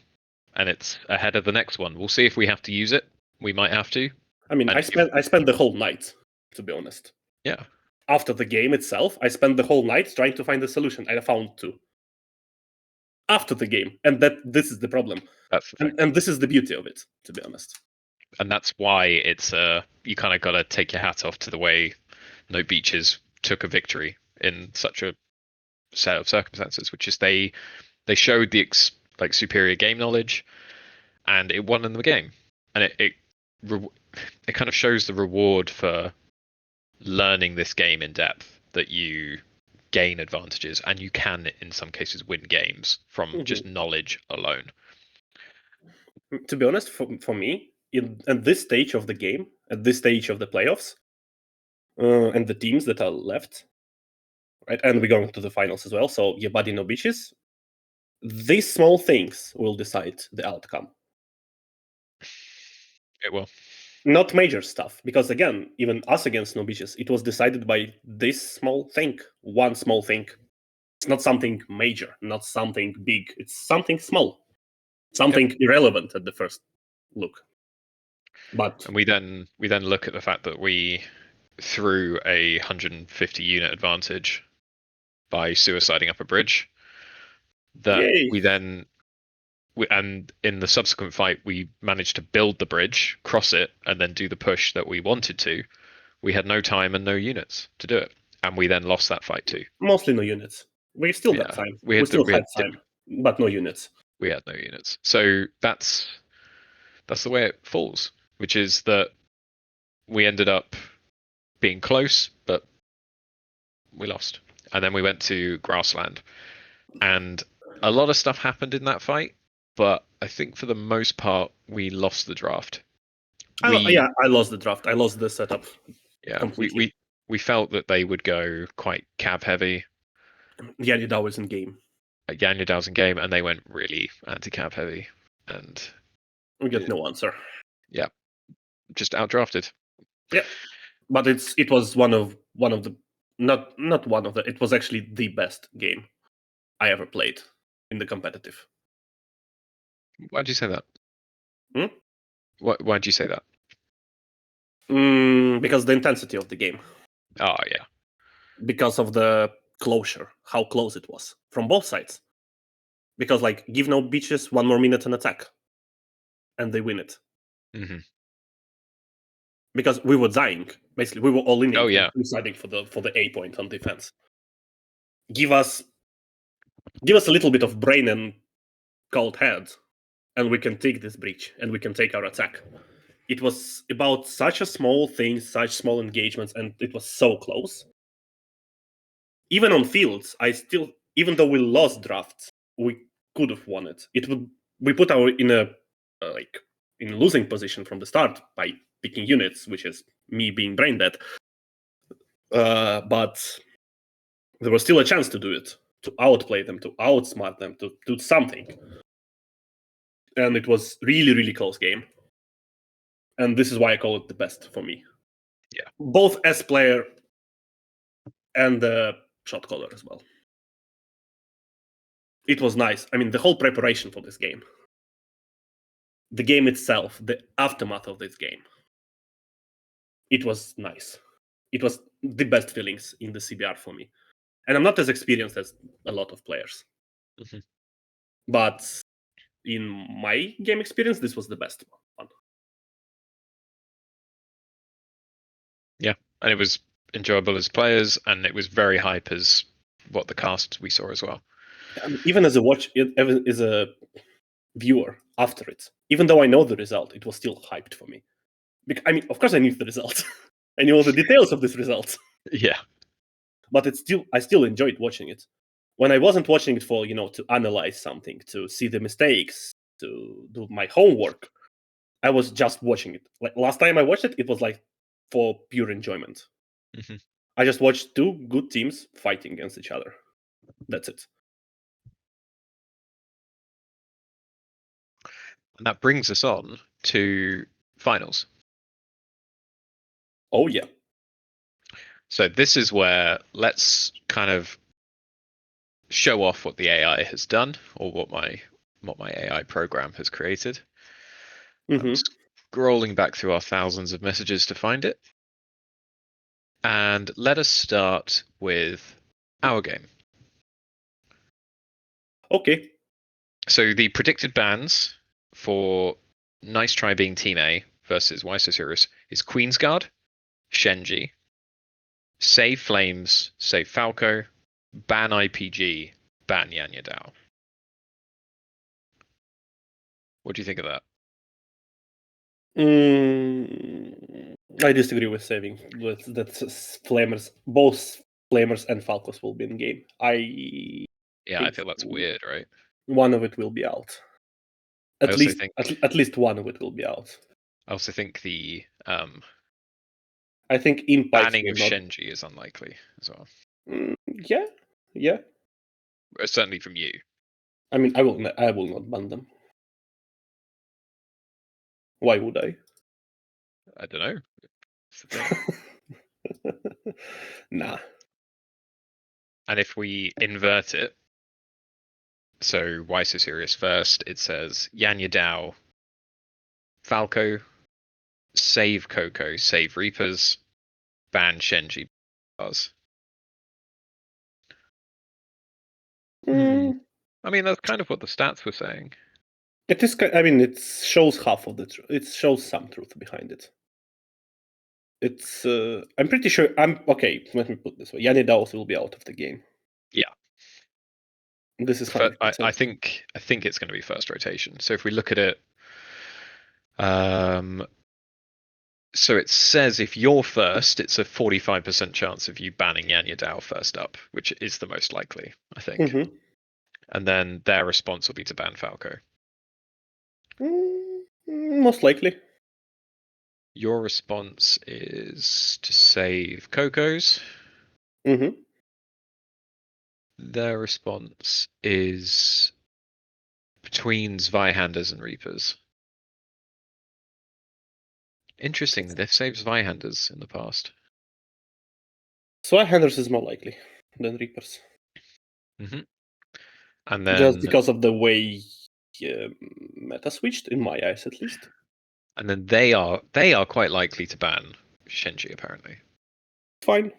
And it's ahead of the next one. We'll see if we have to use it. We might have to. I mean, I spent the whole night, to be honest. Yeah. After the game itself, I spent the whole night trying to find a solution. I found 2. After the game, and this is the problem. That's the thing. And this is the beauty of it, to be honest. And that's why it's you kind of got to take your hat off to the way No Beaches took a victory in such a set of circumstances, which is they showed the superior game knowledge, and it won in the game, and it kind of shows the reward for learning this game in depth, that you gain advantages and you can in some cases win games from just knowledge alone. To be honest, for me, at this stage of the game, at this stage of the playoffs, and the teams that are left, right, and we're going to the finals as well, so your buddy No Beaches, these small things will decide the outcome. It will. Not major stuff, because again, even us against No Beaches, it was decided by this small thing, one small thing. It's not something major, not something big. It's something small, something irrelevant at the first look. But and we then look at the fact that we threw a 150 unit advantage by suiciding up a bridge. That Yay. we then and in the subsequent fight, we managed to build the bridge, cross it, and then do the push that we wanted to. We had no time and no units to do it, and we then lost that fight too. Mostly no units. We still got Yeah, time. We still had time, but no units. We had no units. So that's the way it falls, which is that we ended up being close, but we lost. And then we went to grassland, and a lot of stuff happened in that fight, but I think for the most part we lost the draft. I lost the draft. I lost the setup. Yeah, completely. we felt that they would go quite cab heavy. Yeah, that was in game. Yanya Dao's in game, and they went really anti-cab heavy, and we got no answer. Yeah, just outdrafted. Yeah, but it was one of the not one of the. It was actually the best game I ever played in the competitive. Why'd you say that? Hmm? Why'd you say that? Because the intensity of the game. Oh yeah. Because of the closure, how close it was from both sides. Because like give no bitches 1 more minute and attack, and they win it. Mm-hmm. Because we were dying. Basically, we were all in. Oh yeah. Deciding for the A point on defense. Give us a little bit of brain and cold head, and we can take this breach and we can take our attack. It was about such a small thing, such small engagements, and it was so close. Even on fields, even though we lost drafts, we could have won it. We put our in a in losing position from the start by picking units, which is me being brain dead. But there was still a chance to do it, to outplay them, to outsmart them, to do something. And it was really, really close game. And this is why I call it the best for me. Yeah. Both as player and the shot caller as well. It was nice. I mean, the whole preparation for this game, the game itself, the aftermath of this game, it was nice. It was the best feelings in the CBR for me. And I'm not as experienced as a lot of players. Mm-hmm. But in my game experience, this was the best one. Yeah, and it was enjoyable as players, and it was very hype as what the cast we saw as well. I mean, even as a viewer after it, even though I know the result, it was still hyped for me. I mean, of course, I knew the result. I knew all the details of this result. Yeah, but I still enjoyed watching it. When I wasn't watching it for to analyze something, to see the mistakes, to do my homework, I was just watching it. Like last time I watched it, it was like for pure enjoyment. mm-hmm. I just watched two good teams fighting against each other. That's it. And that brings us on to finals. Oh yeah. So this is where let's kind of show off what the AI has done, or what my AI program has created. Mm-hmm. I'm scrolling back through our thousands of messages to find it. And let us start with our game. Okay. So the predicted bans for Nice Try being Team A versus WSS Andrulban is Queensguard, Shenji, Save Flames, Save Falco, ban IPG, ban Yanya Dao. What do you think of that? I disagree with saving. That Flamers, both Flamers and Falcos will be in game. I feel that's weird, right? One of it will be out. At least one of it will be out. I also think the I think in banning of Shenji is unlikely as well. Yeah. Certainly from you. I mean, I will not ban them. Why would I? I don't know. Nah. And if we invert it, so why so serious first? It says Yanya Dao, Falco, save Coco, save Reapers, ban Shenji bars. I mean, that's kind of what the stats were saying. It is. I mean, it shows half of the truth. It shows some truth behind it. It's. I'm pretty sure. Okay. Let me put it this way: Yanni Daos will be out of the game. Yeah. This is 100%. I think it's going to be first rotation. So if we look at it, so it says if you're first, it's a 45% chance of you banning Yanya Dao first up, which is the most likely, I think. Mm-hmm. And then their response will be to ban Falco. Most likely. Your response is to save Coco's. Mm-hmm. Their response is between Zweihanders and Reapers. Interesting, they've saved Zweihanders in the past. Zweihanders is more likely than Reapers. Mm-hmm. And then just because of the way meta switched, in my eyes at least. And then they are quite likely to ban Shenji, apparently. Fine.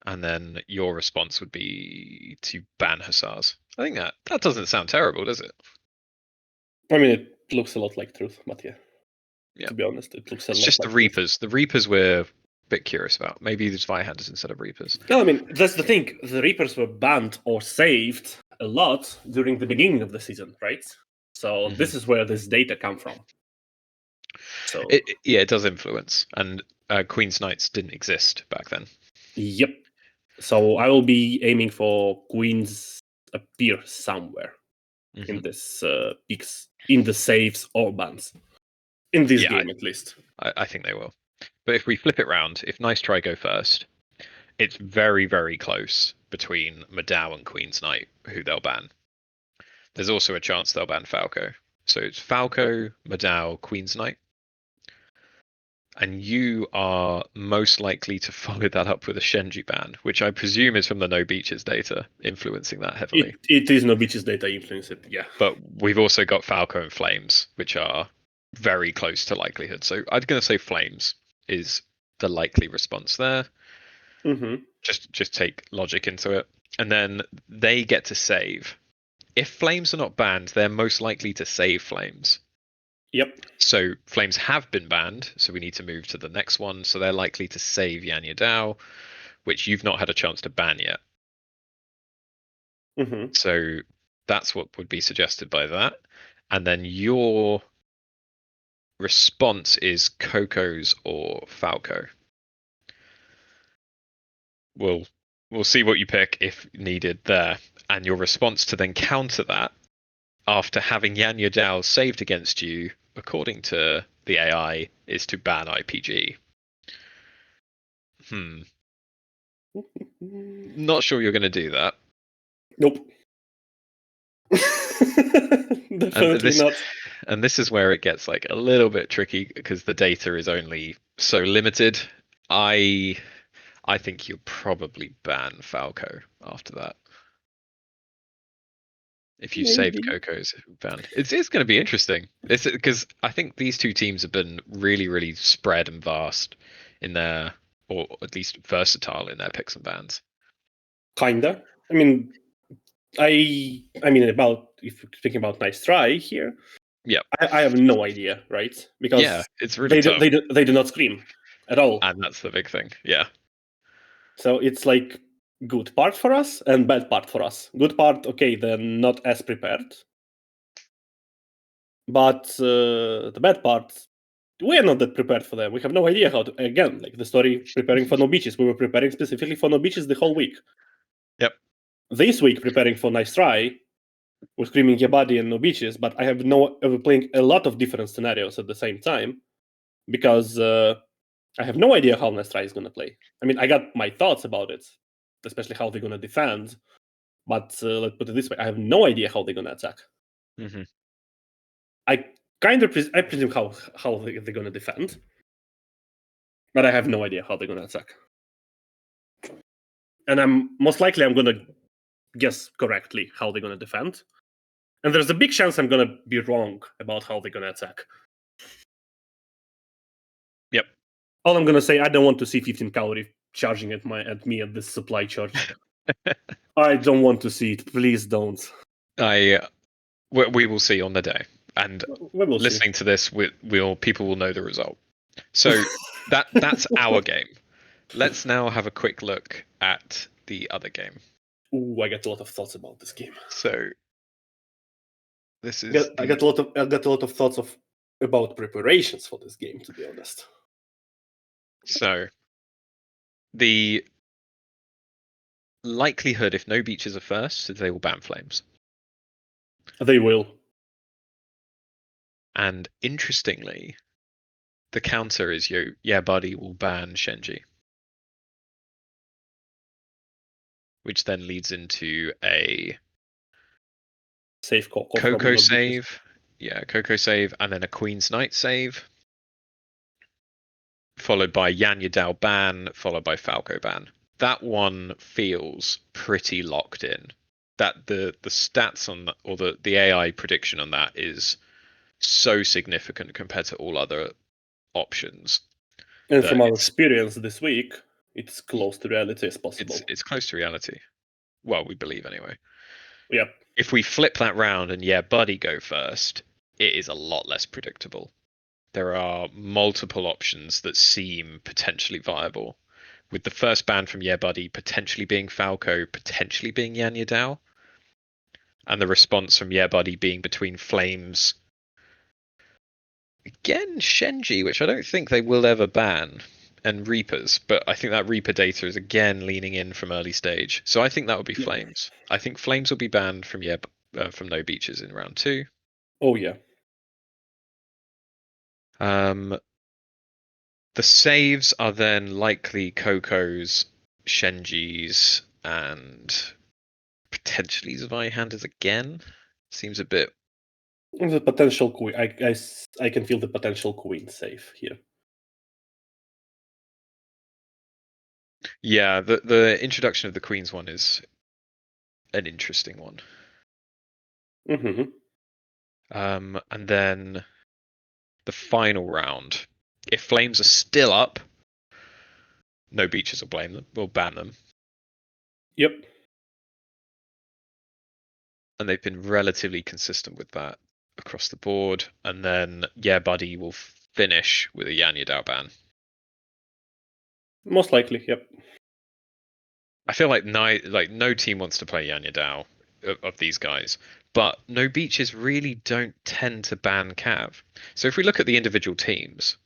And then your response would be to ban Hussars. I think that doesn't sound terrible, does it? I mean, it looks a lot like truth, but yeah. Yeah. To be honest, it looks a It's lot just like the Reapers. Truth. The Reapers we're a bit curious about. Maybe there's Zweihanders instead of Reapers. No, I mean, that's the thing. The Reapers were banned or saved a lot during the beginning of the season, right? So this is where this data come from. So it does influence. And Queen's Knights didn't exist back then. Yep. So I will be aiming for Queens appear somewhere in this picks, in the saves or bans. In this game, at least. I think they will. But if we flip it round, if Nice Try go first, it's very, very close between Madao and Queen's Knight, who they'll ban. There's also a chance they'll ban Falco. So it's Falco, Madao, Queen's Knight. And you are most likely to follow that up with a Shenji ban, which I presume is from the No Beaches data influencing that heavily. It is No Beaches data influencing it, yeah. But we've also got Falco and Flames, which are very close to likelihood. So I'm going to say Flames is the likely response there. Mm-hmm. Just take logic into it. And then they get to save. If Flames are not banned, they're most likely to save Flames. Yep. So Flames have been banned, so we need to move to the next one. So they're likely to save Yanya Dao, which you've not had a chance to ban yet. Mm-hmm. So that's what would be suggested by that. And then your response is Coco's or Falco. We'll see what you pick if needed there. And your response to then counter that after having Yanya Dao saved against you, according to the AI, is to ban IPG. Not sure you're going to do that. Nope. Definitely not. And this is where it gets like a little bit tricky because the data is only so limited. I think you'll probably ban Falco after that. If you saved Coco's banned, it's going to be interesting. It's because I think these two teams have been really, really spread and vast in their, or at least versatile in their picks and bans. Kinda. I mean, about if you're speaking about Nice Try here. Yeah, I have no idea, right? Because it's really tough. They do not scream at all, and that's the big thing. Yeah. So it's like good part for us and bad part for us. Good part, okay, they're not as prepared. But the bad part, we are not that prepared for them. We have no idea how to, again, like the story preparing for No Beaches. We were preparing specifically for No Beaches the whole week. Yep. This week, preparing for Nice Try, we're screaming your body and No Beaches, but I have we're playing a lot of different scenarios at the same time because I have no idea how Nice Try is going to play. I mean, I got my thoughts about it, especially how they're going to defend. But let's put it this way: I have no idea how they're going to attack. Mm-hmm. I presume how they're going to defend, but I have no idea how they're going to attack. And I'm going to guess correctly how they're going to defend. And there's a big chance I'm going to be wrong about how they're going to attack. Yep. All I'm going to say, I don't want to see 15 cavalry charging at me at this supply charge. I don't want to see it. Please don't. We will see on the day. And We will listening to this, people will know the result. So that's our game. Let's now have a quick look at the other game. Ooh, I got a lot of thoughts about this game. So this is I got a lot of thoughts about preparations for this game, to be honest. so the likelihood, if no beaches are first, is they will ban flames. They will. And interestingly, the counter is yeah, buddy will ban Shenji. Which then leads into a Safe Coco save. Yeah, Coco save, and then a Queen's Knight save. Followed by Yan Yadao ban, followed by Falco ban. That one feels pretty locked in. That the stats on or the AI prediction on that is so significant compared to all other options. And from our experience this week, it's close to reality as possible. It's close to reality. Well, we believe anyway. Yep. If we flip that round and yeah, Buddy go first, it is a lot less predictable. There are multiple options that seem potentially viable. With the first ban from Yeah Buddy potentially being Falco, potentially being Yan Yadao, and the response from Yeah Buddy being between Flames. Again, Shenji, which I don't think they will ever ban, and Reapers, but I think that Reaper data is again leaning in from early stage. So I think that would be Flames. I think Flames will be banned from from No Beaches in round 2. Oh yeah. The saves are then likely Coco's, Shenji's, and potentially Zweihanders again. Seems a bit. The potential queen. I can feel the potential queen save here. Yeah, the introduction of the Queen's one is an interesting one. Mm-hmm. And then the final round. If Flames are still up, No Beaches will blame them. We'll ban them. Yep. And they've been relatively consistent with that across the board. And then Yeah Buddy will finish with a Yan Yadao ban. Most likely, yep. I feel like no team wants to play Yan Yadao of these guys, but No Beaches really don't tend to ban Cav. So if we look at the individual teams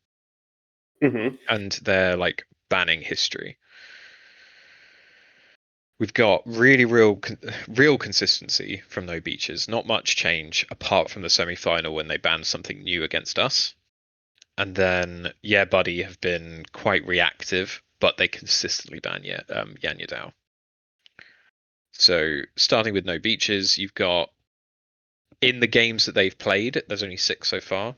and their like banning history, we've got really real consistency from No Beaches. Not much change apart from the semi-final when they banned something new against us. And then Yeah Buddy have been quite reactive, but they consistently ban Yan Yadao. So starting with No Beaches, you've got in the games that they've played, there's only 6 so far.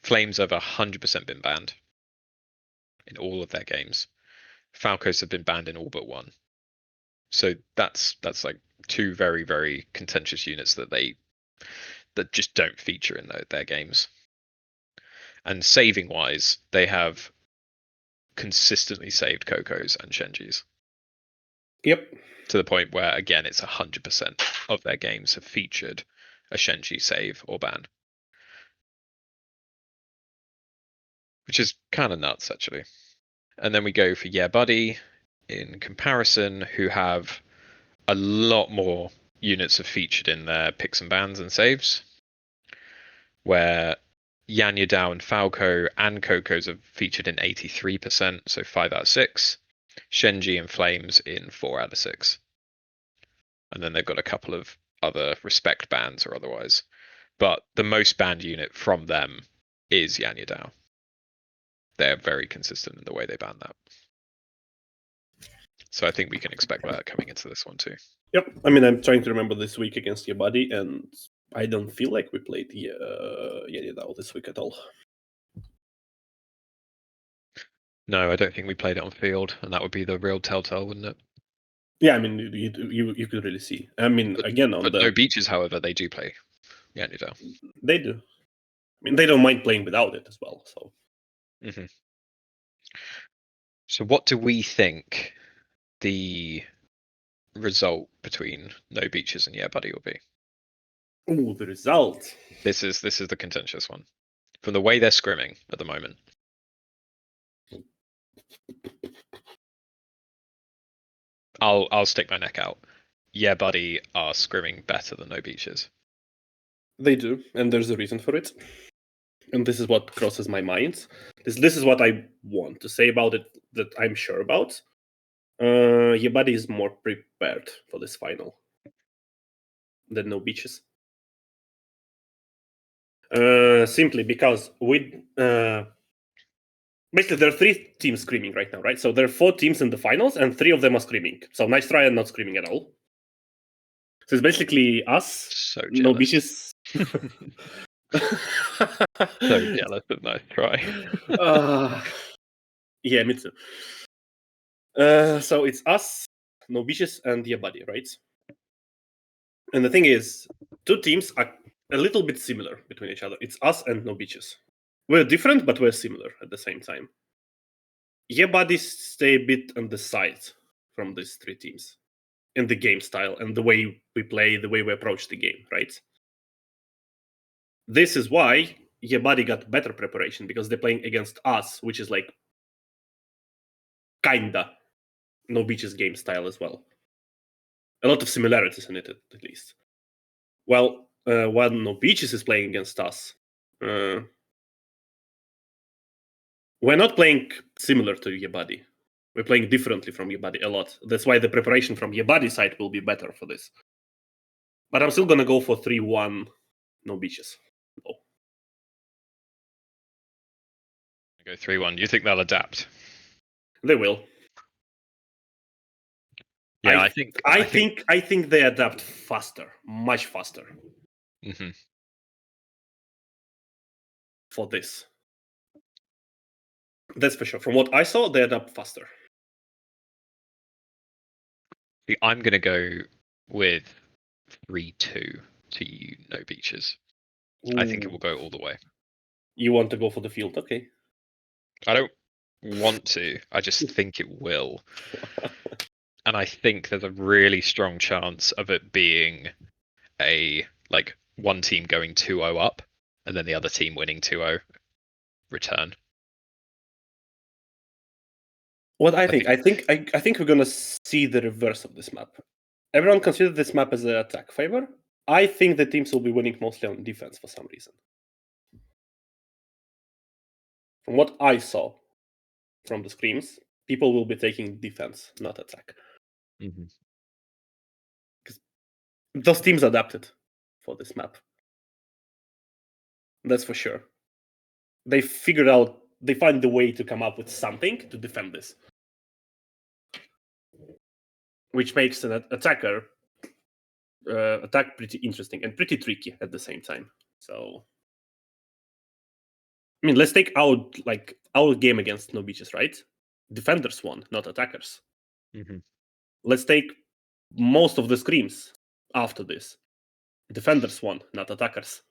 Flames have 100% been banned in all of their games. Falcos have been banned in all but one. So that's like 2 very, very contentious units that just don't feature in their games. And saving wise, they have consistently saved Coco's and Shenji's. Yep. To the point where again it's 100% of their games have featured a Shenji save or ban. Which is kind of nuts, actually. And then we go for Yeah Buddy in comparison, who have a lot more units have featured in their picks and bans and saves, where Yan Yadao and Falco and Coco's have featured in 83%, so 5 out of 6. Shenji and Flames in 4 out of 6. And then they've got a couple of other respect bans or otherwise. But the most banned unit from them is Yan Yadao. They're very consistent in the way they ban that. So I think we can expect that coming into this one too. Yep. I mean, I'm trying to remember this week against Your Buddy, and I don't feel like we played Yadao this week at all. No, I don't think we played it on field, and that would be the real telltale, wouldn't it? Yeah, I mean, you could really see. I mean, again, on the No Beaches, however, they do play Yan Yadao. They do. I mean, they don't mind playing without it as well. So. Mm-hmm. So what do we think the result between No Beaches and Yeah Buddy will be? Ooh, the result. This is the contentious one. From the way they're scrimming at the moment, I'll stick my neck out. Yeah, buddy, are scrimming better than No Beaches. They do, and there's a reason for it. And this is what crosses my mind. This is what I want to say about it that I'm sure about. Your body is more prepared for this final than No Beaches. Simply because basically there are 3 teams screaming right now, right? So there are 4 teams in the finals, and 3 of them are screaming. So Nice Try and not screaming at all. So it's basically us, So No jealous. Beaches. So jealous of Nice Try. Yeah, me too. So it's us, No Beaches, and Your Body, right? And the thing is, 2 teams are a little bit similar between each other. It's us and No Beaches. We're different, but we're similar at the same time. Your Bodies stay a bit on the side from these 3 teams in the game style and the way we play, the way we approach the game, right? This is why Your Body got better preparation because they're playing against us, which is like kinda No Beaches game style as well. A lot of similarities in it, at least. Well, while No Beaches is playing against us, we're not playing similar to Your Body. We're playing differently from Your Body a lot. That's why the preparation from Your Body side will be better for this. But I'm still gonna go for 3-1 No Beaches. Oh. Go 3-1. You think they'll adapt? They will. Yeah, I think they adapt faster, much faster. Mm-hmm. For this. That's for sure. From what I saw, they adapt faster. I'm gonna go with 3-2 to you, No Beaches. Ooh. I think it will go all the way. You want to go for the field? Okay. I don't want to. I just think it will. And I think there's a really strong chance of it being a like one team going 2-0 up and then the other team winning 2-0 return. What I think we're gonna see the reverse of this map. Everyone considers this map as an attack favor. I think the teams will be winning mostly on defense for some reason. From what I saw from the screams, people will be taking defense, not attack. Mm-hmm. Because those teams adapted for this map. That's for sure. They figured out, they find the way to come up with something to defend this. Which makes an attacker attack pretty interesting and pretty tricky at the same time. So, I mean, let's take out like our game against No Beaches, right? Defenders won, not attackers. Mm-hmm. Let's take most of the screams after this. Defenders won, not attackers.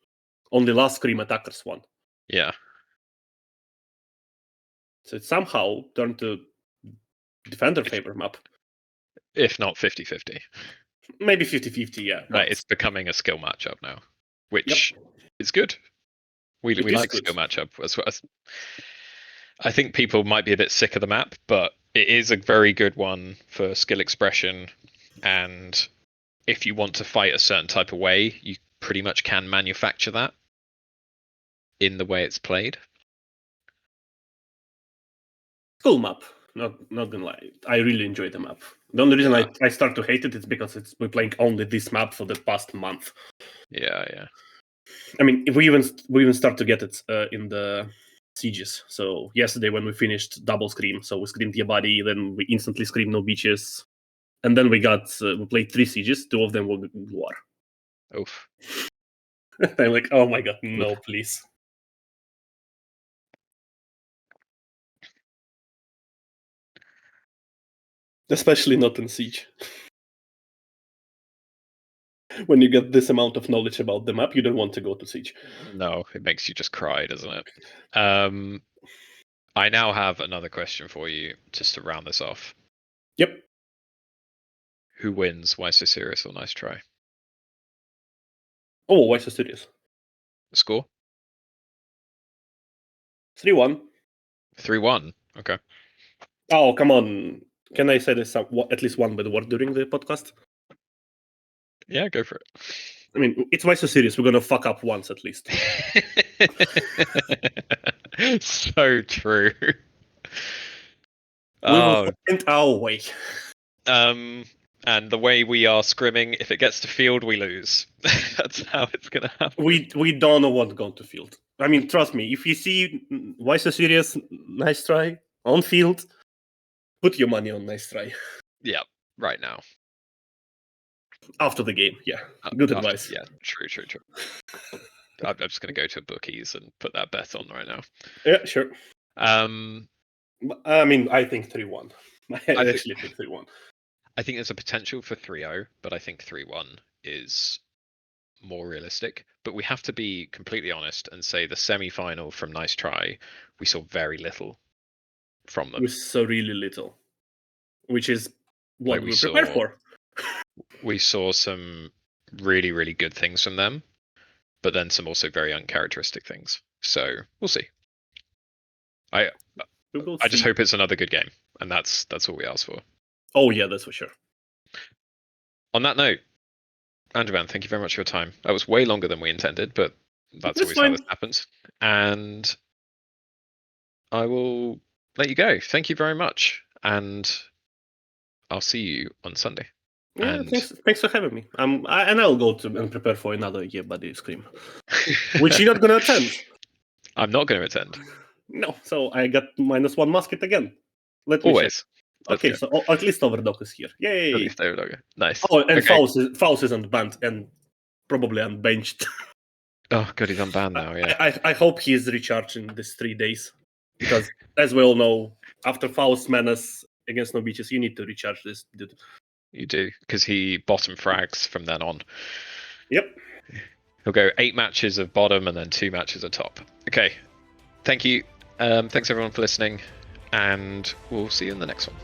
Only last scream attackers won. Yeah. So it somehow turned to defender favor map. If not 50-50. Maybe 50-50, yeah. Right, it's becoming a skill matchup now, which is good. We like good. skill matchup as well. I think people might be a bit sick of the map, but it is a very good one for skill expression. And if you want to fight a certain type of way, you pretty much can manufacture that in the way it's played. Cool map. Not gonna lie. I really enjoy the map. The only reason I start to hate it is because we're playing only this map for the past month. Yeah. I mean, we even start to get it in the sieges. So yesterday when we finished double scream, so we screamed Your Body, then we instantly screamed No Beaches, and then we played 3 sieges. 2 of them were war. Oof. I'm like, oh my god, no, please. Especially not in siege. When you get this amount of knowledge about the map, you don't want to go to siege. No, it makes you just cry, doesn't it? I now have another question for you, just to round this off. Yep. Who wins? Why so serious or nice try? Oh, why so serious? Score? 3-1. 3-1. Okay. Oh, come on. Can I say this at least one bad word during the podcast? Yeah, go for it. I mean, it's why so serious. We're gonna fuck up once at least. So true. We will Oh, find our way. and the way we are scrimming, if it gets to field, we lose. That's how it's gonna happen. We don't know what's going to field. I mean, trust me. If you see why so serious, nice try on field, put your money on nice try Yeah, right now. after the game. Yeah, good After- advice. Yeah, true. I'm just gonna go to bookies and put that bet on right now. Yeah, sure. Um, I mean, I think 3-1. I actually think 3-1. I think there's a potential for 3-0, but I think 3-1 is more realistic. But we have to be completely honest and say the semi-final from Nice Try, we saw very little from them. We saw really little, which is what Like, we prepared for. We saw some really, really good things from them, but then some also very uncharacteristic things. So we'll see. I just hope it's another good game, and that's all we ask for. Oh yeah, that's for sure. On that note, Andrulban, thank you very much for your time. That was way longer than we intended, but that's always how this happens. And I will let you go. Thank you very much, and I'll see you on Sunday. Yeah, And thanks for having me. And I'll go to and prepare for another year buddy scream, which you're not gonna attend. I'm not going to attend. No, so I got -1 musket again. Let me Always. check. Okay, so at least Overdog is here. Yay! At least Overdog. Nice. Oh, and okay. Faust is unbanned and probably unbenched. Oh, good, he's unbanned now. Yeah. I hope he is recharging this 3 days because, as we all know, after Faust Menace against No Beaches, you need to recharge this dude. You do, because he bottom frags from then on. Yep. He'll go 8 matches of bottom and then 2 matches of top. Okay. Thank you. Thanks everyone for listening, and we'll see you in the next one.